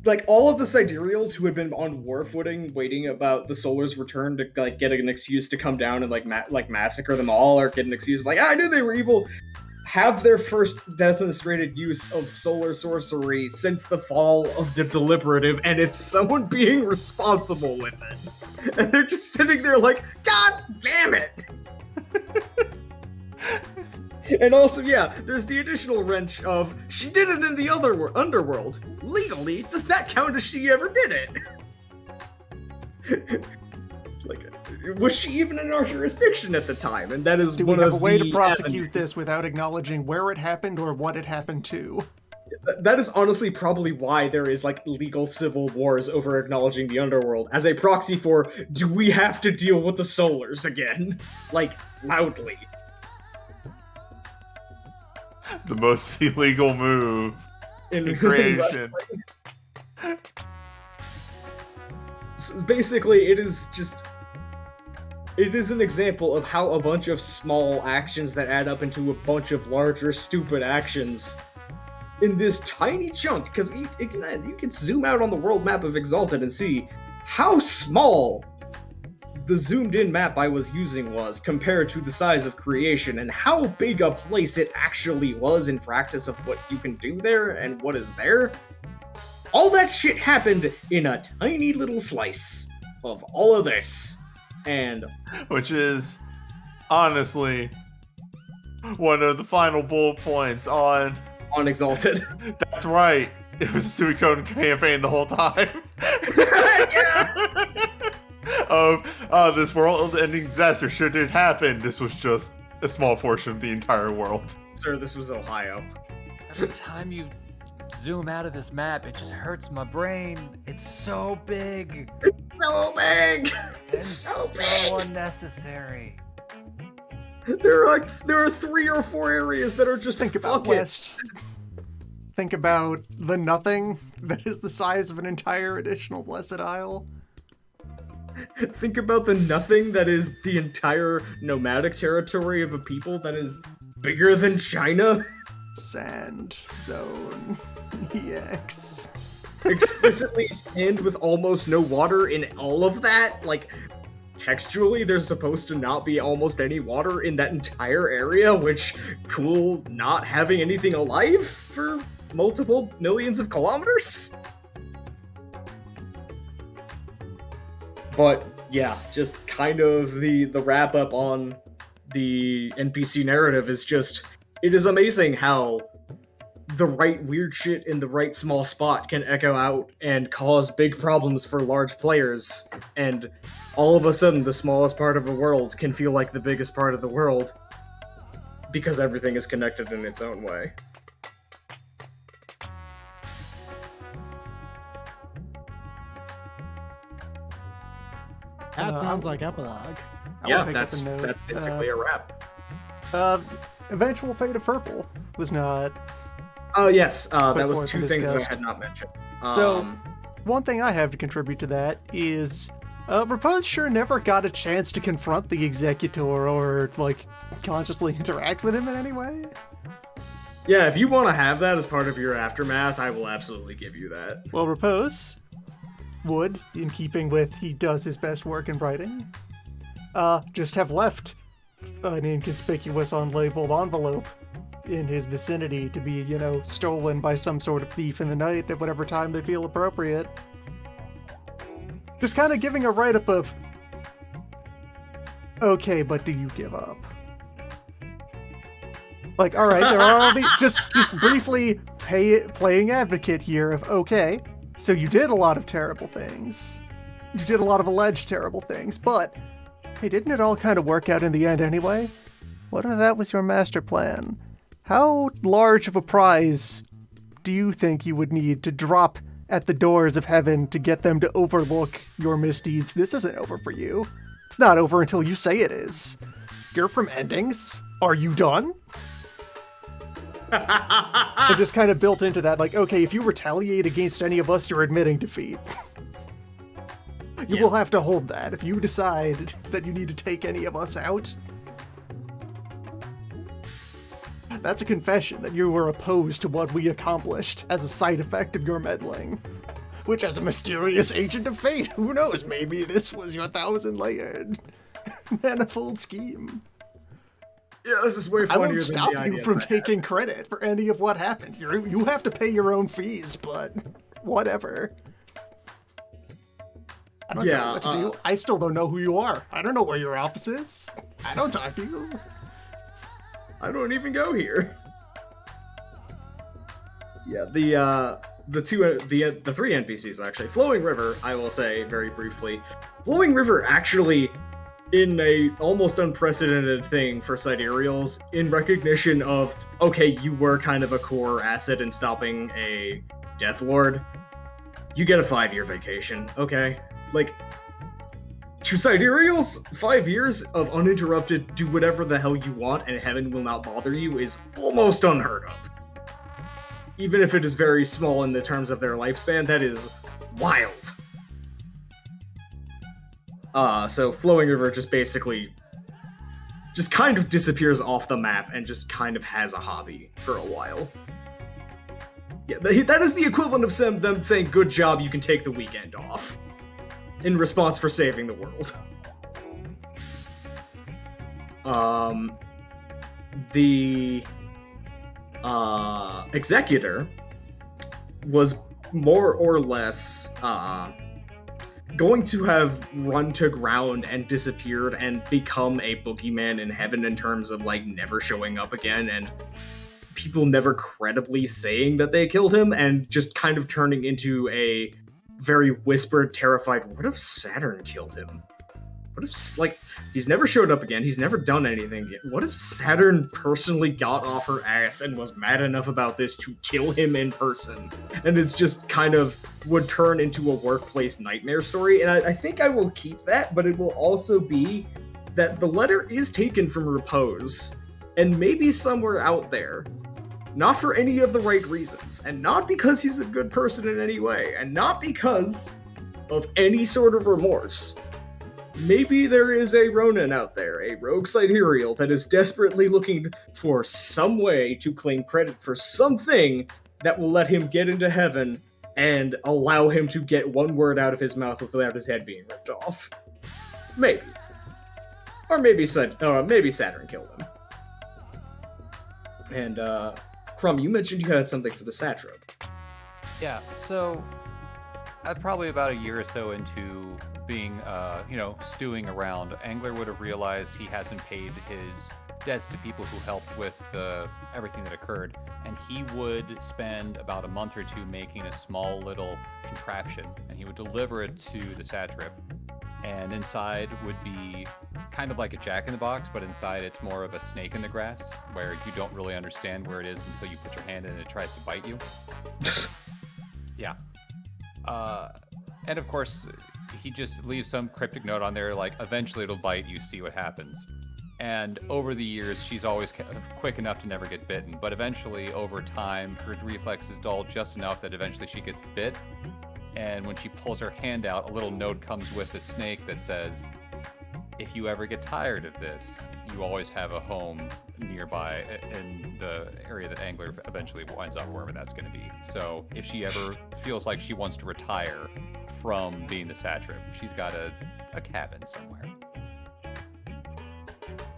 like all of the Sidereals who had been on war footing, waiting about the Solar's return to like get an excuse to come down and like massacre them all, or get an excuse of like, I knew they were evil, have their first demonstrated use of solar sorcery since the fall of the Deliberative, and it's someone being responsible with it. And they're just sitting there like, God damn it! And also, yeah, there's the additional wrench of, she did it in the other underworld. Legally, does that count as she ever did it? Like, was she even in our jurisdiction at the time? And that is Do one we have of a way the to prosecute avenues. this without acknowledging where it happened or what it happened to? That is honestly probably why there is like legal civil wars over acknowledging the underworld as a proxy for, do we have to deal with the Solars again? Like, loudly. The most illegal move in creation. So basically, it is an example of how a bunch of small actions that add up into a bunch of larger stupid actions in this tiny chunk, because you can zoom out on the world map of Exalted and see how small the zoomed in map I was using was compared to the size of creation, and how big a place it actually was in practice of what you can do there and what is there. all that shit happened in a tiny little slice of all of this. And Which is honestly one of the final bullet points on. Exalted. That's right. It was a Suikoden campaign the whole time. Of this world-ending disaster. Should it happen, this was just a small portion of the entire world. Sir, this was Ohio. Every time you zoom out of this map, it just hurts my brain. It's so big. So big! And It's so big! unnecessary. There are 3 or 4 areas that are just Think about fuck it. West. Think about the nothing that is the size of an entire additional Blessed Isle. Think about the nothing that is the entire nomadic territory of a people that is bigger than China. Sand Zone EX. Explicitly sand with almost no water in all of that. Like, textually, there's supposed to not be almost any water in that entire area, which, cool, not having anything alive for multiple millions of kilometers? But, yeah, just kind of the wrap up on the NPC narrative is just, it is amazing how the right weird shit in the right small spot can echo out and cause big problems for large players, and all of a sudden the smallest part of the world can feel like the biggest part of the world because everything is connected in its own way. That sounds like Epilogue. Yeah, pick up that's a note. basically a wrap. Eventual Fate of Purple was not. Oh yes, that Put was forth 2 and things that I discussed. had not mentioned. So, one thing I have to contribute to that is Repose sure never got a chance to confront the Executor or, like, consciously interact with him in any way. Yeah, if you want to have that as part of your aftermath, I will absolutely give you that. Well, Repose would, in keeping with he does his best work in writing, just have left an inconspicuous unlabeled envelope in his vicinity to be, stolen by some sort of thief in the night at whatever time they feel appropriate. Just kind of giving a write-up of, okay, but do you give up? Like, all right, there are all these, just briefly playing advocate here of, okay, so you did a lot of terrible things. You did a lot of alleged terrible things, but, hey, didn't it all kind of work out in the end anyway? What if that was your master plan? How large of a prize do you think you would need to drop at the doors of heaven to get them to overlook your misdeeds? This isn't over for you. It's not over until you say it is. You're from endings. Are you done? It just kind of built into that, like, okay, if you retaliate against any of us, you're admitting defeat. You will have to hold that. If you decide that you need to take any of us out, that's a confession that you were opposed to what we accomplished as a side effect of your meddling. Which, as a mysterious agent of fate, who knows, maybe this was your 1,000-layered manifold scheme. Yeah, this is way I funnier won't than stop the you idea from that I had. taking credit for any of what happened. You have to pay your own fees, but whatever. I don't know what to do. I still don't know who you are. I don't know where your office is. I don't talk to you. I don't even go here. Yeah, the 3 NPCs actually. Flowing River, I will say very briefly. Flowing River actually, in a almost unprecedented thing for Sidereals, in recognition of, okay, you were kind of a core asset in stopping a Death Lord, you get a 5-year vacation, okay? Like, to Sidereals, 5 years of uninterrupted do whatever the hell you want and heaven will not bother you is almost unheard of. Even if it is very small in the terms of their lifespan, that is wild. So Flowing River just basically just kind of disappears off the map and just kind of has a hobby for a while. Yeah, that is the equivalent of them saying, good job, you can take the weekend off. In response for saving the world. The Executor was more or less going to have run to ground and disappeared and become a boogeyman in heaven in terms of like never showing up again and people never credibly saying that they killed him and just kind of turning into a very whispered, terrified, what if Saturn killed him? What if, like, he's never showed up again, he's never done anything yet. What if Saturn personally got off her ass and was mad enough about this to kill him in person? And it's just kind of would turn into a workplace nightmare story. And I think I will keep that, but it will also be that the letter is taken from Repose, and maybe somewhere out there. Not for any of the right reasons, and not because he's a good person in any way, and not because of any sort of remorse. Maybe there is a Ronin out there, a rogue sidereal that is desperately looking for some way to claim credit for something that will let him get into heaven and allow him to get one word out of his mouth without his head being ripped off. Maybe. Or maybe Saturn killed him. And, Crumb, you mentioned you had something for the satrap. Yeah, so probably about a year or so into being, stewing around, Angler would have realized he hasn't paid his debts to people who helped with everything that occurred, and he would spend about a month or two making a small little contraption, and he would deliver it to the satrap. And inside would be kind of like a jack-in-the-box, but inside it's more of a snake in the grass, where you don't really understand where it is until you put your hand in and it tries to bite you. Yeah. And of course, he just leaves some cryptic note on there, like, eventually it'll bite you, see what happens. And over the years, she's always kind of quick enough to never get bitten, but eventually, over time, her reflexes dull just enough that eventually she gets bit. And when she pulls her hand out, a little note comes with the snake that says, if you ever get tired of this, you always have a home nearby in the area that Angler eventually winds up, wherever that's going to be. So if she ever feels like she wants to retire from being the satrap, she's got a cabin somewhere.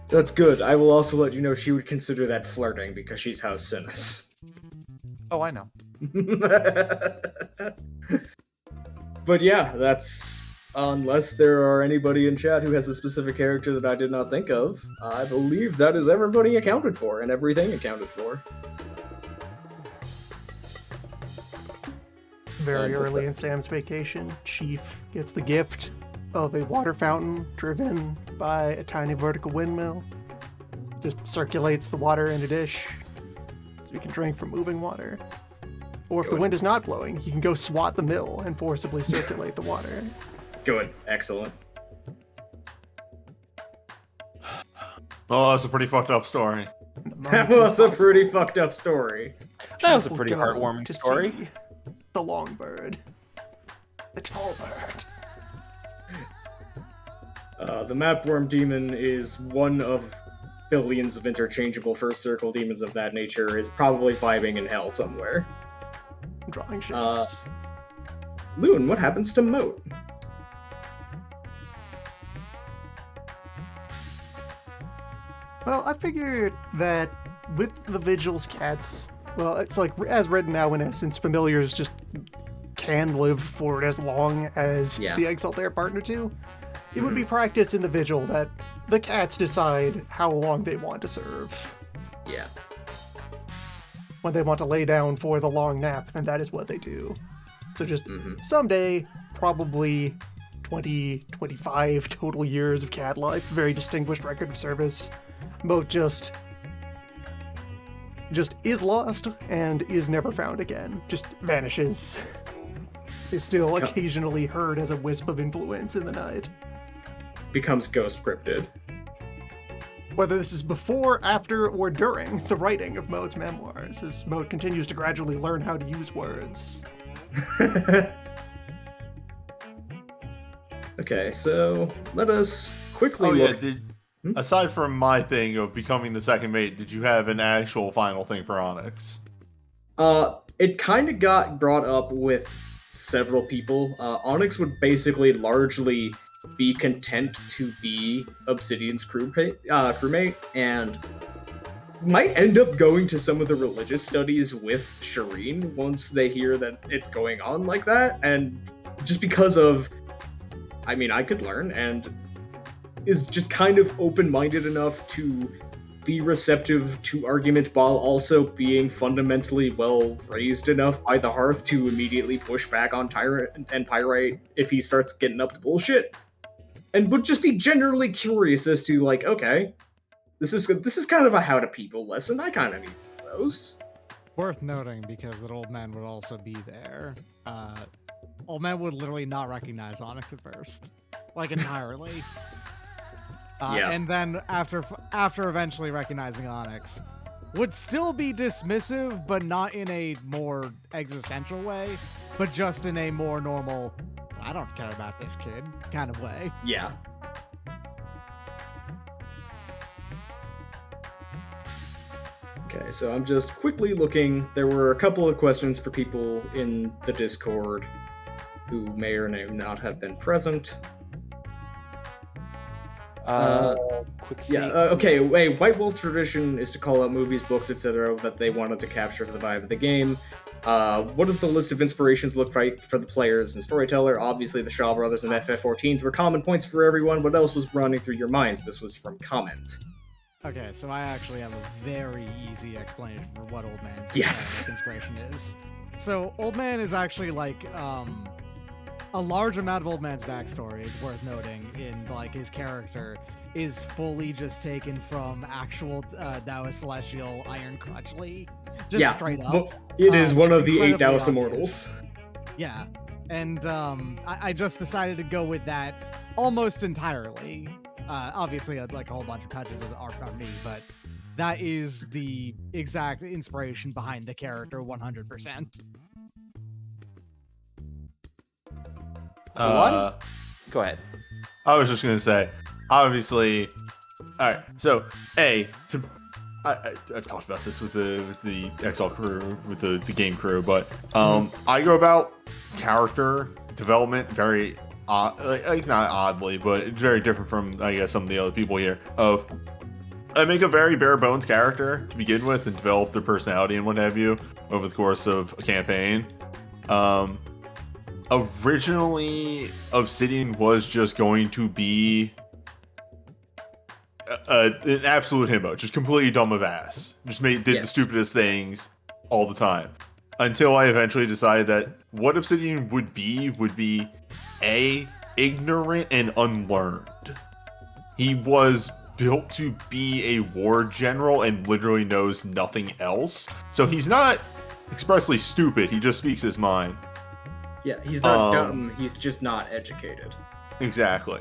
That's good. I will also let you know she would consider that flirting because she's House Sinus. Oh, I know. But yeah, that's... Unless there are anybody in chat who has a specific character that I did not think of, I believe that is everybody accounted for, and everything accounted for. Very early in Sam's vacation, Chief gets the gift of a water fountain driven by a tiny vertical windmill. Just circulates the water in a dish so he can drink from moving water. Or if the wind is not blowing, he can go swat the mill and forcibly circulate the water. Good. Excellent. Oh, that's a pretty fucked up story. That was a pretty fucked up story. That was a pretty heartwarming story. See the long bird. The tall bird. The Mapworm Demon is one of billions of interchangeable First Circle demons of that nature, is probably vibing in hell somewhere. Drawing shapes. Loon, what happens to Moat? Well, I figured that with the Vigil's cats, well, it's like, as written now, in essence, familiars just can live for as long as the Exalted are partner to. It would be practice in the Vigil that the cats decide how long they want to serve. Yeah. When they want to lay down for the long nap, then that is what they do. So just someday, probably 20, 25 total years of cat life, very distinguished record of service. Moat just is lost and is never found again. Just vanishes. Is still occasionally heard as a wisp of influence in the night. Becomes ghost cryptid. Whether this is before, after, or during the writing of Moat's memoirs, as Moat continues to gradually learn how to use words. Okay, so let us quickly look... Aside from my thing of becoming the second mate, did you have an actual final thing for Onyx? It kind of got brought up with several people. Onyx would basically largely be content to be Obsidian's crewmate, and might end up going to some of the religious studies with Shireen once they hear that it's going on like that, and just because of, I mean, I could learn, and is just kind of open-minded enough to be receptive to argument while also being fundamentally well raised enough by the Hearth to immediately push back on Tyrant and Pyrite if he starts getting up to bullshit, and would just be generally curious as to, like, okay, this is kind of a how to people lesson. I kind of need those. Worth noting, because that old man would also be there. Old man would literally not recognize Onyx at first, like entirely. Yeah. And then after eventually recognizing Onyx, would still be dismissive, but not in a more existential way, but just in a more normal, I don't care about this kid kind of way. Yeah. Okay, so I'm just quickly looking. There were a couple of questions for people in the Discord who may or may not have been present. Quick Yeah, okay, wait, White Wolf tradition is to call out movies, books, etc. that they wanted to capture for the vibe of the game. What does the list of inspirations look like for the players and storyteller? Obviously, the Shaw Brothers and FF14s were common points for everyone. What else was running through your minds? This was from Comment. Okay, so I actually have a very easy explanation for what Old Man's Yes! inspiration is. So, Old Man is actually like, a large amount of Old Man's backstory is worth noting in, like, his character is fully just taken from actual Taoist Celestial Iron Crutchley. Just straight up. Well, it is one it's of the 8 incredibly Taoist obvious. Immortals. Yeah, and I just decided to go with that almost entirely. Obviously, like a whole bunch of touches are from me, but that is the exact inspiration behind the character 100%. Go ahead. I was just gonna say, obviously, all right. So, I've talked about this with the XL crew, with the game crew, but I go about character development very like not oddly, but it's very different from, I guess, some of the other people here. I make a very bare bones character to begin with and develop their personality and what have you over the course of a campaign. Originally, Obsidian was just going to be an absolute himbo, just completely dumb of ass. Just did the stupidest things all the time. Until I eventually decided that what Obsidian would be ignorant and unlearned. He was built to be a war general and literally knows nothing else. So he's not expressly stupid, he just speaks his mind. Yeah, he's not dumb, he's just not educated. Exactly.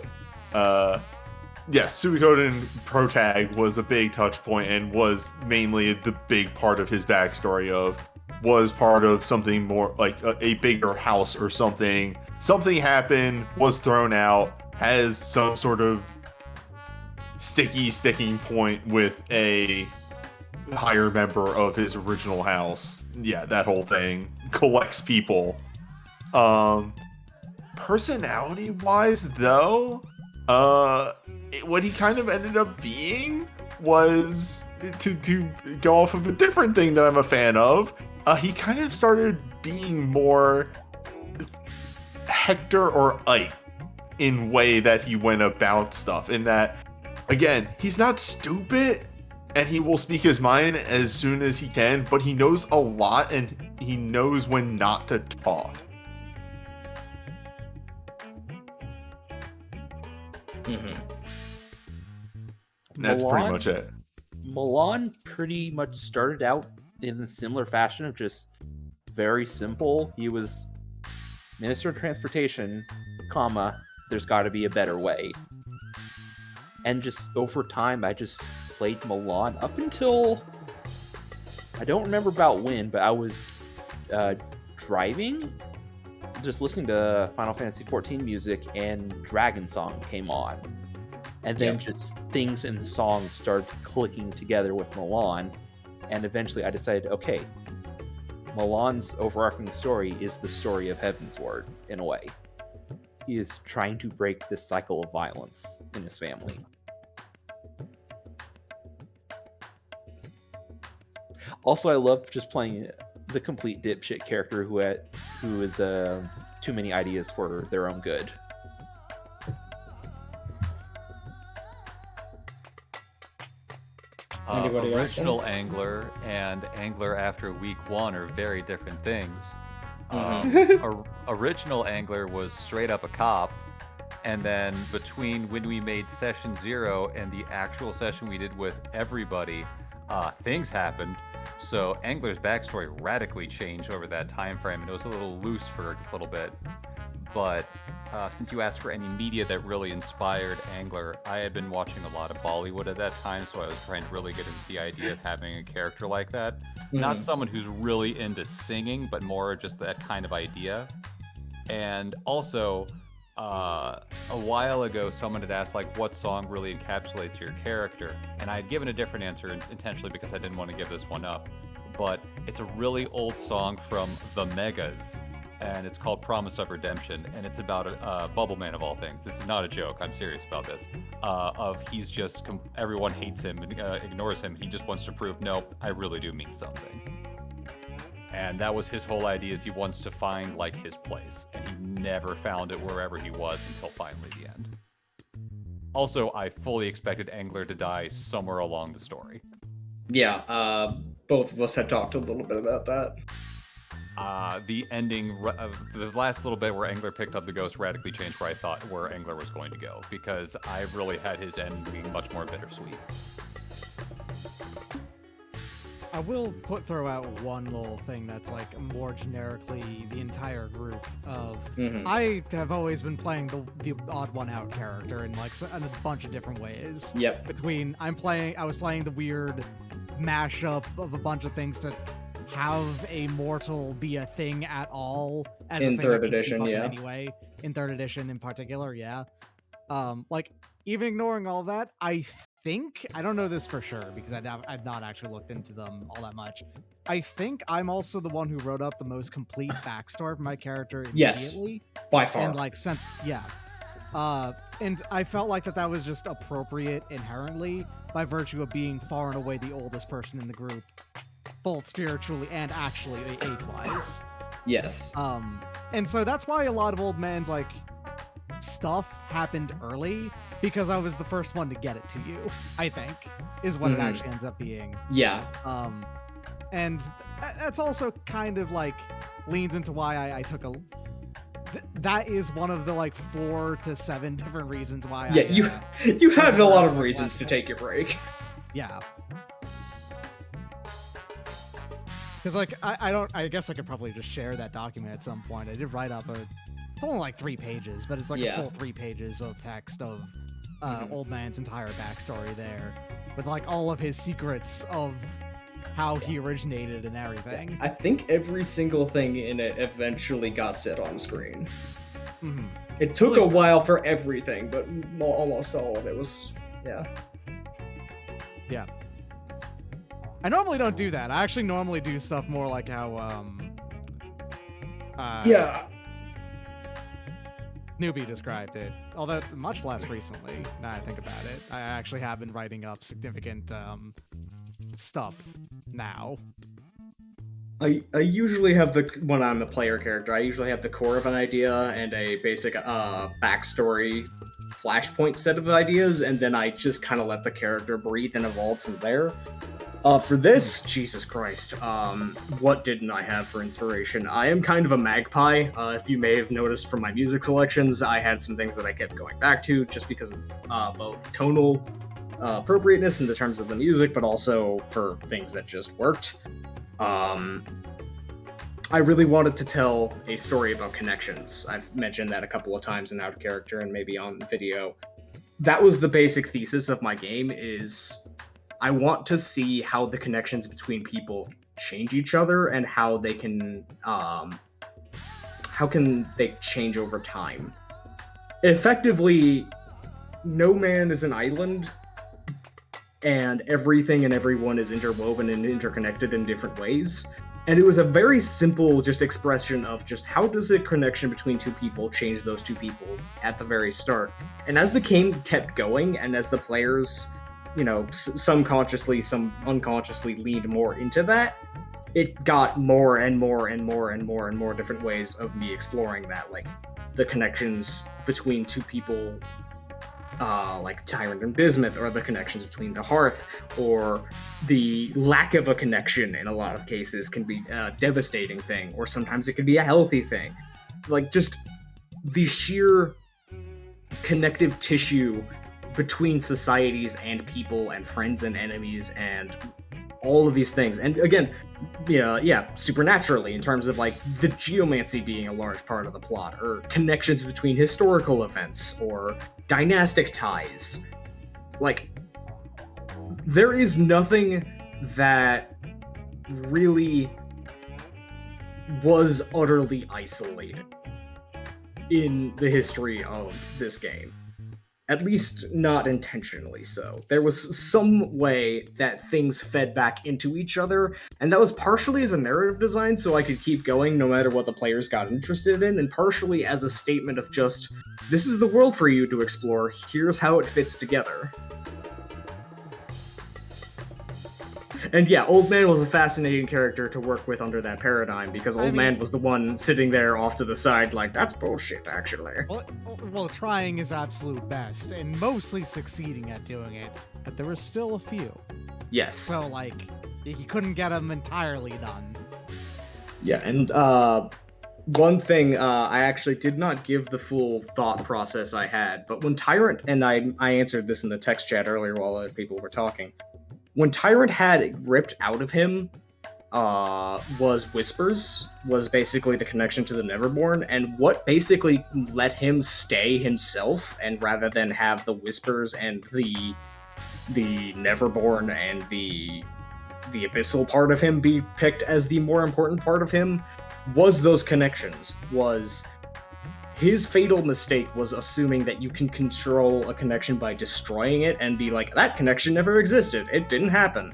Yes, Suikoden Protag was a big touch point and was mainly the big part of his backstory was part of something more like a bigger house or something. Something happened, was thrown out, has some sort of sticking point with a higher member of his original house. Yeah, that whole thing. Collects people. Personality-wise, though, what he kind of ended up being was, to go off of a different thing that I'm a fan of, he kind of started being more Hector or Ike in way that he went about stuff. In that, again, he's not stupid, and he will speak his mind as soon as he can, but he knows a lot, and he knows when not to talk. That's pretty much it. Milan pretty much started out in a similar fashion of just very simple. He was Minister of Transportation, there's got to be a better way. And just over time, I just played Milan up until, I don't remember about when, but I was driving, just listening to Final Fantasy XIV music, and Dragon Song came on. And then just things in the song started clicking together with Milan. And eventually I decided, okay, Milan's overarching story is the story of Heavensward, in a way. He is trying to break this cycle of violence in his family. Also, I love just playing the complete dipshit character who is too many ideas for their own good. Anybody else? Original Angler and Angler after week 1 are very different things. Original Angler was straight up a cop, and then between when we made session 0 and the actual session we did with everybody, things happened. So Angler's backstory radically changed over that time frame, and it was a little loose for a little bit. But since you asked for any media that really inspired Angler, I had been watching a lot of Bollywood at that time, so I was trying to really get into the idea of having a character like that. Not someone who's really into singing, but more just that kind of idea. And also, a while ago, someone had asked, like, what song really encapsulates your character? And I had given a different answer intentionally because I didn't want to give this one up. But it's a really old song from The Megas, and it's called Promise of Redemption, and it's about a bubble man of all things. This is not a joke, I'm serious about this. He's just, everyone hates him and ignores him. He just wants to prove, nope, I really do mean something. And that was his whole idea, is he wants to find, like, his place. And he never found it wherever he was until finally the end. Also, I fully expected Angler to die somewhere along the story. Yeah, both of us had talked a little bit about that. The ending, the last little bit where Angler picked up the ghost radically changed where I thought where Angler was going to go, because I really had his end being much more bittersweet. I will throw out one little thing that's like more generically the entire group of. I have always been playing the odd one out character in like in a bunch of different ways. Yep. Between I was playing the weird mashup of a bunch of things to have a mortal be a thing at all as in a thing 3rd edition, yeah. Anyway, in 3rd edition in particular, yeah. Like even ignoring all that, I don't know this for sure because I've not actually looked into them all that much. I think I'm also the one who wrote up the most complete backstory for my character immediately. Yes, by far. And like and I felt like that was just appropriate inherently by virtue of being far and away the oldest person in the group, both spiritually and actually age-wise. Yes. And so that's why a lot of old man's like stuff happened early, because I was the first one to get it to you, I think, is what it actually ends up being. Yeah. And that's also kind of like leans into why I took that is one of the like 4 to 7 different reasons why you had a lot of reasons to take your break. Yeah. Because like I guess I could probably just share that document at some point. I did write up it's only like 3 pages, but it's like a full 3 pages of text of Old Man's entire backstory there, with like all of his secrets of how he originated and everything. I think every single thing in it eventually got said on screen. It took a while for everything, but almost all of it was, yeah. I normally don't do that. I actually normally do stuff more like how Newbie described it, although much less recently, now I think about it. I actually have been writing up significant stuff now. I usually have when I'm a player character, I usually have the core of an idea and a basic backstory flashpoint set of ideas, and then I just kind of let the character breathe and evolve from there. For this, Jesus Christ, what didn't I have for inspiration? I am kind of a magpie. If you may have noticed from my music selections, I had some things that I kept going back to just because of both tonal appropriateness in the terms of the music, but also for things that just worked. I really wanted to tell a story about connections. I've mentioned that a couple of times in out of character and maybe on video. That was the basic thesis of my game, is I want to see how the connections between people change each other and how they can change over time. Effectively, no man is an island, and everything and everyone is interwoven and interconnected in different ways. And it was a very simple just expression of just how does a connection between two people change those two people at the very start. And as the game kept going, and as the players some consciously, some unconsciously leaned more into that, it got more and more and more and more and more different ways of me exploring that, like the connections between two people, like Tyrant and Bismuth, or the connections between the Hearth, or the lack of a connection in a lot of cases can be a devastating thing, or sometimes it can be a healthy thing. Like, just the sheer connective tissue between societies and people and friends and enemies and all of these things. And again, supernaturally, in terms of like the geomancy being a large part of the plot, or connections between historical events or dynastic ties. Like, there is nothing that really was utterly isolated in the history of this game. At least not intentionally so. There was some way that things fed back into each other, and that was partially as a narrative design so I could keep going no matter what the players got interested in, and partially as a statement of just, this is the world for you to explore, here's how it fits together. And yeah, Old Man was a fascinating character to work with under that paradigm, because Old Man was the one sitting there off to the side like, that's bullshit, actually. Well, trying his absolute best, and mostly succeeding at doing it, but there were still a few. Yes. So, like, he couldn't get them entirely done. Yeah, and one thing, I actually did not give the full thought process I had, but when Tyrant, and I answered this in the text chat earlier while other people were talking, when Tyrant had it ripped out of him, was Whispers, was basically the connection to the Neverborn, and what basically let him stay himself, and rather than have the Whispers and the Neverborn and the abyssal part of him be picked as the more important part of him, was those connections, was his fatal mistake was assuming that you can control a connection by destroying it and be like, that connection never existed, it didn't happen.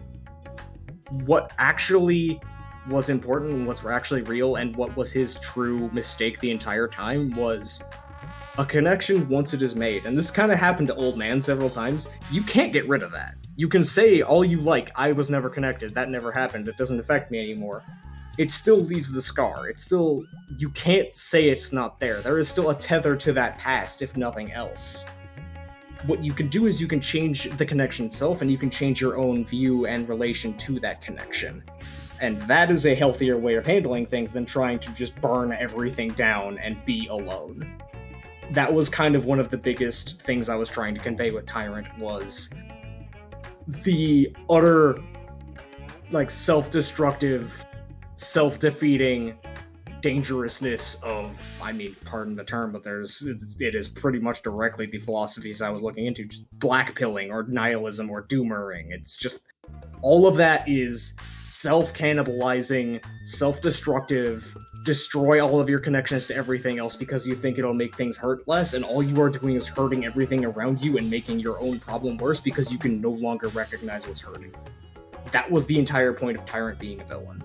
What actually was important and what's actually real and what was his true mistake the entire time was a connection once it is made. And this kind of happened to Old Man several times. You can't get rid of that. You can say all you like, I was never connected, that never happened, it doesn't affect me anymore. It still leaves the scar. It's still, you can't say it's not there. There is still a tether to that past, if nothing else. What you can do is you can change the connection itself, and you can change your own view and relation to that connection. And that is a healthier way of handling things than trying to just burn everything down and be alone. That was kind of one of the biggest things I was trying to convey with Tyrant, was the utter, like, self-destructive, self-defeating dangerousness of, I mean, pardon the term, but it is pretty much directly the philosophies I was looking into, just blackpilling or nihilism or doomering. It's just, all of that is self-cannibalizing, self-destructive, destroy all of your connections to everything else because you think it'll make things hurt less, and all you are doing is hurting everything around you and making your own problem worse because you can no longer recognize what's hurting. That was the entire point of Tyrant being a villain.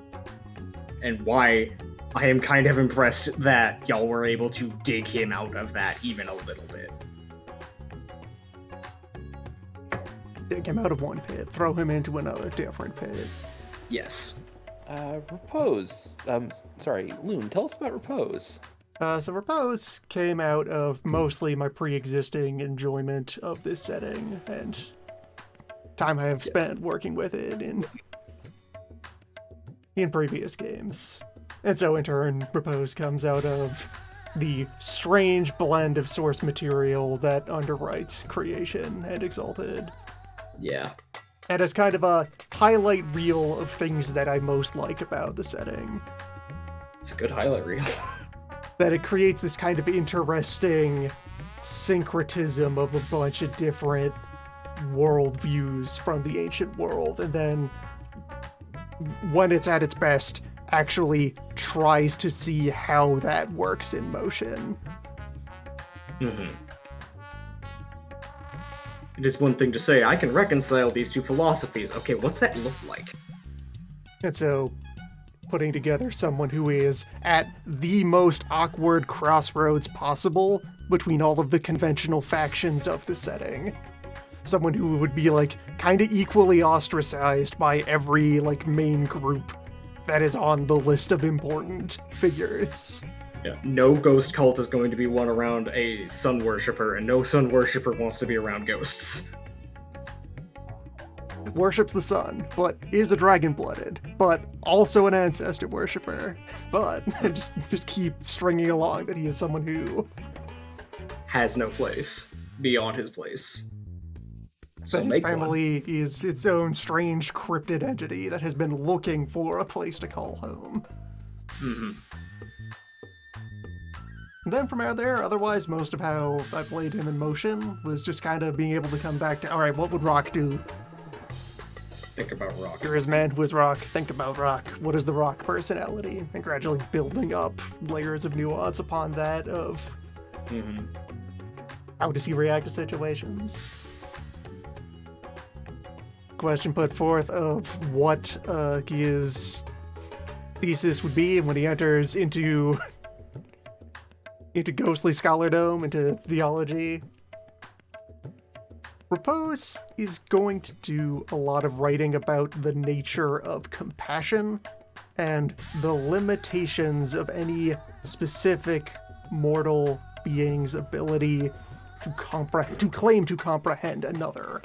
And why I am kind of impressed that y'all were able to dig him out of that even a little bit. Dig him out of one pit, throw him into another different pit. Yes. Repose. Sorry, Loon, tell us about Repose. So Repose came out of mostly my pre-existing enjoyment of this setting and time I have spent working with it in previous games. And so in turn, Repose comes out of the strange blend of source material that underwrites Creation and Exalted. Yeah. And as kind of a highlight reel of things that I most like about the setting. It's a good highlight reel. That it creates this kind of interesting syncretism of a bunch of different worldviews from the ancient world, and then when it's at its best, actually tries to see how that works in motion. Mm-hmm. It is one thing to say, I can reconcile these two philosophies. Okay, what's that look like? And so, putting together someone who is at the most awkward crossroads possible between all of the conventional factions of the setting. someone who would be like kind of equally ostracized by every like main group that is on the list of important figures. Yeah, no ghost cult is going to be one around a sun worshipper, and no sun worshipper wants to be around ghosts. Worships the sun, but is a dragon-blooded, but also an ancestor worshiper. But just keep stringing along that he is someone who Has no place beyond his place. So that his make one. family is its own strange cryptid entity that has been looking for a place to call home. Mm-hmm. And then from out there, otherwise, most of how I played him in motion was just kind of being able to come back to, alright, what would Rock do? Think about Rock. You're his man who is Rock. Think about Rock. What is the Rock personality? And gradually building up layers of nuance upon that of Mm-hmm. how does he react to situations? Question put forth of what his thesis would be when he enters into ghostly scholardom, into theology. Repose is going to do a lot of writing about the nature of compassion and the limitations of any specific mortal being's ability to claim to comprehend another.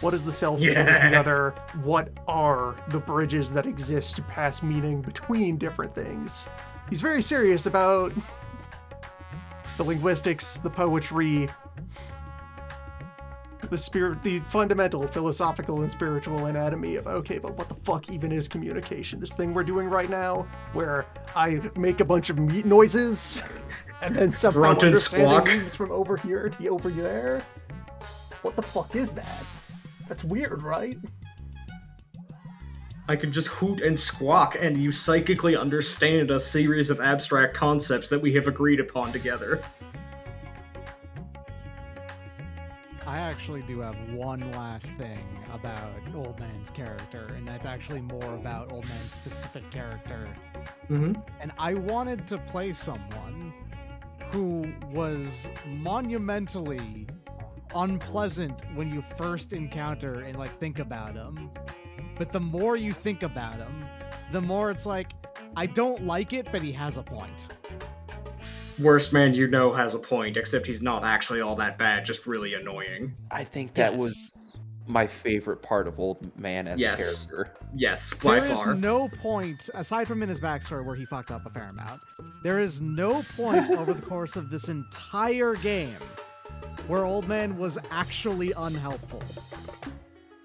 What is the self? Yeah. What is the other? What are the bridges that exist to pass meaning between different things? He's very serious about the linguistics, the poetry, the spirit, the fundamental philosophical and spiritual anatomy of, okay, but what the fuck even is communication? This thing we're doing right now, where I make a bunch of meat noises, and then somehow Grunt and understanding squawk. moves from over here to over there? What the fuck is that? That's weird, right? I could just hoot and squawk, and you psychically understand a series of abstract concepts that we have agreed upon together. I actually do have one last thing about Old Man's character, and that's actually more about Old Man's specific character. Mm-hmm. And I wanted to play someone who was monumentally unpleasant when you first encounter and like think about him. But the more you think about him, the more it's like, I don't like it, but he has a point. Worst man you know has a point, except he's not actually all that bad, just really annoying. I think that Yes. was my favorite part of Old Man as Yes. a character. Yes, by There far. is no point, aside from in his backstory where he fucked up a fair amount, there is no point over the course of this entire game where Old Man was actually unhelpful.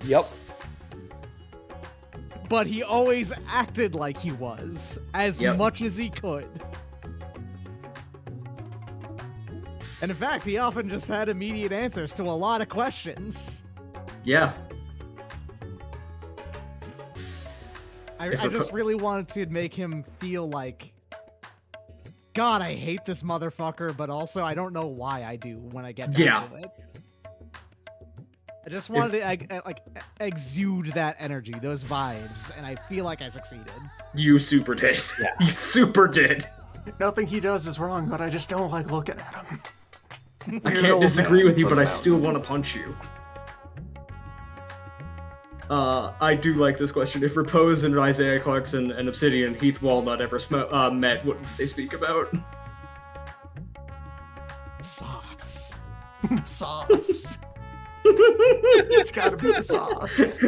Yep. But he always acted like he was, as Yep. much as he could. And in fact, he often just had immediate answers to a lot of questions. Yeah. I If a just co- really wanted to make him feel like, God, I hate this motherfucker, but also I don't know why I do when I get down Yeah. to it. I just wanted to exude that energy, those vibes, and I feel like I succeeded. You super did. Yeah. You super did. Nothing he does is wrong, but I just don't like looking at him. I Weird can't old disagree man. with you, Put but him I out. still want to punch you. I do like this question. If Repose and Isaiah Clarkson and Obsidian Heath Walnut ever met, what would they speak about? Sauce. The sauce. It's gotta be the sauce.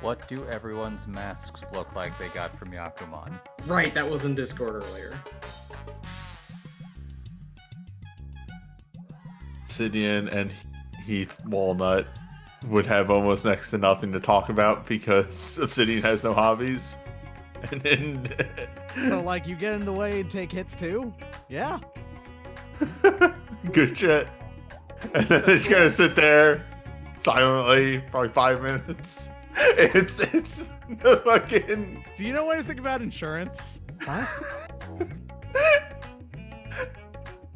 What do everyone's masks look like they got from Yakuman? Right, that was in Discord earlier. Obsidian and Heath Walnut would have almost next to nothing to talk about because Obsidian has no hobbies. And then So, like, you get in the way and take hits too? Yeah. good shit. And then they just gotta sit there silently, probably 5 minutes. It's the fucking Do you know anything about insurance? Huh?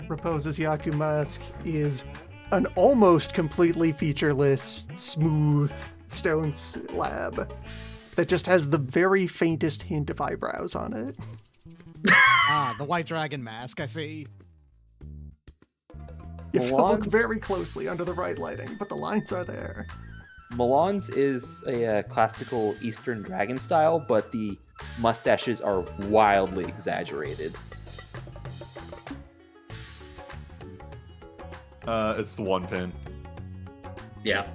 Repose's Yaku mask is an almost completely featureless, smooth stone slab that just has the very faintest hint of eyebrows on it. Ah, the White Dragon mask, I see. You have to look Milan's- very closely under the right lighting, but the lines are there. Milan's is a classical Eastern dragon style, but the mustaches are wildly exaggerated. It's the one pin. Yeah.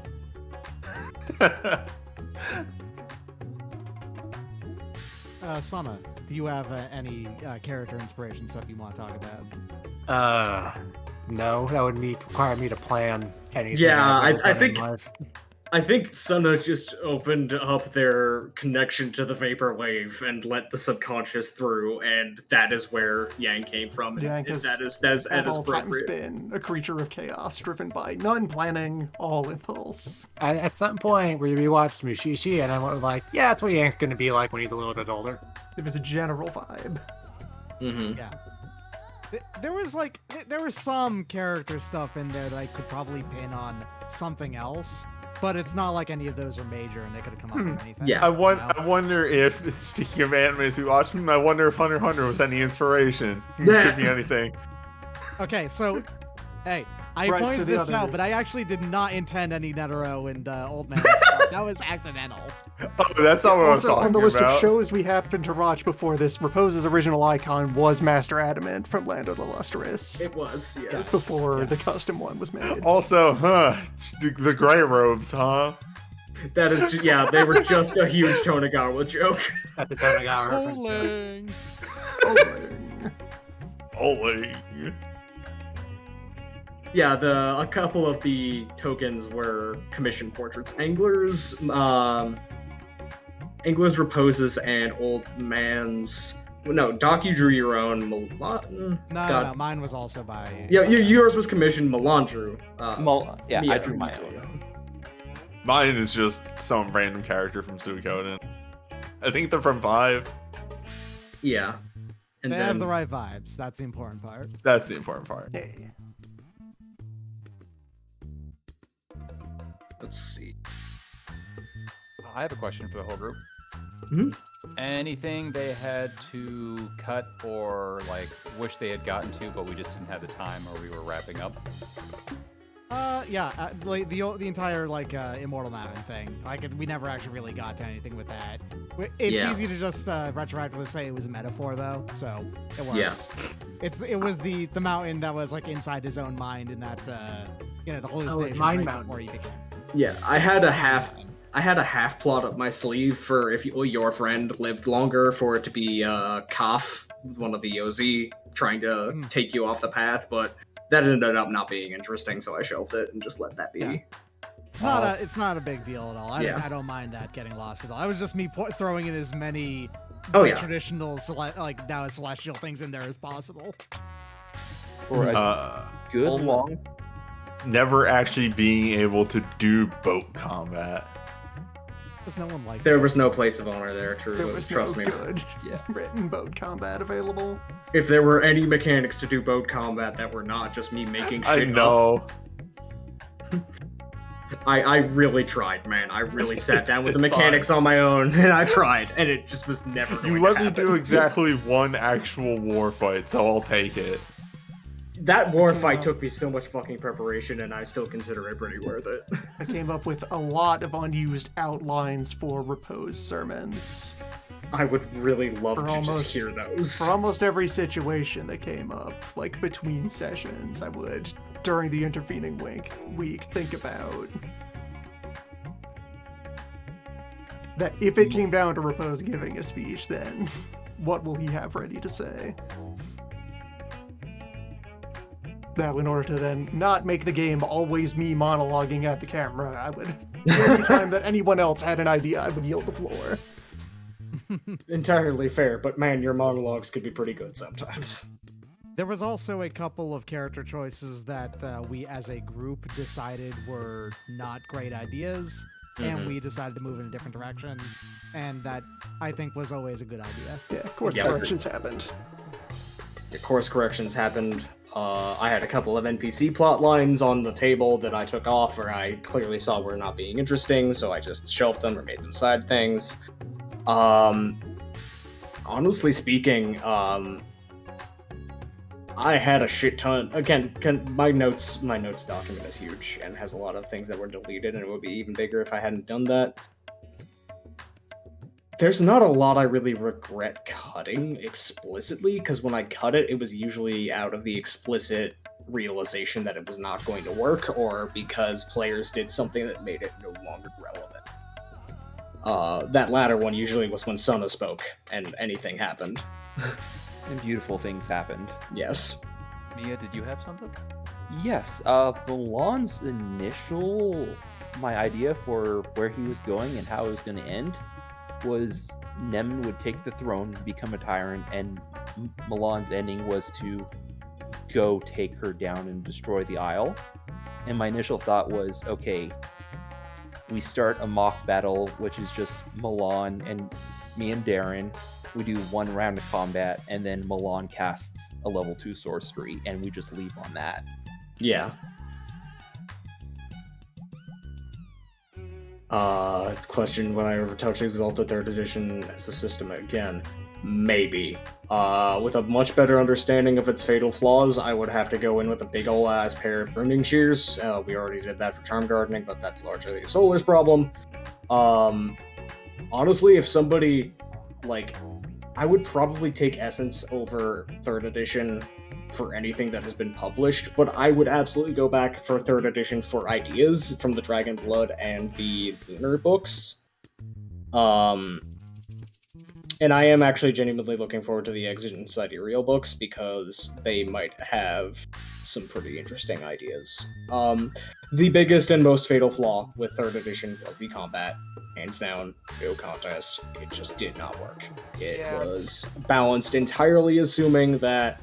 Sana, do you have any character inspiration stuff you want to talk about? No, that would require me to plan anything. Yeah, I've ever I done in think- life. I think Sana just opened up their connection to the vaporwave and let the subconscious through, and that is where Yang came from. Yeah, and 'cause that is At all times appropriate. been a creature of chaos, driven by none planning, all impulse. At some point, we rewatched Mushishi, and I went like, yeah, that's what Yang's going to be like when he's a little bit older. It was a general vibe. Mm-hmm. Yeah. There was some character stuff in there that I could probably pin on something else, but it's not like any of those are major and they could have come up with anything. Yeah. I you know? wonder if, speaking of animes we watch them, I wonder if Hunter x Hunter was any inspiration. It Nah. could be anything. Okay, so, hey, I Right, so pointed the this other- out, but I actually did not intend any Netero and Old Man stuff. That was accidental. Oh, that's not what I was Also, talking on the list about. of shows we happened to watch before this, Rapose's original icon was Master Adamant from Land of the Lustrous, It was, yes. before the custom one was made. Also, the gray robes, huh? That is, yeah, they were just a huge Tonegawa joke. At the time I got reference. Holy. Yeah, a couple of the tokens were commission portraits. Angler's, Reposes, and Old Man's. No, Doc, you drew your own. No, mine was also by... Yeah, yours was commissioned. Milan drew. I Mia drew my own. Mine is just some random character from Suikoden. I think they're from 5. Yeah. And They then, have the right vibes. That's the important part. That's the important part. Hey. let's see. I have a question for the whole group. Mhm. Anything they had to cut or like wish they had gotten to, but we just didn't have the time, or we were wrapping up? Like the entire Immortal Mountain thing. We never actually really got to anything with that. It's Yeah. easy to just retroactively say it was a metaphor, though, so it works. Yeah. It was the mountain that was like inside his own mind in that the hallucination Mind right Mountain. before he became. Yeah, I had a half plot up my sleeve for if your friend lived longer, for it to be Kaf, one of the Yozi, trying to take you off the path, but that ended up not being interesting, so I shelved it and just let that be. Yeah. It's not a big deal at all. I don't mind that getting lost at all. I was just me throwing in as many traditional now celestial things in there as possible. For a good Almost. long. Never actually being able to do boat combat. Because no one likes There was no place of honor there, true. There was Trust no me. good written boat combat available. If there were any mechanics to do boat combat that were not just me making shit I know. up, I really tried, man. I really sat down with the It's mechanics on my own, and I tried, and it just was never going You to let me happen. do exactly one actual war fight, so I'll take it. That war fight took me so much fucking preparation, and I still consider it pretty worth it. I came up with a lot of unused outlines for Repose sermons. I would really love For to almost- just hear those. For almost every situation that came up, like between sessions, I would, during the intervening week, think about that if it came down to Repose giving a speech, then what will he have ready to say? Now, in order to then not make the game always me monologuing at the camera, I would, anytime that anyone else had an idea, I would yield the floor. Entirely fair, but man, your monologues could be pretty good sometimes. There was also a couple of character choices that we as a group decided were not great ideas, and we decided to move in a different direction, and that I think was always a good idea. Yeah, course Yeah. corrections happened. The course corrections happened. I had a couple of NPC plot lines on the table that I took off, or I clearly saw were not being interesting, so I just shelved them or made them side things. Honestly speaking, I had a shit ton. Again, my notes document is huge and has a lot of things that were deleted, and it would be even bigger if I hadn't done that. There's not a lot I really regret cutting explicitly, because when I cut it, it was usually out of the explicit realization that it was not going to work, or because players did something that made it no longer relevant. That latter one usually was when Sona spoke, and anything happened. And beautiful things happened. Yes. Mia, did you have something? Yes, Milan's my idea for where he was going and how it was going to end was Nemen would take the throne, become a tyrant, and Milan's ending was to go take her down and destroy the Isle. And my initial thought was, okay, we start a mock battle, which is just Milan and me and Darren. We do one round of combat, and then Milan casts a level 2 sorcery, and we just leave on that. Yeah. Question, when I ever touch Exalted 3rd Edition as a system again? Maybe. With a much better understanding of its fatal flaws, I would have to go in with a big ol' ass pair of pruning shears. We already did that for Charm Gardening, but that's largely a Solar's problem. Honestly, if somebody, I would probably take Essence over 3rd Edition for anything that has been published, but I would absolutely go back for 3rd Edition for ideas from the Dragon Blood and the Lunar books. And I am actually genuinely looking forward to the Exit and Sidereal books, because they might have some pretty interesting ideas. The biggest and most fatal flaw with 3rd Edition was the combat. Hands down, no contest. It just did not work. It was balanced entirely assuming that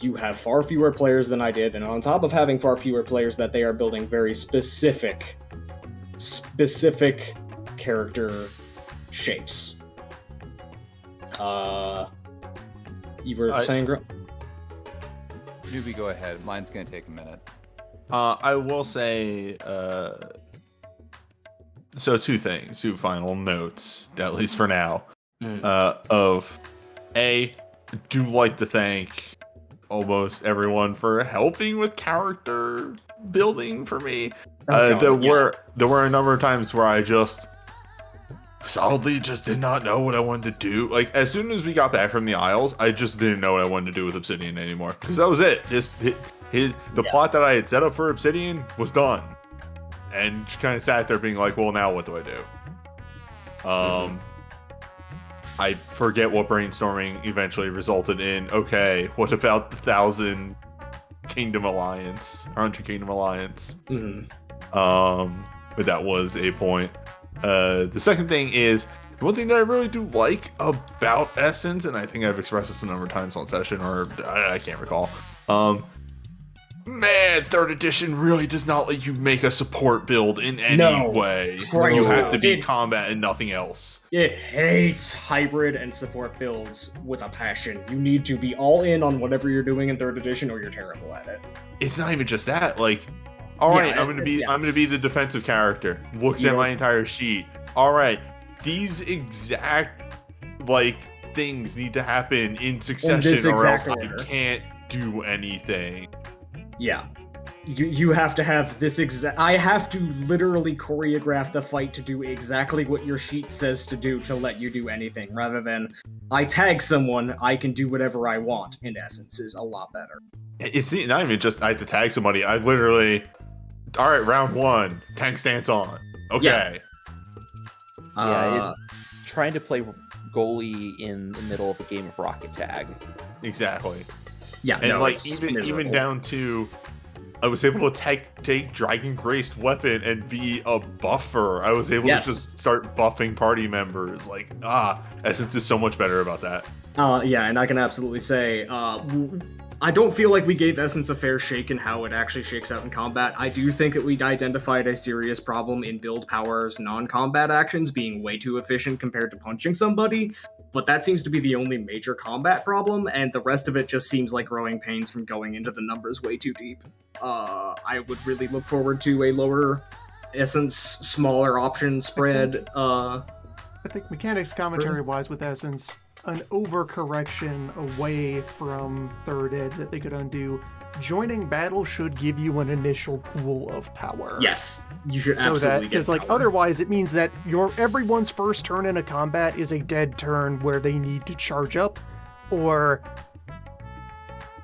you have far fewer players than I did, and on top of having far fewer players, that they are building very specific character shapes. You were saying... Newbie, go ahead. Mine's gonna take a minute. I will say, so two final notes, at least for now. Of A, do like to thank almost everyone for helping with character building for me. There were a number of times where I just solidly just did not know what I wanted to do. Like, as soon as we got back from the Isles, I just didn't know what I wanted to do with Obsidian anymore, because that was it. The plot that I had set up for Obsidian was done, and just kind of sat there being like, well, now what do I do? I forget what brainstorming eventually resulted in. Okay, what about the 1,000 Kingdom Alliance, or 100 Kingdom Alliance? But that was a point. The second thing is, the one thing that I really do like about Essence, and I think I've expressed this a number of times on session, or I can't recall. Man, 3rd Edition really does not let you make a support build in any way. Christ, you have to be combat and nothing else. It hates hybrid and support builds with a passion. You need to be all in on whatever you're doing in 3rd Edition, or you're terrible at it. It's not even just that. Like, all right, I'm gonna be the defensive character. Looks at my entire sheet. All right, these exact things need to happen in succession, or else I can't do anything. Yeah. You have to have this I have to literally choreograph the fight to do exactly what your sheet says to do to let you do anything, rather than I tag someone, I can do whatever I want. In essence, is a lot better. It's not even just I have to tag somebody. I literally, all right, round 1, tank stance on. Okay. Trying to play goalie in the middle of a game of Rocket Tag. Exactly. Yeah, and even down to, I was able to take Dragon Graced Weapon and be a buffer. I was able to just start buffing party members. Essence is so much better about that. And I can absolutely say, I don't feel like we gave Essence a fair shake in how it actually shakes out in combat. I do think that we identified a serious problem in build power's non-combat actions being way too efficient compared to punching somebody, but that seems to be the only major combat problem, and the rest of it just seems like growing pains from going into the numbers way too deep. I would really look forward to a lower Essence, smaller option spread. I think mechanics commentary-wise with Essence, an overcorrection away from third ed that they could undo. Joining battle should give you an initial pool of power. Yes, you should So absolutely that, get because like power. otherwise it means that everyone's first turn in a combat is a dead turn where they need to charge up or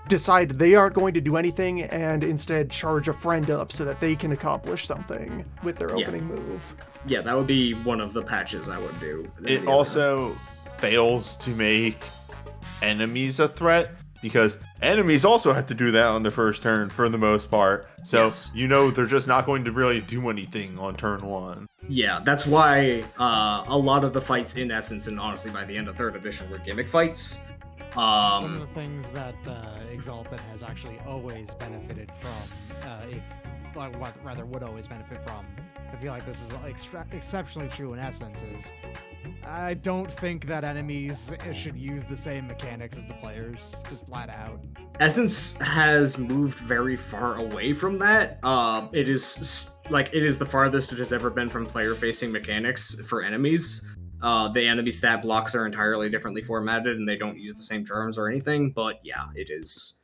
decide they aren't going to do anything and instead charge a friend up so that they can accomplish something with their Yeah. opening move. Yeah, that would be one of the patches I would do. It also fails to make enemies a threat, because enemies also have to do that on their first turn for the most part. So, Yes. they're just not going to really do anything on turn one. Yeah, that's why a lot of the fights in Essence, and honestly by the end of 3rd edition, were gimmick fights. One of the things that Exalted has actually always benefited from, rather would always benefit from, I feel like this is exceptionally true in Essence, is I don't think that enemies should use the same mechanics as the players, just flat out. Essence has moved very far away from that. It is the farthest it has ever been from player-facing mechanics for enemies. The enemy stat blocks are entirely differently formatted, and they don't use the same terms or anything. But yeah, it is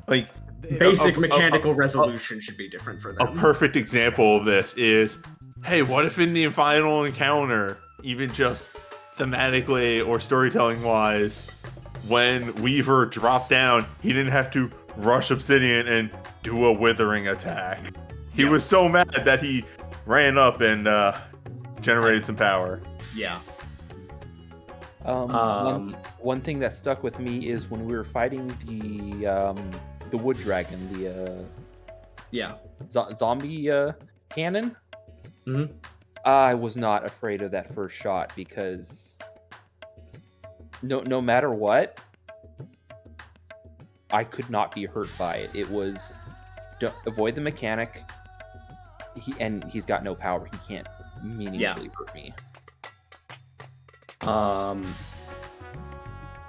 Like, basic a- mechanical resolution should be different for a them. perfect example of this is, hey, what if in the final encounter, even just thematically or storytelling wise, when Weaver dropped down, he didn't have to rush Obsidian and do a withering attack. He Yep. was so mad that he ran up and generated some power. Yeah. One thing that stuck with me is when we were fighting the wood dragon, Yeah. zombie cannon. Mhm. I was not afraid of that first shot because no matter what, I could not be hurt by it. It was avoid the mechanic. He's got no power. He can't meaningfully hurt me.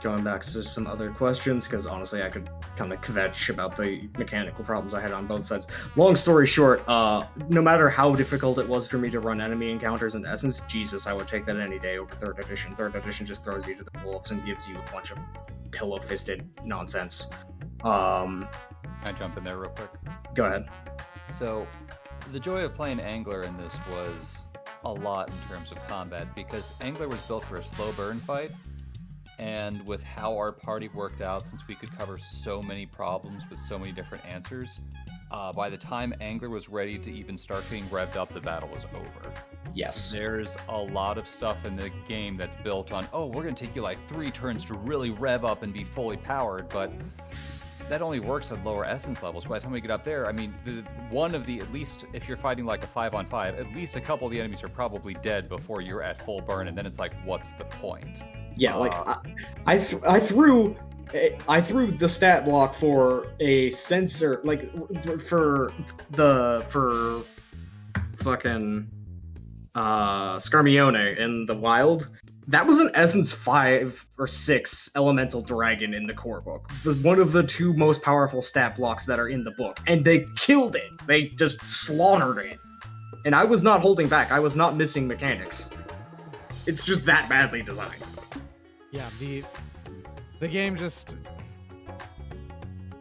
Going back to some other questions, because honestly I could kind of kvetch about the mechanical problems I had on both sides. Long story short, no matter how difficult it was for me to run enemy encounters in Essence, Jesus, I would take that any day over 3rd edition. 3rd edition just throws you to the wolves and gives you a bunch of pillow-fisted nonsense. Can I jump in there real quick? Go ahead. So, the joy of playing Angler in this was a lot in terms of combat, because Angler was built for a slow burn fight, and with how our party worked out, since we could cover so many problems with so many different answers, by the time Angler was ready to even start getting revved up, the battle was over. Yes. There's a lot of stuff in the game that's built on, oh, we're going to take you like 3 turns to really rev up and be fully powered, but that only works at lower essence levels. By the time we get up there, I mean, at least if you're fighting like a 5-on-5, at least a couple of the enemies are probably dead before you're at full burn, and then it's like, what's the point? Yeah, like I threw the stat block for a sensor, like for fucking Scarmione in the wild. That was an Essence 5 or 6 elemental dragon in the core book. One of the 2 most powerful stat blocks that are in the book. And they killed it. They just slaughtered it. And I was not holding back. I was not missing mechanics. It's just that badly designed. Yeah, the game just,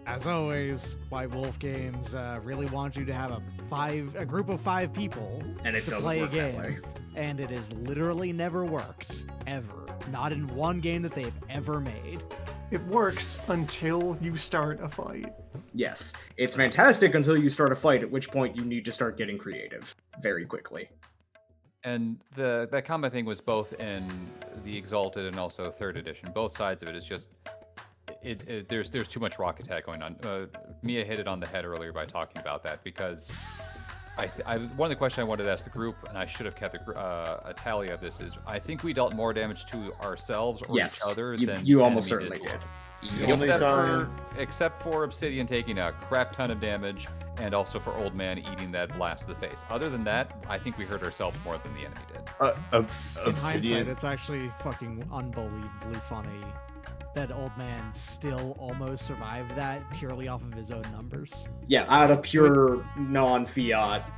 as always, White Wolf games really want you to have a group of 5 people And it to doesn't play a work that game, way. and it has literally never worked ever. Not in one game that they've ever made. It works until you start a fight. Yes, it's fantastic until you start a fight, at which point you need to start getting creative very quickly. And that combat thing was both in the Exalted and also 3rd edition. Both sides of it is just there's too much rock attack going on. Mia hit it on the head earlier by talking about that, because one of the questions I wanted to ask the group, and I should have kept a tally of this, is I think we dealt more damage to ourselves or Yes, each other you- than you almost enemy certainly to did. us. The only time- Except for Obsidian taking a crap ton of damage, and also for Old Man eating that blast to the face. Other than that, I think we hurt ourselves more than the enemy did. In hindsight, Obsidian. it's actually fucking unbelievably funny that Old Man still almost survived that purely off of his own numbers. Yeah, out of pure non-fiat,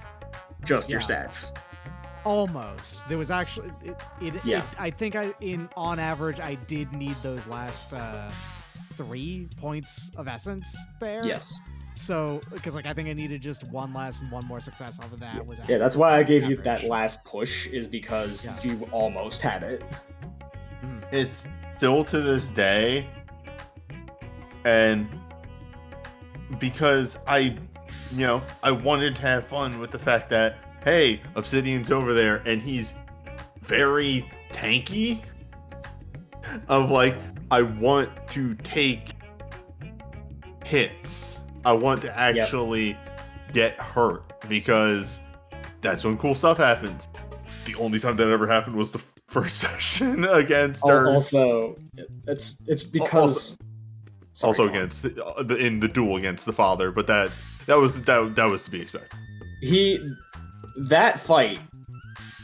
just your Yeah. stats. Almost. There was actually Yeah. I think on average I did need those last 3 points of essence there. Yes. So because like I think I needed just one less and one more success off of that was Yeah, that's why I gave you average. that last push, is because Yeah. you almost had it. It's still to this day, and because I wanted to have fun with the fact that, hey, Obsidian's over there and he's very tanky, of like, I want to take hits. I want to actually get hurt, because that's when cool stuff happens. The only time that ever happened was the first session against her. Also, it's because Sorry, also go on. against in the duel against the father, but that was to be expected. That fight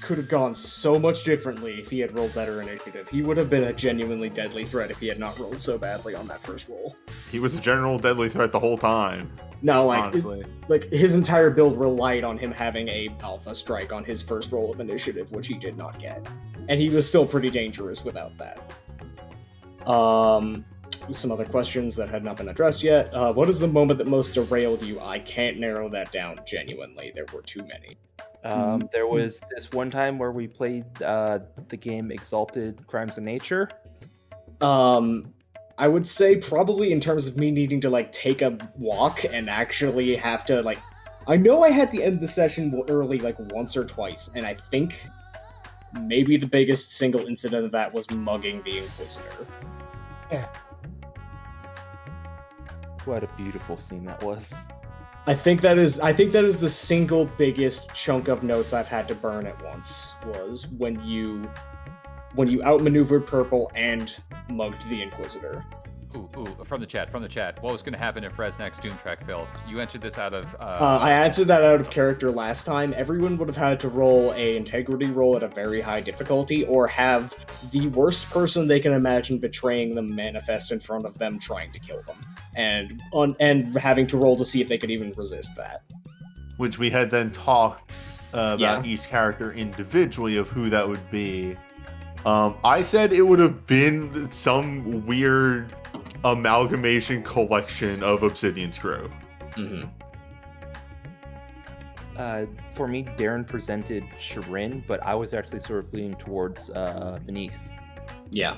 could have gone so much differently if he had rolled better initiative. He would have been a genuinely deadly threat if he had not rolled so badly on that first roll. He was a general deadly threat the whole time. No, like honestly, his entire build relied on him having a alpha strike on his first roll of initiative, which he did not get, and he was still pretty dangerous without that. Some other questions that had not been addressed yet. What is the moment that most derailed you? I can't narrow that down genuinely. There were too many. There was this one time where we played the game Exalted Crimes of Nature. I would say probably in terms of me needing to like take a walk and actually have to like, I know I had to end the session early like once or twice, and I think maybe the biggest single incident of that was mugging the Inquisitor. What a beautiful scene that was. I think that is the single biggest chunk of notes I've had to burn at once, was when you outmaneuvered Purple and mugged the Inquisitor. Ooh, from the chat. What was going to happen if Resnack's Doom track failed? You entered this out of... I answered that out of character last time. Everyone would have had to roll a integrity roll at a very high difficulty, or have the worst person they can imagine betraying them manifest in front of them trying to kill them. And having to roll to see if they could even resist that. which we had then talked about Yeah. each character individually of who that would be. I said it would have been some weird amalgamation collection of Obsidian's crew. Mm-hmm. For me, Darren presented Shirin, but I was actually sort of leaning towards Beneath. Yeah.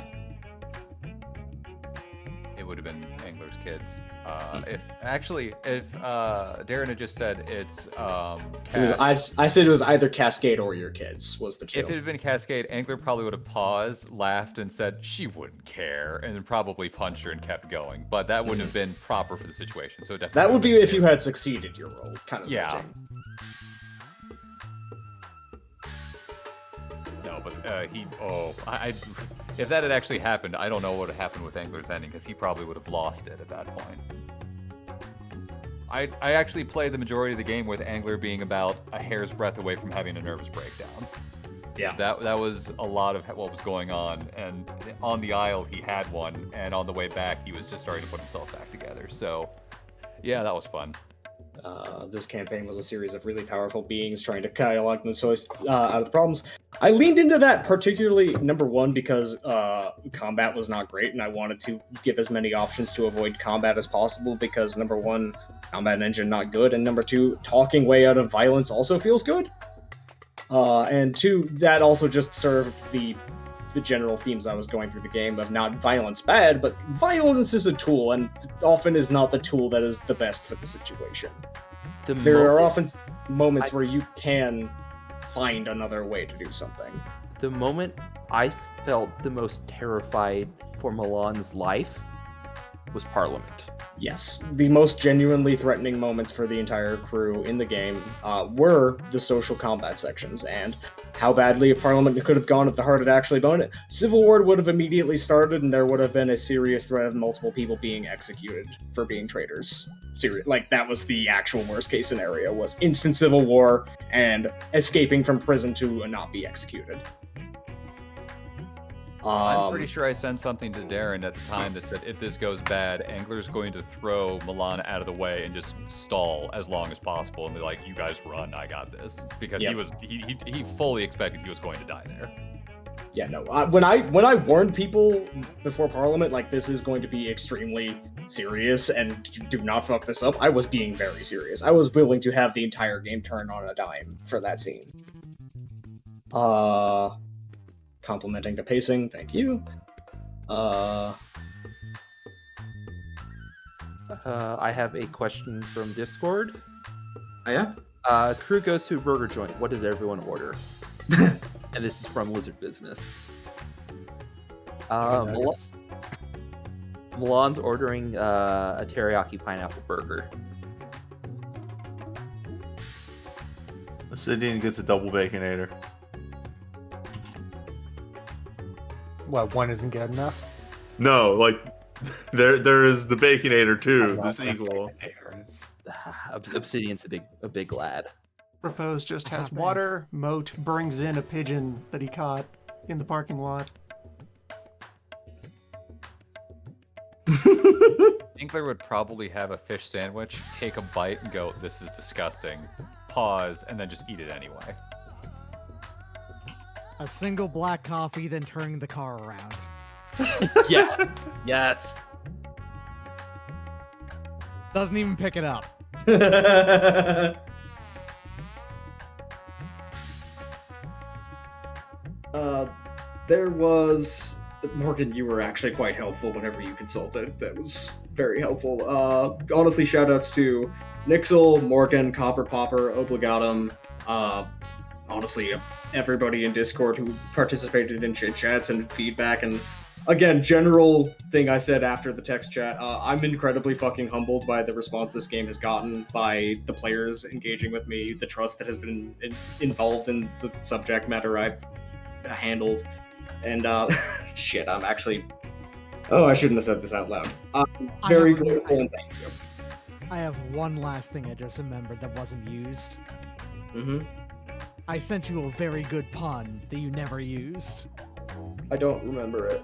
It would have been Angler's Kids. If Darren had just said it's I said it was either Cascade or your kids was the two. if it had been Cascade, Angler probably would have paused, laughed, and said she wouldn't care, and then probably punched her and kept going. But that wouldn't have been proper for the situation. So it definitely That would be have if you had succeeded your role, kind of. Yeah. thinking. No, but if that had actually happened, I don't know what would have happened with Angler's ending, because he probably would have lost it at that point. I actually played the majority of the game with Angler being about a hair's breadth away from having a nervous breakdown. Yeah. That was a lot of what was going on, and on the aisle he had one, and on the way back he was just starting to put himself back together. So, yeah, that was fun. This campaign was a series of really powerful beings trying to catalog themselves out of the problems. I leaned into that particularly, number one, because combat was not great, and I wanted to give as many options to avoid combat as possible, because number one, combat engine not good, and number two, talking way out of violence also feels good. And two, that also just served the general themes I was going through the game of not violence bad, but violence is a tool, and often is not the tool that is the best for the situation. There are often moments where you can find another way to do something. The moment I felt the most terrified for Milan's life was Parliament. Yes, the most genuinely threatening moments for the entire crew in the game were the social combat sections, and how badly a Parliament could have gone if the heart had actually blown it. Civil War would have immediately started, and there would have been a serious threat of multiple people being executed for being traitors. That was the actual worst case scenario, was instant civil war and escaping from prison to not be executed. I'm pretty sure I sent something to Darren at the time that said, if this goes bad, Angler's going to throw Milan out of the way and just stall as long as possible and be like, you guys run, I got this. Because he fully expected he was going to die there. Yeah, no. When I warned people before Parliament, like, this is going to be extremely serious and do not fuck this up, I was being very serious. I was willing to have the entire game turn on a dime for that scene. Complimenting the pacing, thank you. I have a question from Discord. Oh, yeah? Crew goes to a burger joint. What does everyone order? And this is from Lizard Business. Milan's ordering a teriyaki pineapple burger. Obsidian gets a double baconator. What, one isn't good enough? No, like there is the baconator too, the sequel. Obsidian's a big lad. Propose just has water. Moat brings in a pigeon that he caught in the parking lot. Inkler would probably have a fish sandwich, take a bite, and go, this is disgusting. Pause, and then just eat it anyway. A single black coffee, then turning the car around. Yeah. Yes. Doesn't even pick it up. There was... Morgan, you were actually quite helpful whenever you consulted. That was very helpful. Honestly, shoutouts to Nixel, Morgan, Copper Popper, Obligatum, honestly, everybody in Discord who participated in chit-chats and feedback, and again, general thing I said after the text chat, I'm incredibly fucking humbled by the response this game has gotten, by the players engaging with me, the trust that has been involved in the subject matter I've handled, and shit, I'm actually... Oh, I shouldn't have said this out loud. I'm very grateful and thank you. I have one last thing I just remembered that wasn't used. Mm-hmm. I sent you a very good pun that you never used. I don't remember it.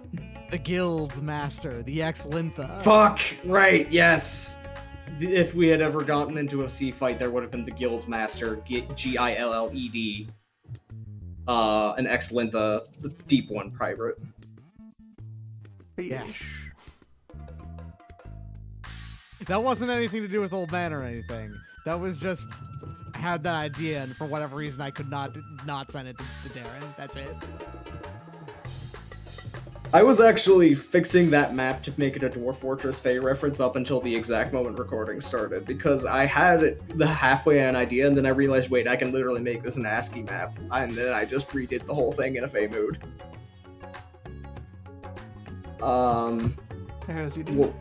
The Guild's Master, the Exalted. Fuck! Right, yes! If we had ever gotten into a sea fight, there would have been the Guild Master, Gilled, an excellent, the Deep One pirate. Yes. That wasn't anything to do with Old Man or anything. That was just had that idea, and for whatever reason, I could not send it to Darren. That's it. I was actually fixing that map to make it a Dwarf Fortress Fae reference up until the exact moment recording started, because I had the halfway an idea, and then I realized, wait, I can literally make this an ASCII map, and then I just redid the whole thing in a Fae mood. As you do.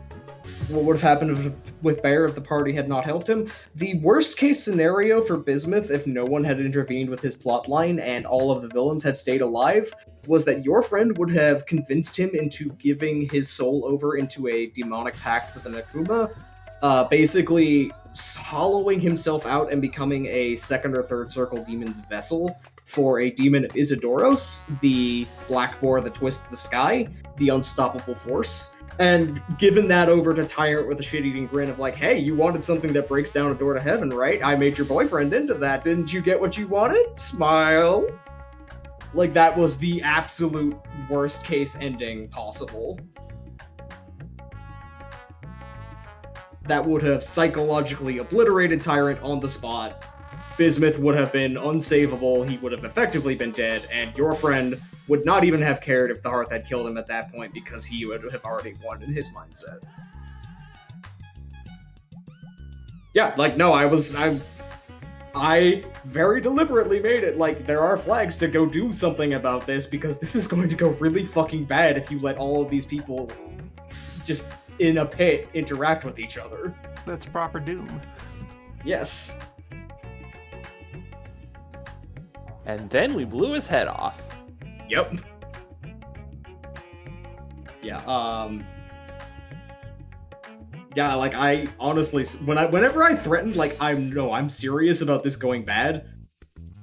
What would have happened with Bear if the party had not helped him? The worst case scenario for Bismuth, if no one had intervened with his plotline and all of the villains had stayed alive, was that your friend would have convinced him into giving his soul over into a demonic pact with an Akuma, basically hollowing himself out and becoming a second or third circle demon's vessel for a demon of Isidoros, the black boar that twists the sky, the unstoppable force, and given that over to Tyrant with a shit-eating grin of like, hey, you wanted something that breaks down a door to heaven, right? I made your boyfriend into that. Didn't you get what you wanted? Smile. Like, that was the absolute worst case ending possible. That would have psychologically obliterated Tyrant on the spot. Bismuth would have been unsavable, he would have effectively been dead, and your friend would not even have cared if the Hearth had killed him at that point because he would have already won in his mindset. Yeah, like, no, I very deliberately made it like, there are flags to go do something about this because this is going to go really fucking bad if you let all of these people just in a pit interact with each other. That's proper Doom. Yes. And then we blew his head off. Yep. Yeah, yeah, like, I honestly, whenever I threatened, like, I'm serious about this going bad,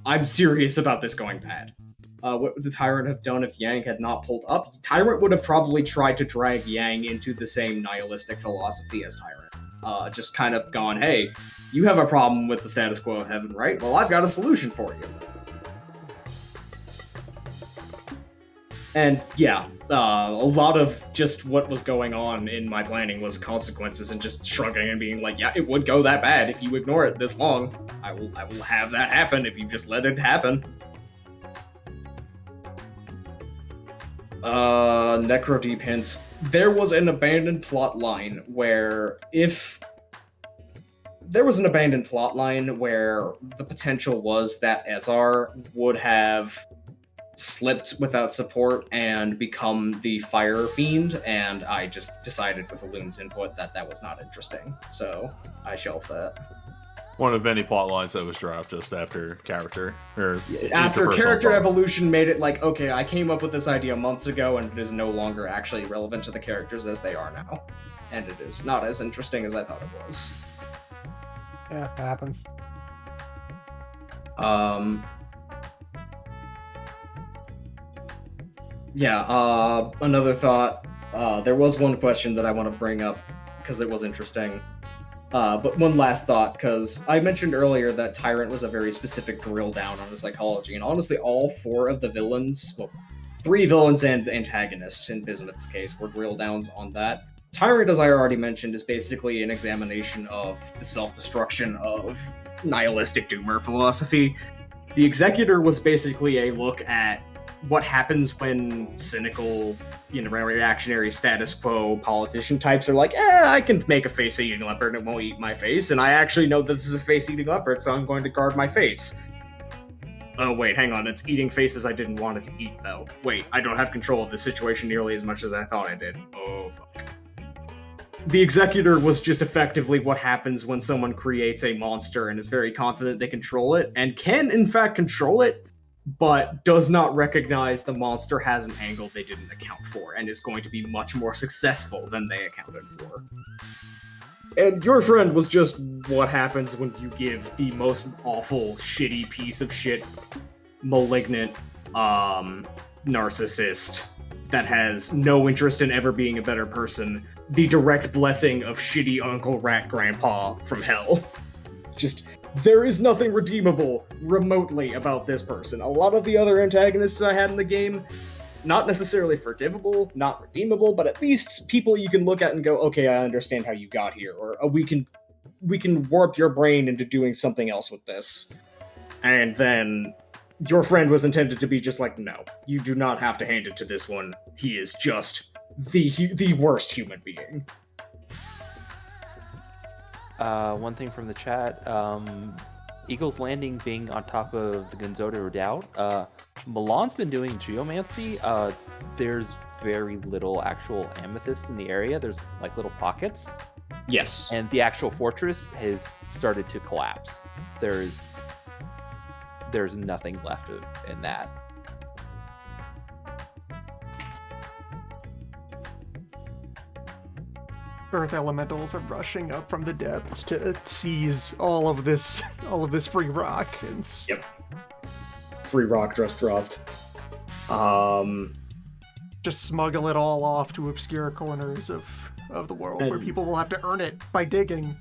I'm serious about this going bad. what would the Tyrant have done if Yang had not pulled up? Tyrant would have probably tried to drag Yang into the same nihilistic philosophy as Tyrant. Just kind of gone, hey, you have a problem with the status quo of heaven, right? Well, I've got a solution for you. And yeah, a lot of just what was going on in my planning was consequences and just shrugging and being like, yeah, it would go that bad if you ignore it this long. I will have that happen if you just let it happen. Necrodeep hints. There was an abandoned plot line where the potential was that Ezar would have slipped without support and become the Fire Fiend, and I just decided with Loon's input that was not interesting, so I shelved that. One of many plot lines that was dropped just after character After character evolution made it like, okay, I came up with this idea months ago and it is no longer actually relevant to the characters as they are now. And it is not as interesting as I thought it was. Yeah, it happens. Another thought. There was one question that I want to bring up because it was interesting. But one last thought, because I mentioned earlier that Tyrant was a very specific drill down on the psychology, and honestly, all 4 of the villains, well, 3 villains and the antagonists in Bismuth's case, were drill downs on that. Tyrant, as I already mentioned, is basically an examination of the self-destruction of nihilistic doomer philosophy. The Executor was basically a look at what happens when cynical, reactionary status quo politician types are like, I can make a face-eating leopard and it won't eat my face, and I actually know this is a face-eating leopard, so I'm going to guard my face. Oh, wait, hang on, it's eating faces I didn't want it to eat, though. Wait, I don't have control of the situation nearly as much as I thought I did. Oh, fuck. The Executor was just effectively what happens when someone creates a monster and is very confident they control it, and can, in fact, control it, but does not recognize the monster has an angle they didn't account for, and is going to be much more successful than they accounted for. And your friend was just what happens when you give the most awful, shitty piece of shit, malignant, narcissist that has no interest in ever being a better person, the direct blessing of shitty Uncle Rat Grandpa from hell. Just, there is nothing redeemable remotely about this person. A lot of the other antagonists I had in the game, not necessarily forgivable, not redeemable, but at least people you can look at and go, okay, I understand how you got here, or we can warp your brain into doing something else with this. And then your friend was intended to be just like, no, you do not have to hand it to this one. He is just the worst human being. One thing from the chat, Eagle's Landing being on top of the Gonzoda Redoubt. Milan's been doing geomancy. There's very little actual amethyst in the area. There's like little pockets. Yes. And the actual fortress has started to collapse. There's nothing left in that. Earth elementals are rushing up from the depths to seize all of this free rock. Yep. Free rock just dropped. Just smuggle it all off to obscure corners of the world where people will have to earn it by digging.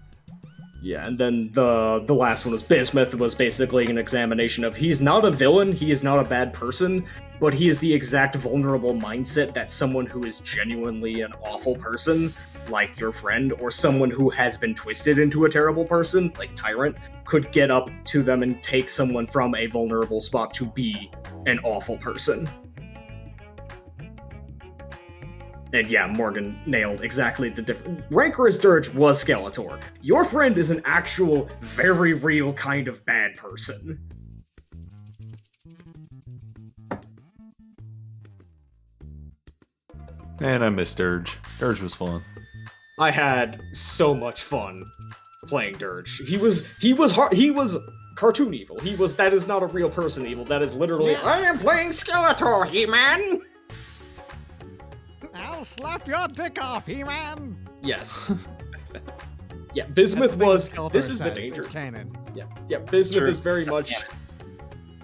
Yeah, and then the last one was Bismuth, was basically an examination of he's not a villain, he is not a bad person, but he is the exact vulnerable mindset that someone who is genuinely an awful person, like your friend, or someone who has been twisted into a terrible person, like Tyrant, could get up to them and take someone from a vulnerable spot to be an awful person. And yeah, Morgan nailed exactly the difference. Rancorous Dirge was Skeletor. Your friend is an actual, very real kind of bad person. And I miss Dirge. Dirge was fun. I had so much fun playing Dirge. He was cartoon evil. That is not a real person evil. That is literally, I am playing Skeletor, He-Man! I'll slap your dick off, He-Man! Yes. Yeah, Bismuth was, this is the says. danger. It's canon. Yeah, Bismuth is very much,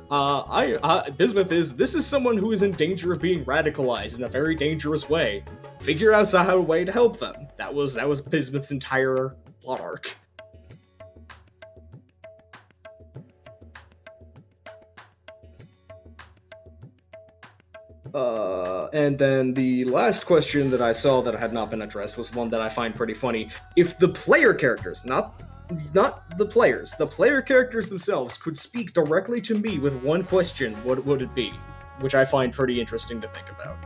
This is someone who is in danger of being radicalized in a very dangerous way. Figure out a way to help them. That was Bismuth's entire plot arc. And then the last question that I saw that had not been addressed was one that I find pretty funny. If the player characters, not the players, the player characters themselves could speak directly to me with one question, what would it be? Which I find pretty interesting to think about.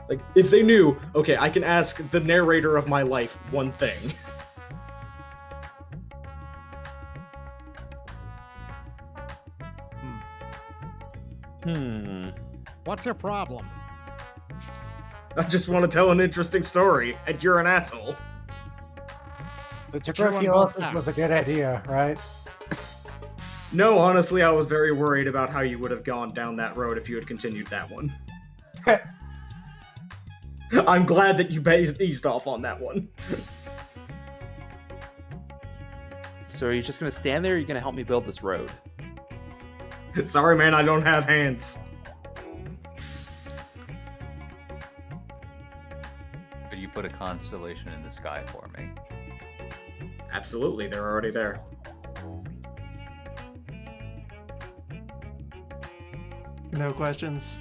Like, if they knew, okay, I can ask the narrator of my life one thing. What's your problem? I just want to tell an interesting story, and you're an asshole. The tuberculosis was a good idea, right? No, honestly, I was very worried about how you would have gone down that road if you had continued that one. I'm glad that you eased off on that one. So are you just gonna stand there, or are you gonna help me build this road? Sorry, man, I don't have hands. Could you put a constellation in the sky for me? Absolutely, they're already there. No questions.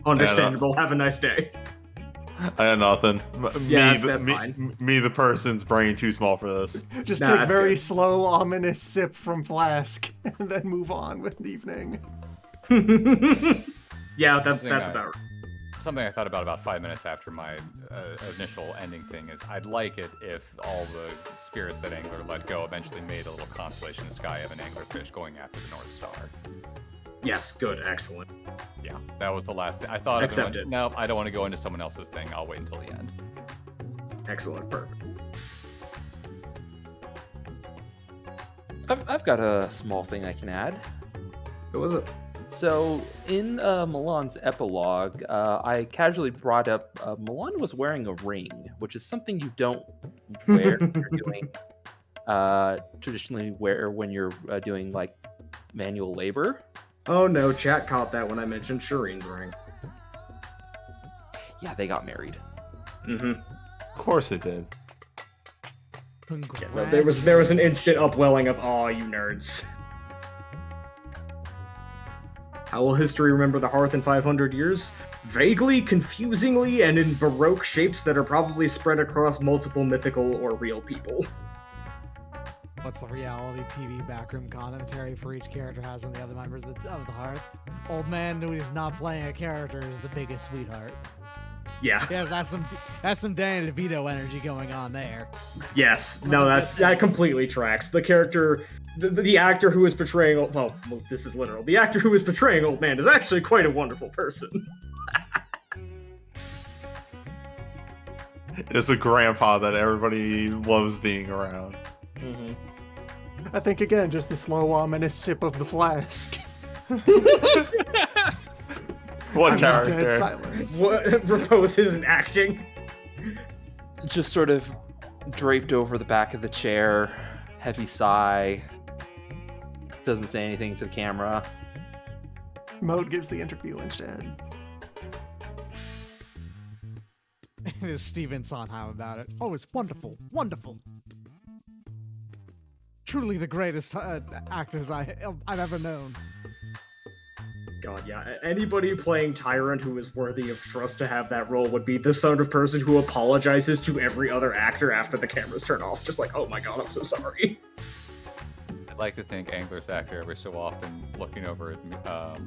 Understandable. Have a nice day. I got nothing. Yeah, that's fine. Me, the person's brain too small for this. Just Nah, take very good. slow, ominous sip from flask, and then move on with the evening. Yeah, that's about right. Something I thought about 5 minutes after my initial ending thing is I'd like it if all the spirits that Angler let go eventually made a little constellation in the sky of an anglerfish going after the North Star. Yes, good, excellent. Yeah, that was the last thing. I thought Accepted. No, I don't want to go into someone else's thing. I'll wait until the end. Excellent, perfect. I've got a small thing I can add. What was it? So, in Milan's epilogue, I casually brought up Milan was wearing a ring, which is something you don't wear when you're doing traditionally wear when you're doing like manual labor. Oh no, chat caught that when I mentioned Shireen's ring. Yeah, they got married. Mm-hmm. Of course it did. Yeah, no, there was an instant upwelling of awe, you nerds. How will history remember the Hearth in 500 years? Vaguely, confusingly, and in Baroque shapes that are probably spread across multiple mythical or real people. What's the reality TV backroom commentary for each character has on the other members of the Hearth? Old man who is not playing a character is the biggest sweetheart. Yeah. Yeah, that's some Danny DeVito energy going on there. Yes. No, that completely tracks. The character, the actor who is portraying, well, this is literal. The actor who is portraying Old Man is actually quite a wonderful person. It's a grandpa that everybody loves being around. Mm-hmm. I think, again, just the slow, ominous sip of the flask. What character? Dead silence. What Repose isn't acting. Just sort of draped over the back of the chair, heavy sigh. Doesn't say anything to the camera. Mode gives the interview instead. It is Steven Sondheim about it. Oh, it's wonderful, wonderful. Truly the greatest actors I've ever known. God, yeah. Anybody playing Tyrant who is worthy of trust to have that role would be the sort of person who apologizes to every other actor after the cameras turn off. Just like, oh my god, I'm so sorry. I'd like to think Angler's actor every so often looking over at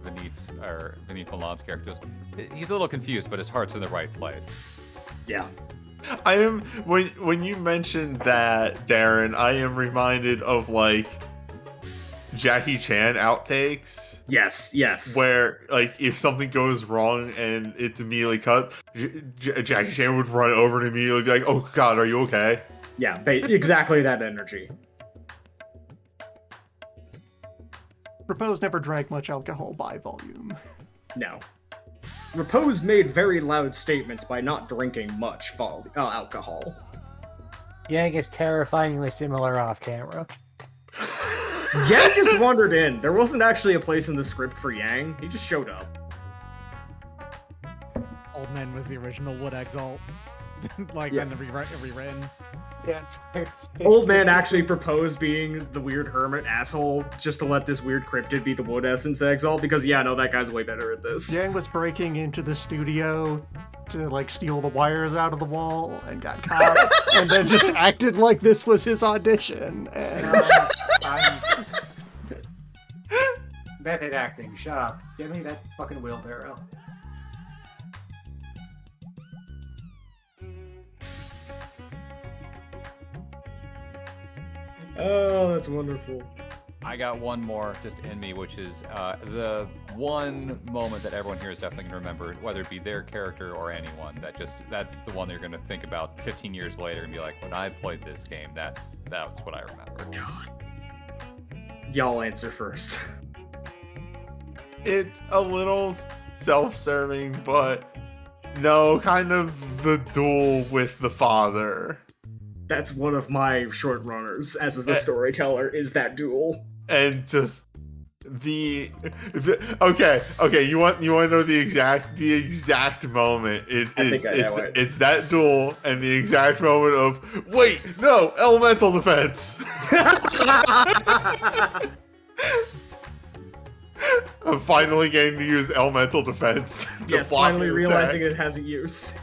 beneath Milan's characters. He's a little confused, but his heart's in the right place. Yeah. I am when you mentioned that, Darren, I am reminded of like Jackie Chan outtakes. Yes. Where like if something goes wrong and it's immediately cut, Jackie Chan would run over to immediately be like, "Oh God, are you okay?" Yeah, exactly that energy. Repose never drank much alcohol by volume. No. Repose made very loud statements by not drinking much alcohol. Yang is terrifyingly similar off camera. Yang just wandered in. There wasn't actually a place in the script for Yang. He just showed up. Old Man was the original Wood Exalt. Like, Yeah. and rewritten. Yeah, it's Old Man actually proposed being the weird hermit asshole just to let this weird cryptid be the Wood Essence Exalt because, yeah, no, that guy's way better at this. Yang was breaking into the studio to like steal the wires out of the wall and got caught, and then just acted like this was his audition. And Method acting, shut up. Give me that fucking wheelbarrow. Oh, that's wonderful. I got one more just in me, which is the one moment that everyone here is definitely going to remember, whether it be their character or anyone. That's the one they're going to think about 15 years later and be like, when I played this game, that's what I remember. God. Y'all answer first. It's a little self-serving, but no, kind of the duel with the father. That's one of my short runners, as is the storyteller, is that duel. And just the okay, you want to know the exact moment. It's that duel and the exact moment of wait, no, elemental defense. I'm finally getting to use elemental defense. Yes, finally realizing it has a use.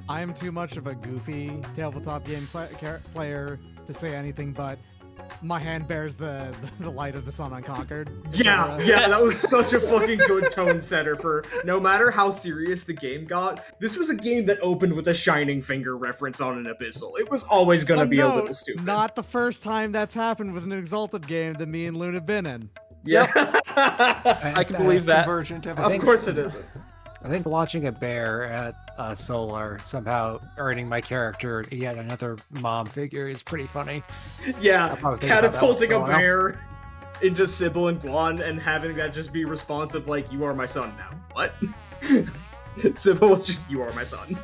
I am too much of a goofy tabletop game player to say anything, but my hand bears the light of the sun unconquered. Yeah, that was such a fucking good tone setter for no matter how serious the game got. This was a game that opened with a Shining Finger reference on an Abyssal. It was always gonna be a little stupid. Not the first time that's happened with an Exalted game that me and Loon have been in. Yeah. I can believe that. Convergent Of course it isn't. I think watching a bear at Solar somehow earning my character yet another mom figure is pretty funny. Yeah, probably think about that catapulting one a for a while. bear into Sybil and Guan and having that just be responsive like, you are my son now. What? Sybil was just, you are my son.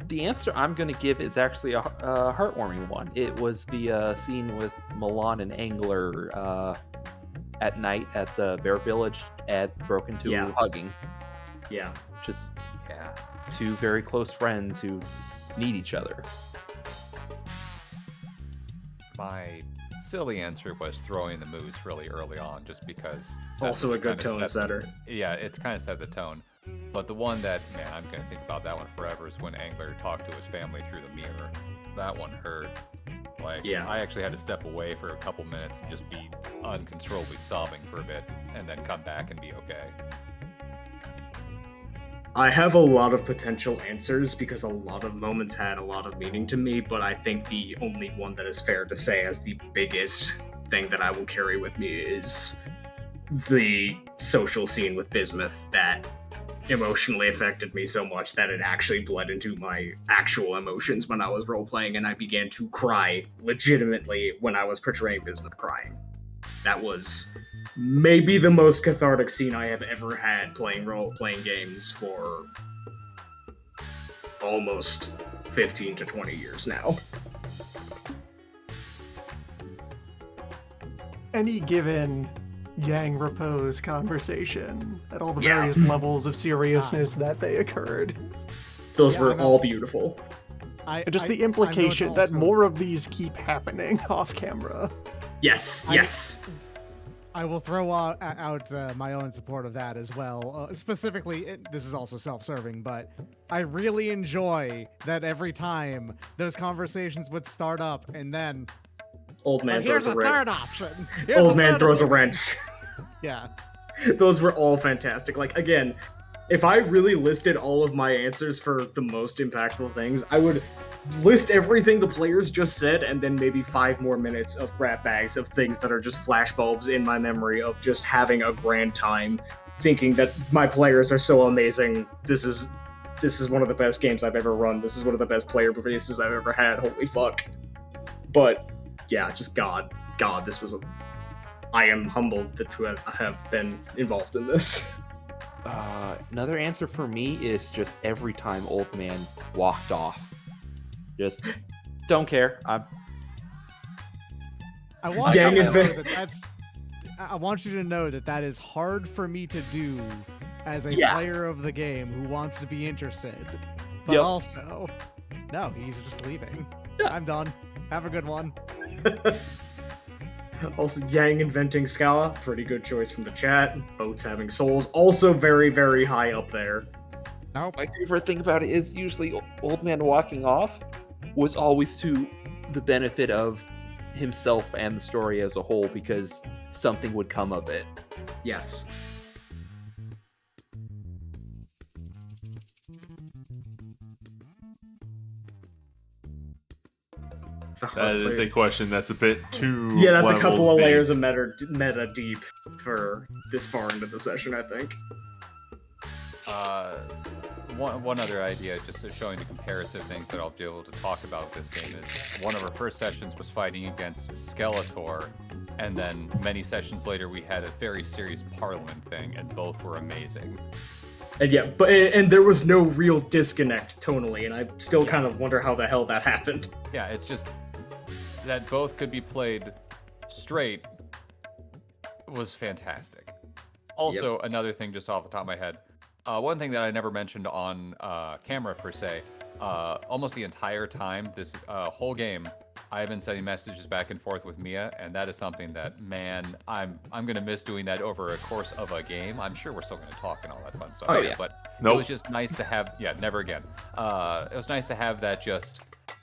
The answer I'm going to give is actually a heartwarming one. It was the scene with Milan and Angler at night at the Bear Village at Broken 2 Yeah. hugging. Yeah. Just two very close friends who need each other. My silly answer was throwing the moose really early on, just because. Also a good kinda tone set- setter. Yeah, it's kind of set the tone. But the one that, man, I'm going to think about that one forever is when Angler talked to his family through the mirror. That one hurt. Like, Yeah. I actually had to step away for a couple minutes and just be uncontrollably sobbing for a bit, and then come back and be okay. I have a lot of potential answers because a lot of moments had a lot of meaning to me, but I think the only one that is fair to say as the biggest thing that I will carry with me is the social scene with Bismuth that emotionally affected me so much that it actually bled into my actual emotions when I was role-playing, and I began to cry legitimately when I was portraying Bismuth crying. That was maybe the most cathartic scene I have ever had playing role-playing games for almost 15 to 20 years now. any given Yang Repose conversation at all the Yeah. various levels of seriousness that they occurred. Those Yeah, were I'm all also- beautiful. And just the I'm going to implication that also- more of these keep happening off camera. Yes, yes. I will throw out my own support of that as well. Specifically, this is also self-serving, but I really enjoy that every time those conversations would start up, and then Old man here's throws a a wrench. third option. Here's Old a man third throws a option. wrench. Yeah. Those were all fantastic. Like, again, if I really listed all of my answers for the most impactful things, I would list everything the players just said and then maybe 5 more minutes of grab bags of things that are just flashbulbs in my memory of just having a grand time, thinking that my players are so amazing. This is one of the best games I've ever run. This is one of the best player bases I've ever had. Holy fuck. But yeah, just God, this was I am humbled to have been involved in this. Another answer for me is just every time Old Man walked off. Just don't care. I want you Yang to know invent- that that's. I want you to know that that is hard for me to do as a Yeah. player of the game who wants to be interested. But Yep. also, no, he's just leaving. Yeah. I'm done. Have a good one. Also, Yang inventing Scala, pretty good choice from the chat. Boats having souls, also very, very high up there. Nope. My favorite thing about it is usually Old Man walking off was always to the benefit of himself and the story as a whole because something would come of it. Yes. That is a question that's a bit too. Yeah, that's a couple levels of deep. layers of meta deep for this far into the session, I think. One other idea, just to showing the comparative things that I'll be able to talk about this game is one of our first sessions was fighting against Skeletor, and then many sessions later we had a very serious Parliament thing, and both were amazing. And yeah, and there was no real disconnect tonally, and I still kind of wonder how the hell that happened. Yeah, it's just that both could be played straight was fantastic. Also, another thing just off the top of my head, one thing that I never mentioned on camera per se, almost the entire time, this whole game, I've been sending messages back and forth with Mia, and that is something that, man, I'm gonna miss doing that over a course of a game. I'm sure we're still gonna talk and all that fun stuff. Oh, yeah. But Nope. it was just nice to have, never again. It was nice to have that just,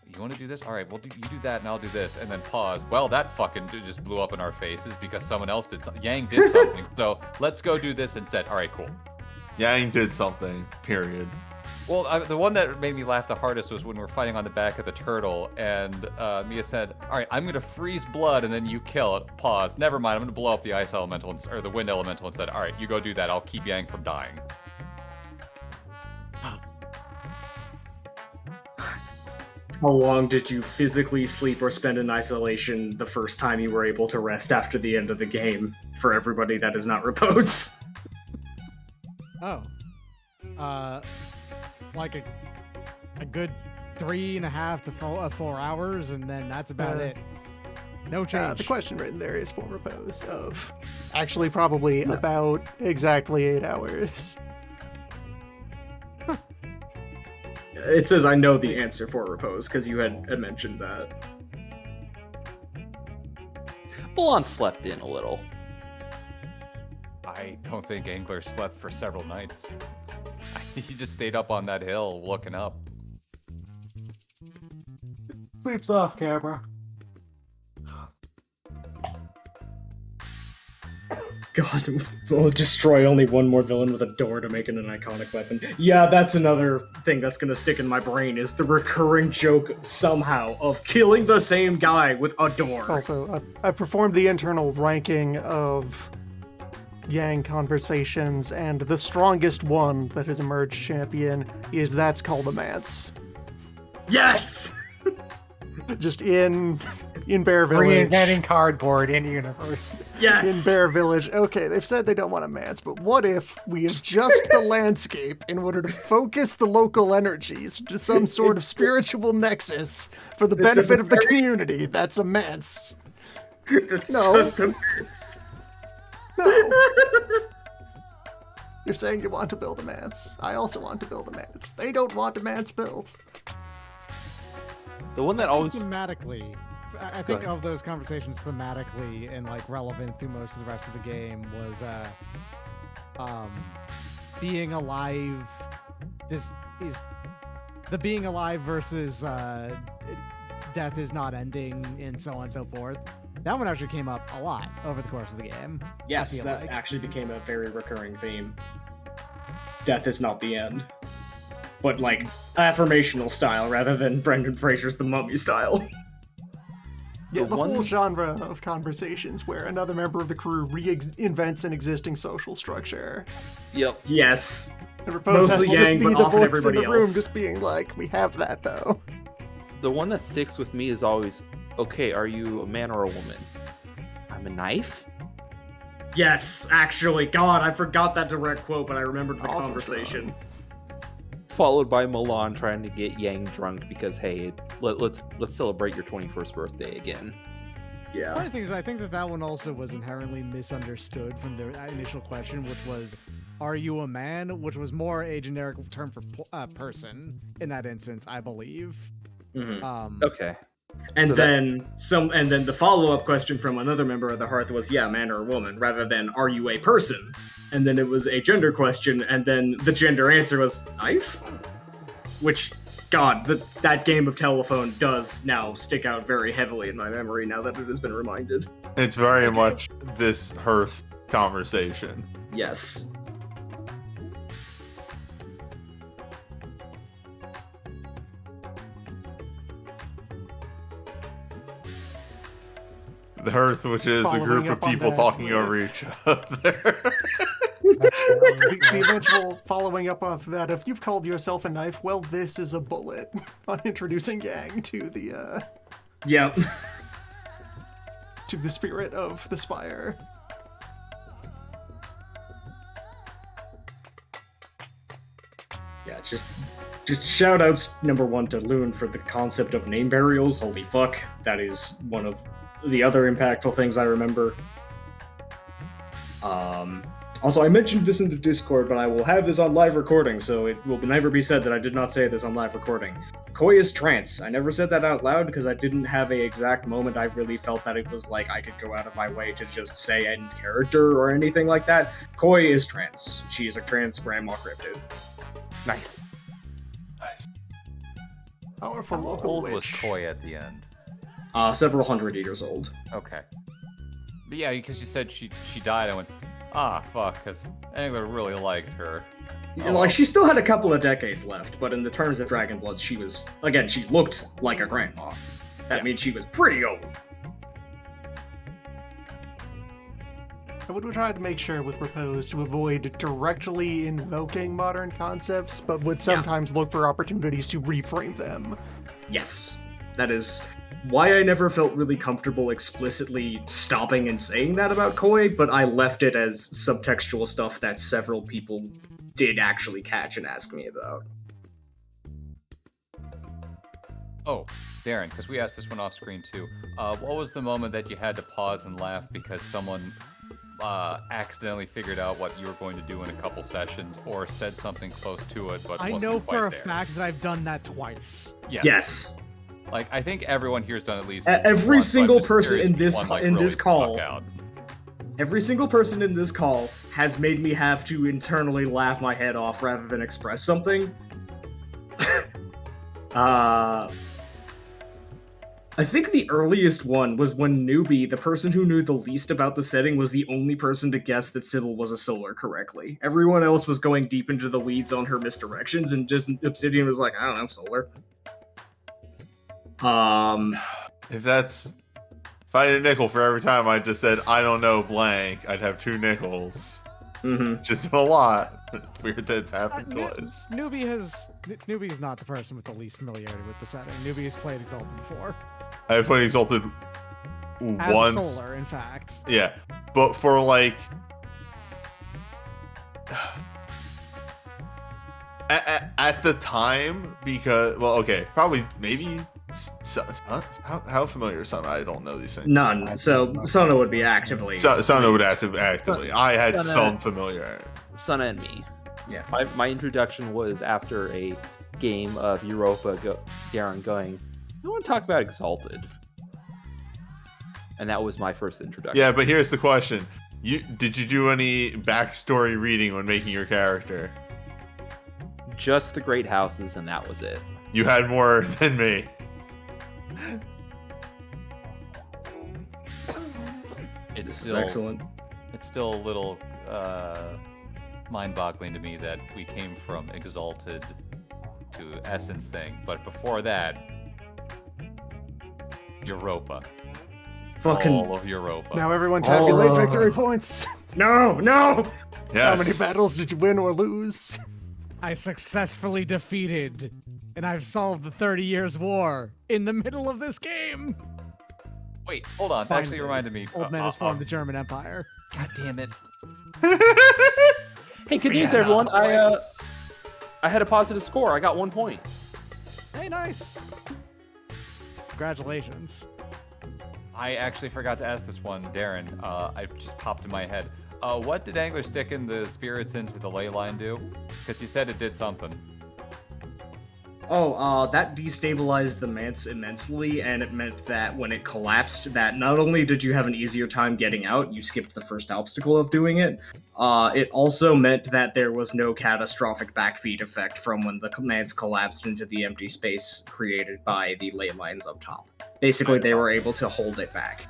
you want to do this? All right, well, you do that and I'll do this, and then pause. Well, that fucking just blew up in our faces because someone else did something. Yang did something, so let's go do this instead. All right, cool. Yang did something. Period. Well, the one that made me laugh the hardest was when we were fighting on the back of the turtle, and Mia said, "All right, I'm going to freeze blood, and then you kill it." Pause. Never mind. I'm going to blow up the ice elemental or the wind elemental instead. All right, you go do that. I'll keep Yang from dying. How long did you physically sleep or spend in isolation the first time you were able to rest after the end of the game? For everybody that is not repose. Oh. Like a good 3.5 to 4 hours, and then that's about it. No change. The question written there is for repose of actually probably about exactly 8 hours. It says I know the answer for repose because you had mentioned that. Milan slept in a little. I don't think Angler slept for several nights. He just stayed up on that hill looking up. Sleeps off camera. God, we'll destroy only one more villain with a door to make it an iconic weapon. Yeah, that's another thing that's gonna stick in my brain, is the recurring joke somehow of killing the same guy with a door. Also, I've performed the internal ranking of Yang conversations, and the strongest one that has emerged champion is That's Called a Mance. Yes! Just in Bear Village. Reinventing cardboard in universe. Yes! In Bear Village. Okay, they've said they don't want a Mance, but what if we adjust the landscape in order to focus the local energies to some sort of spiritual nexus for the benefit of the community? That's a Mance. It's No. just a mess. No. You're saying you want to build a Mance. I also want to build a Mance. They don't want a Mance built. The one that always Thematically, I think of those conversations thematically and like relevant through most of the rest of the game was being alive. This is the being alive versus death is not ending and so on and so forth. That one actually came up a lot over the course of the game. Yes, I feel that like. actually became a very recurring theme. Death is not the end. But, like, affirmational style rather than Brendan Fraser's The Mummy style. Yeah, the one- whole genre of conversations where another member of the crew reinvents an existing social structure. Yep. Yes. And Repose has Mostly to just Yang, be but the often voice everybody in the room, else. just being like, we have that though. The one that sticks with me is always, okay, are you a man or a woman? I'm a knife? Yes, actually. God, I forgot that direct quote, but I remembered the Also conversation. Followed by Milan trying to get Yang drunk because, hey, let's celebrate your 21st birthday again. Yeah. One of the things I think that one also was inherently misunderstood from the initial question, which was, "Are you a man?" Which was more a generic term for person in that instance, I believe. Okay. And So then the follow-up question from another member of the Hearth was, yeah, man or woman, rather than are you a person? And then it was a gender question, and then the gender answer was knife? Which, God, that game of telephone does now stick out very heavily in my memory now that it has been reminded. It's very much this Hearth conversation. Yes. The Hearth, which is a Following group of up on people that talking with- over each other. The eventual following up of that, if you've called yourself a knife, well, this is a bullet. On introducing Yang to the Yep. to the spirit of the spire. Yeah, just shout outs number one to Loon for the concept of name burials. Holy fuck. That is one of the other impactful things I remember. Also, I mentioned this in the Discord, but I will have this on live recording, so it will never be said that I did not say this on live recording. Koi is trans. I never said that out loud because I didn't have a exact moment I really felt that it was like I could go out of my way to just say in character or anything like that. Koi is trans. She is a trans grandma cryptid. Nice. Powerful How local old witch. was Koi at the end? Several hundred years old. Okay. But yeah, because you said she died, I went, fuck, because Angler really liked her. And, like, she still had a couple of decades left, but in the terms of Dragonbloods, she was, again, she looked like a grandma. That means she was pretty old. I would try to make sure with Repose to avoid directly invoking modern concepts, but would sometimes look for opportunities to reframe them. Yes. That is why I never felt really comfortable explicitly stopping and saying that about Koi, but I left it as subtextual stuff that several people did actually catch and ask me about. Oh, Darren, because we asked this one off screen too. What was the moment that you had to pause and laugh because someone accidentally figured out what you were going to do in a couple sessions, or said something close to it, but I wasn't know quite for a there? fact that I've done that twice. Yes. Like, I think everyone here's done at least Every once, but single just person curious in which this one, like, in really this call, stuck out. every single person in this call has made me have to internally laugh my head off rather than express something. I think the earliest one was when Newbie, the person who knew the least about the setting, was the only person to guess that Sybil was a solar correctly. Everyone else was going deep into the weeds on her misdirections, and just Obsidian was like, I don't know, solar. If I had a nickel for every time I just said, I don't know blank, I'd have 2 nickels. Mm-hmm. Just a lot. Weird that it's happened twice. Newbie's not the person with the least familiarity with the setting. Newbie's played Exalted before. I've played Exalted As once. a solar, in fact. Yeah, but for like... At the time, because... Well, okay, probably, maybe... How familiar is Sana? I don't know these things. None. So Sona would be actively. Sana would actively. I had Sana- some familiarity. Sana and me. Yeah. My introduction was after a game of Europa. Darren going, I want to talk about Exalted, and that was my first introduction. Yeah, but here's the question: did you do any backstory reading when making your character? Just the great houses, and that was it. You had more than me. It's This is still excellent. It's still a little mind-boggling to me that we came from Exalted to Essence thing, but before that, Europa. Fucking All of Europa. Now everyone tabulate Oh. victory points. no. Yes. How many battles did you win or lose? I successfully defeated, and I've solved the 30 Years' War in the middle of this game. Wait, hold on. That Finally. actually reminded me. Old man has formed the German Empire. God damn it. Hey, good news, everyone! I had a positive score. I got 1 point. Hey, nice. Congratulations. I actually forgot to ask this one, Darren. I just popped in my head. What did Angler sticking the spirits into the ley line do? Because you said it did something. Oh, that destabilized the manse immensely, and it meant that when it collapsed, that not only did you have an easier time getting out, you skipped the first obstacle of doing it, it also meant that there was no catastrophic backfeed effect from when the manse collapsed into the empty space created by the ley lines up top. Basically, they were able to hold it back.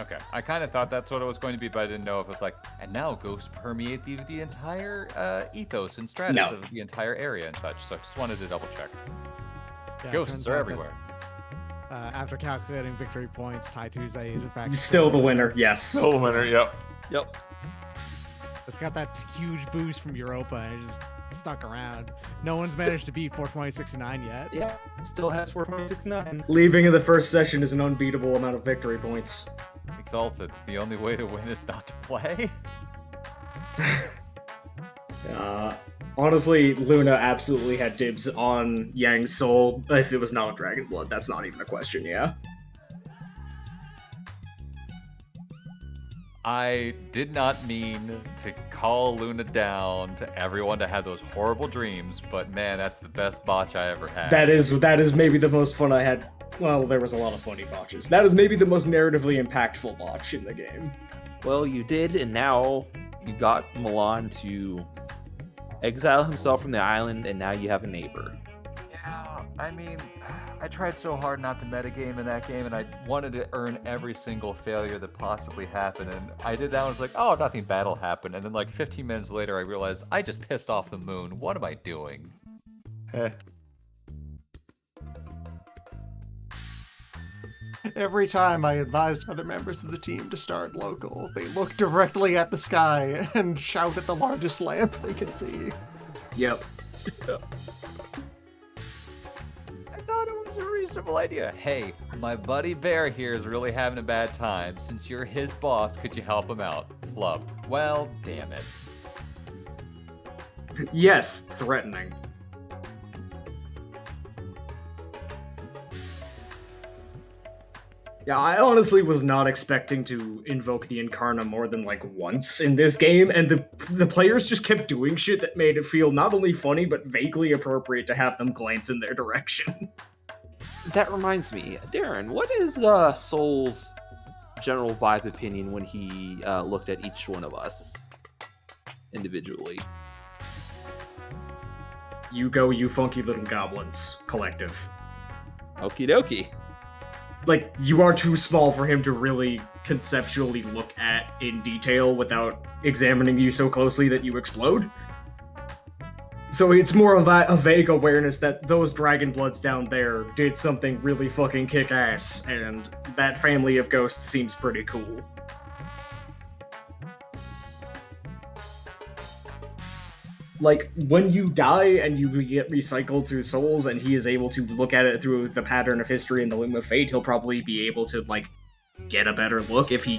Okay, I kind of thought that's what it was going to be, but I didn't know if it was like, and now ghosts permeate the entire ethos and stratus of the entire area and such, so I just wanted to double check. Yeah, Ghosts are everywhere. After calculating victory points, Tai Tuesday is in fact Still the winner, yes. Still the winner, yep. Yep. It's got that huge boost from Europa and it just stuck around. No one's managed to beat 42069 yet. Yeah, still has 4.69. Leaving in the first session is an unbeatable amount of victory points. Exalted. The only way to win is not to play. Honestly, Luna absolutely had dibs on Yang's soul if it was not Dragon Blood. That's not even a question, yeah? I did not mean to call Luna down to everyone to have those horrible dreams, but man, that's the best botch I ever had. That is maybe the most fun I had. Well, there was a lot of funny botches. That is maybe the most narratively impactful botch in the game. Well, you did, and now you got Milan to exile himself from the island, and now you have a neighbor. Yeah, I mean, I tried so hard not to metagame in that game, and I wanted to earn every single failure that possibly happened, and I did that, and I was like, oh, nothing bad will happen, and then like 15 minutes later, I realized I just pissed off the moon. What am I doing? Every time I advised other members of the team to start local, they look directly at the sky and shout at the largest lamp they could see. Yep. I thought it was a reasonable idea. Hey, my buddy Bear here is really having a bad time. Since you're his boss, could you help him out? Flub. Well, damn it. Yes, threatening. Yeah, I honestly was not expecting to invoke the Incarna more than like once in this game, and the players just kept doing shit that made it feel not only funny but vaguely appropriate to have them glance in their direction. That reminds me, Darren, what is Soul's general vibe opinion when he looked at each one of us individually? You go, you funky little goblins, collective. Okie dokie. Like, you are too small for him to really conceptually look at in detail without examining you so closely that you explode. So it's more of a vague awareness that those dragon bloods down there did something really fucking kick-ass, and that family of ghosts seems pretty cool. Like, when you die and you get recycled through souls and he is able to look at it through the pattern of history and the loom of fate, he'll probably be able to, like, get a better look if he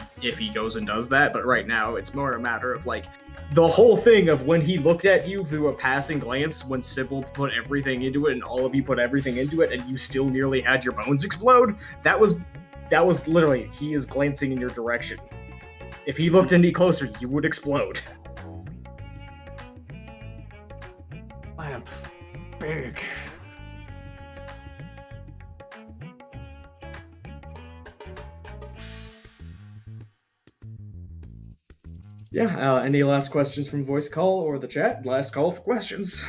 goes and does that, but right now it's more a matter of, like, the whole thing of when he looked at you through a passing glance when Sybil put everything into it and all of you put everything into it and you still nearly had your bones explode, that was literally, he is glancing in your direction. If he looked any closer, you would explode. Lamp. Big. Yeah, any last questions from voice call or the chat? Last call for questions.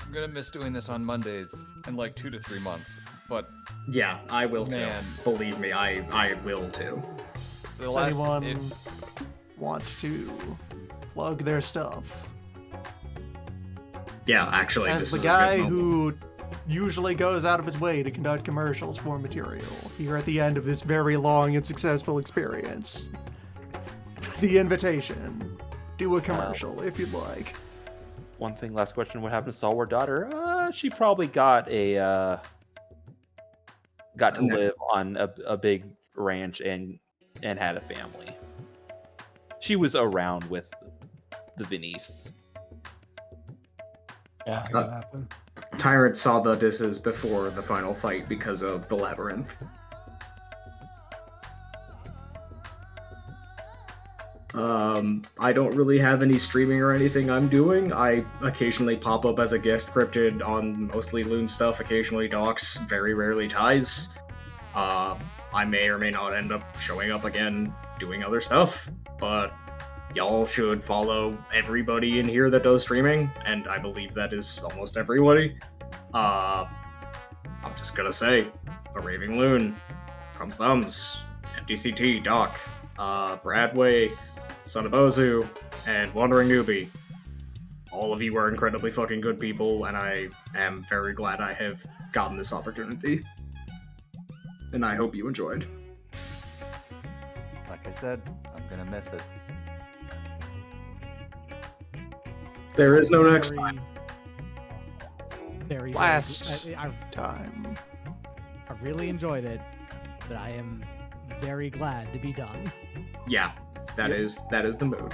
I'm gonna miss doing this on Mondays in like 2 to 3 months, but Yeah, I will too. Man. Believe me, I will too. the Does last anyone want to plug their stuff? Yeah, actually, As this the is guy a good moment. who usually goes out of his way to conduct commercials for material, here at the end of this very long and successful experience, the invitation. Do a commercial if you'd like. One thing, last question, what happened to Stalwart Daughter? She probably got to live on a big ranch and had a family. She was around with the Vinifs. Yeah, I think that happened. Tyrant saw the disses before the final fight because of the labyrinth. I don't really have any streaming or anything I'm doing. I occasionally pop up as a guest cryptid on mostly Loon stuff, occasionally Docs, very rarely Ties. I may or may not end up showing up again doing other stuff, but y'all should follow everybody in here that does streaming, and I believe that is almost everybody. I'm just gonna say, a Raving Loon, Crumbs Thumbs, MDCT, Doc, Bradway, Son of Ozu, and Wandering Newbie. All of you are incredibly fucking good people, and I am very glad I have gotten this opportunity. And I hope you enjoyed. Like I said, I'm gonna miss it. There is no next time. Very Last I time. really enjoyed it, but I am very glad to be done. Yeah, that is the mood.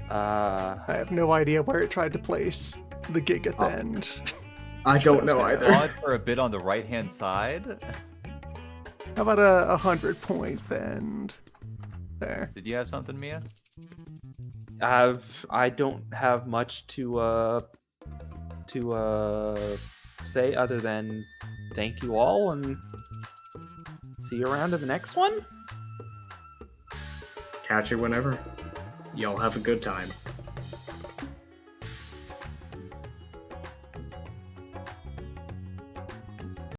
I have no idea where it tried to place the gig at the end. I don't know It's either. odd for a bit on the right-hand side. How about a 100-point end? There. Did you have something, Mia? I don't have much to say other than thank you all and see you around in the next one. Catch you whenever. Y'all have a good time.